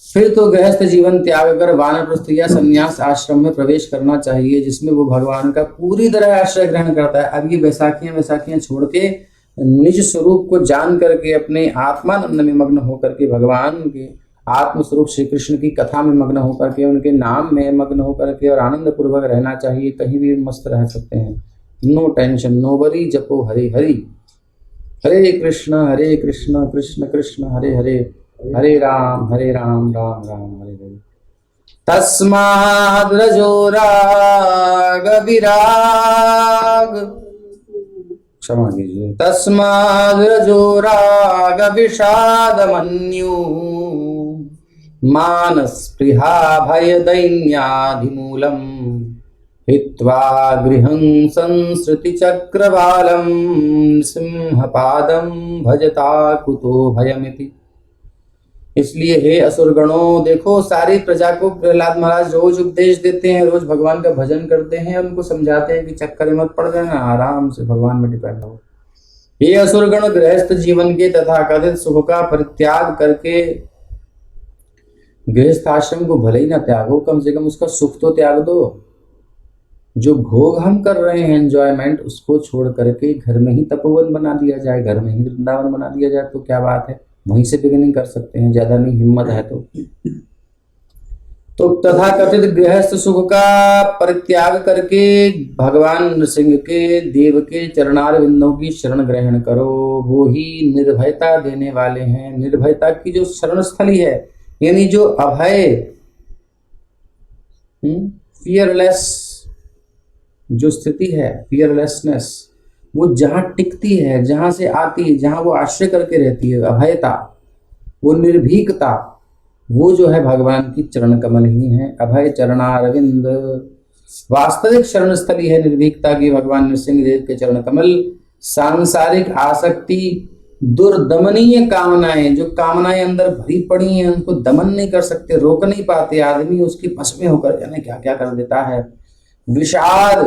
फिर तो गृहस्थ जीवन त्याग कर वानप्रस्थ या संन्यास आश्रम में प्रवेश करना चाहिए, जिसमें वो भगवान का पूरी तरह आश्रय ग्रहण करता है। अब ये वैसाखियां छोड़ के निज स्वरूप को जान करके अपने आत्मानंद में मग्न होकर के, भगवान के आत्म स्वरूप श्री कृष्ण की कथा में मग्न होकर के, उनके नाम में मग्न होकर के और आनंद पूर्वक रहना चाहिए। कहीं भी मस्त रह सकते हैं, नो टेंशन, नो वरी, जपो हरे हरि, हरे कृष्ण कृष्ण कृष्ण हरे हरे, हरे राम राम राम हरे हरे। तस्माद् रजो राग विराग, क्षमा कीजिए, तस्माद् रजो राग विषाद मन्यु, मानस्पृहा भय दैन्याधिमूलम, हित्वा गृहं संसृति चक्रवालम, सिंहपादम भजता कुतो भयमिति। इसलिए हे असुरगणों, देखो सारी प्रजा को प्रहलाद महाराज रोज उपदेश देते हैं, रोज भगवान का भजन करते हैं, उनको समझाते हैं कि चक्कर में मत पड़ जाना, आराम से भगवान में डिपेंड हो। ये असुरगण गृहस्थ जीवन के तथा कथित सुख का परित्याग करके, गृहस्थ आश्रम को भले ही ना त्यागो, कम से कम उसका सुख तो त्याग दो। जो भोग हम कर रहे हैं एंजॉयमेंट, उसको छोड़ करके घर में ही तपोवन बना दिया जाए, घर में ही वृंदावन बना दिया जाए, तो क्या बात है, वहीं से बिगिनिंग कर सकते हैं, ज्यादा नहीं हिम्मत है तो तथा कथित गृहस्थ सुख का परित्याग करके भगवान नृसिंह के देव के चरणार बिंदों की शरण ग्रहण करो, वो ही निर्भयता देने वाले हैं। निर्भयता की जो शरण स्थली है, यानी जो अभय, फियरलेस जो स्थिति है, फियरलेसनेस, वो जहां टिकती है, जहां से आती है, जहां वो आश्रय करके रहती है, अभयता, वो निर्भीकता, वो जो है भगवान की चरण कमल ही है। अभय चरणारविंद वास्तविक शरण स्थली है निर्भीकता की, भगवान नृसिंह देव के चरण कमल। सांसारिक आसक्ति, दुर्दमनीय कामनाएं, जो कामनाएं अंदर भरी पड़ी हैं, उनको दमन नहीं कर सकते, रोक नहीं पाते, आदमी उसकी बस में होकर जाने क्या क्या कर देता है। विषाद,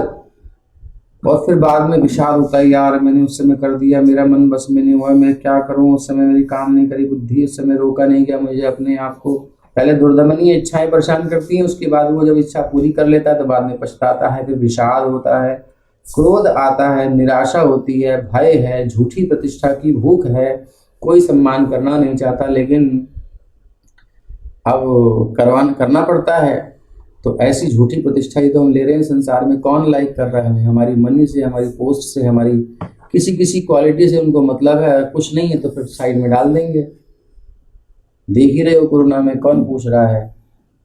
और फिर बाद में विषाद होता है, यार मैंने उस समय कर दिया, मेरा मन बस में नहीं हुआ, मैं क्या करूं, उस समय मेरी काम नहीं करी बुद्धि, उस समय रोका नहीं गया मुझे अपने आप को। पहले दुर्दमनीय इच्छाएं परेशान करती हैं, उसके बाद वो जब इच्छा पूरी कर लेता है तो बाद में पछताता है। फिर विषाद होता है, क्रोध आता है, निराशा होती है, भय है, झूठी प्रतिष्ठा की भूख है, कोई सम्मान करना नहीं चाहता लेकिन अब करना पड़ता है। तो ऐसी झूठी प्रतिष्ठा ही तो हम ले रहे हैं संसार में। कौन लाइक कर रहा है? हमारी मनी से, हमारी पोस्ट से, हमारी किसी क्वालिटी से उनको मतलब है। कुछ नहीं है तो फिर साइड में डाल देंगे। देख ही रहे हो कोरोना में कौन पूछ रहा है,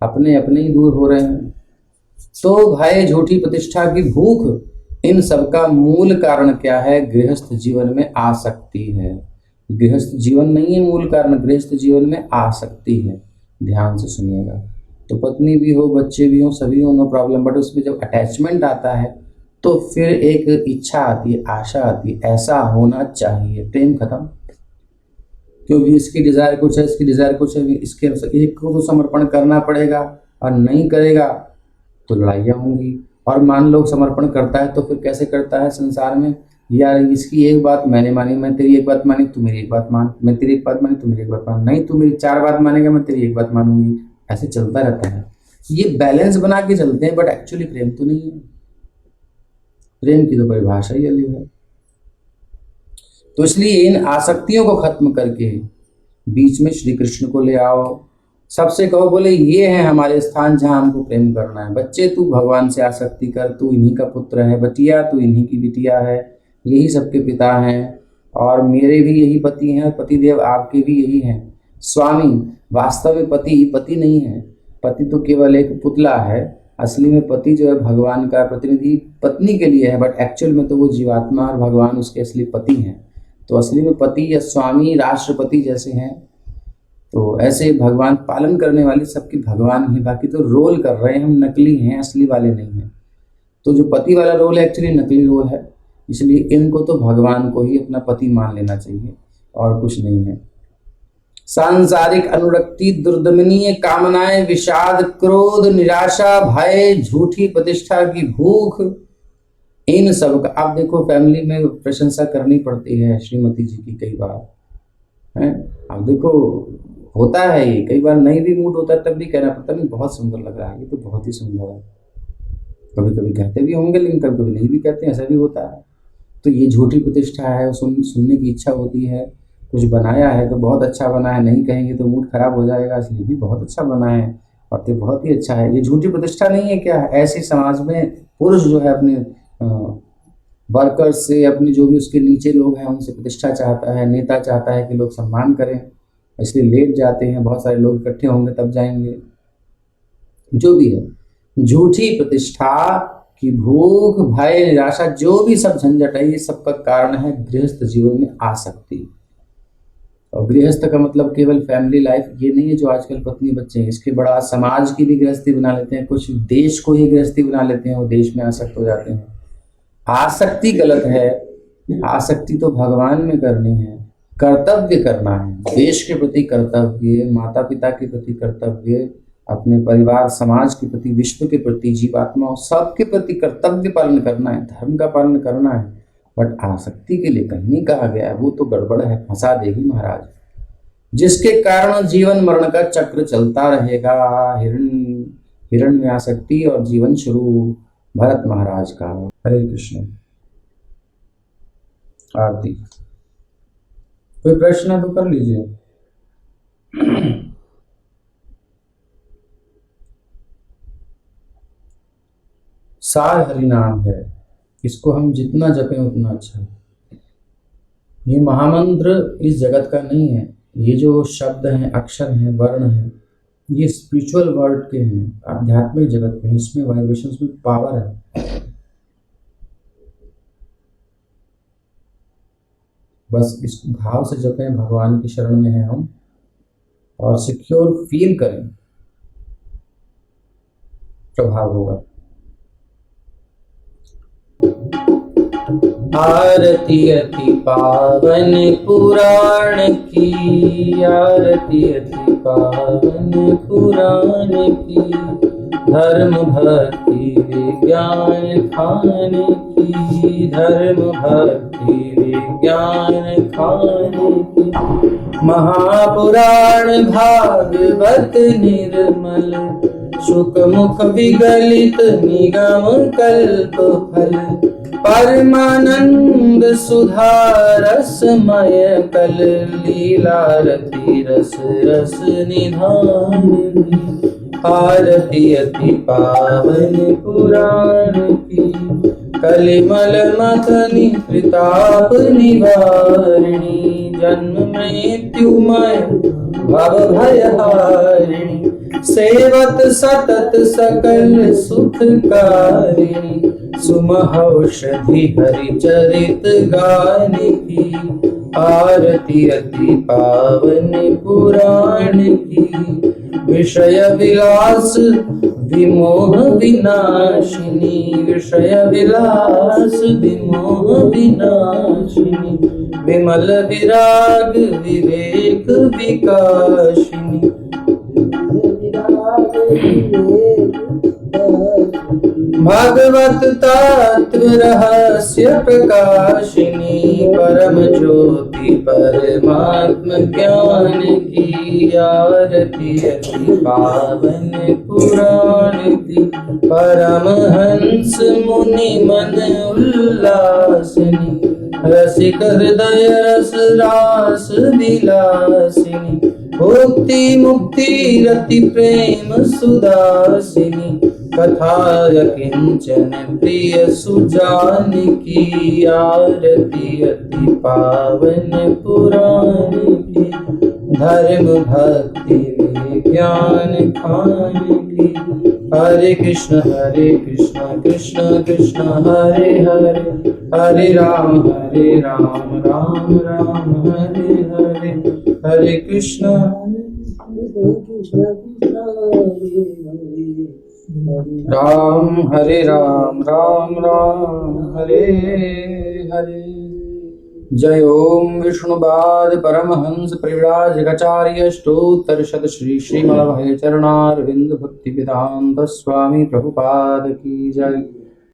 अपने अपने ही दूर हो रहे हैं। तो भय, झूठी प्रतिष्ठा की भूख, इन सब का मूल कारण क्या है? गृहस्थ जीवन में आसक्ति है। गृहस्थ जीवन नहीं है मूल कारण, गृहस्थ जीवन में आसक्ति है। ध्यान से सुनिएगा। तो पत्नी भी हो, बच्चे भी हो, सभी हो, नो प्रॉब्लम, बट उसमें जब अटैचमेंट आता है तो फिर एक इच्छा आती है, आशा आती है, ऐसा होना चाहिए, प्रेम खत्म। क्योंकि इसकी डिजायर कुछ है, इसकी डिजायर कुछ है, इसके एक को तो समर्पण करना पड़ेगा, और नहीं करेगा तो लड़ाइयाँ होंगी। और मान लो समर्पण करता है तो फिर कैसे करता है संसार में? यार इसकी एक बात मैंने मानी, मैं तेरी एक बात मानी, तू मेरी एक बात मान, मैं तेरी एक बात मानी, तू मेरी एक बात मान, नहीं तू मेरी 4 बात मानेगा, मैं तेरी एक बात मानूंगी। ऐसे चलता रहता है। ये बैलेंस बना के चलते हैं, बट एक्चुअली प्रेम तो नहीं है। प्रेम की तो परिभाषा ही अलग है। तो इसलिए इन आसक्तियों को खत्म करके बीच में श्री कृष्ण को ले आओ, सबसे कहो बोले ये है हमारे स्थान जहाँ हमको प्रेम करना है। बच्चे तू भगवान से आसक्ति कर, तू इन्हीं का पुत्र है, बटिया तू इन्हीं की बिटिया है, यही सबके पिता हैं और मेरे भी यही पति हैं और पतिदेव आपके भी यही हैं। स्वामी वास्तव में पति पति नहीं है, पति तो केवल एक पुतला है, असली में पति जो है भगवान का प्रतिनिधि पत्नी के लिए है, बट एक्चुअल में तो वो जीवात्मा और भगवान उसके असली पति हैं। तो असली में पति या स्वामी राष्ट्रपति जैसे हैं, तो ऐसे भगवान पालन करने वाले सबके भगवान ही, बाकी तो रोल कर रहे हैं हम, नकली हैं, असली वाले नहीं हैं। तो जो पति वाला रोल है एक्चुअली नकली रोल है, इसलिए इनको तो भगवान को ही अपना पति मान लेना चाहिए और कुछ नहीं है। सांसारिक अनुरक्ति, दुर्दमनीय कामनाएं, विषाद, क्रोध, निराशा, भय, झूठी प्रतिष्ठा की भूख, इन सब का आप देखो फैमिली में प्रशंसा करनी पड़ती है श्रीमती जी की कई बार है। आप देखो होता है ये, कई बार नहीं भी मूड होता है तब भी कहना पड़ता नहीं बहुत सुंदर लग रहा है, ये तो बहुत ही सुंदर है। कभी कभी कहते भी होंगे लेकिन कभी कभी नहीं भी कहते, ऐसा भी होता है। तो ये झूठी प्रतिष्ठा है, सुनने की इच्छा होती है। कुछ बनाया है तो बहुत अच्छा बना है, नहीं कहेंगे तो मूड खराब हो जाएगा, इसलिए भी बहुत अच्छा बना है और तो बहुत ही अच्छा है। ये झूठी प्रतिष्ठा नहीं है क्या? ऐसे समाज में पुरुष जो है अपने वर्कर्स से, अपने जो भी उसके नीचे लोग हैं उनसे प्रतिष्ठा चाहता है, नेता चाहता है कि लोग सम्मान करें, इसलिए लेट जाते हैं, बहुत सारे लोग इकट्ठे होंगे तब जाएंगे। जो भी है, झूठी प्रतिष्ठा की भूख, भय, निराशा, जो भी सब झंझट है, ये सबका कारण है गृहस्थ जीवन में आसक्ति। और गृहस्थ का मतलब केवल फैमिली लाइफ ये नहीं है जो आजकल पत्नी बच्चे हैं, इसके बड़ा समाज की भी गृहस्थी बना लेते हैं, कुछ देश को ही गृहस्थी बना लेते हैं, वो देश में आसक्त हो जाते हैं। आसक्ति गलत है, आसक्ति तो भगवान में करनी है, कर्तव्य करना है, देश के प्रति कर्तव्य, माता पिता के प्रति कर्तव्य, अपने परिवार समाज के प्रति, विश्व के प्रति, जीवात्माओं सबके प्रति कर्तव्य पालन करना है, धर्म का पालन करना है। बट आसक्ति के लिए कहीं नहीं कहा गया है, वो तो गड़बड़ है, फंसा देगी महाराज, जिसके कारण जीवन मरण का चक्र चलता रहेगा। हिरण में आसक्ति और जीवन शुरू भरत महाराज का। हरे कृष्ण। आरती। कोई प्रश्न है तो कर लीजिए। सार हरि नाम है, इसको हम जितना जपें उतना अच्छा है। ये महामंत्र इस जगत का नहीं है, ये जो शब्द हैं, अक्षर हैं, वर्ण हैं, ये स्पिरिचुअल वर्ल्ड के हैं, आध्यात्मिक जगत के हैं, इसमें वाइब्रेशंस में पावर है। बस इस भाव से जपें, भगवान की शरण में हैं हम, और सिक्योर फील करें, प्रभाव होगा। आरती अति पावन पुराण की, आरती अति पावन पुराण की, धर्म भक्ति विज्ञान खान की, धर्म भक्ति विज्ञान खान की, महापुराण भागवत निर्मल, शुक मुख विगलित निगम कल्प फल, परमानंद सुधा रसमय कल, लीलारती रस रस निधान, आरती अति पावन पुराण की, कलिमल मथनी प्रताप निवारिणी, जन्म मृत्युमय भव भयहारिणी, सेवत सतत सकल सुखकारिणी, सुमहौषधि हरि चरित गान की, आरती अति पावन पुराण की, विषय विलास विमोह विनाशिनी, विषय विलास विमोह विनाशिनी, विमल विराग विवेक विकाशिनी, भगवत तत्व रहस्य प्रकाशिनी परम ज्योति परमात्म ज्ञान की आरती अति पावन पुराण की परम हंस मुनि मन उल्लासिनी रसिक हृदय रस रास विलासिनी भुक्ति मुक्ति रति प्रेम सुदासिनी कथा किंचन प्रिय सुजान की आरती अति पावन पुराण की धर्म भक्ति विज्ञान खान की। हरे कृष्ण कृष्ण कृष्ण हरे हरे हरे राम राम राम हरे हरे हरे कृष्ण राम हरे राम राम हरे हरे। जय ओम विष्णुपाद परमहंस परिव्राजकाचार्य स्तोत्र शत श्री श्रीमद् चरणारविंद भक्ति वेदांत स्वामी प्रभुपाद की जय।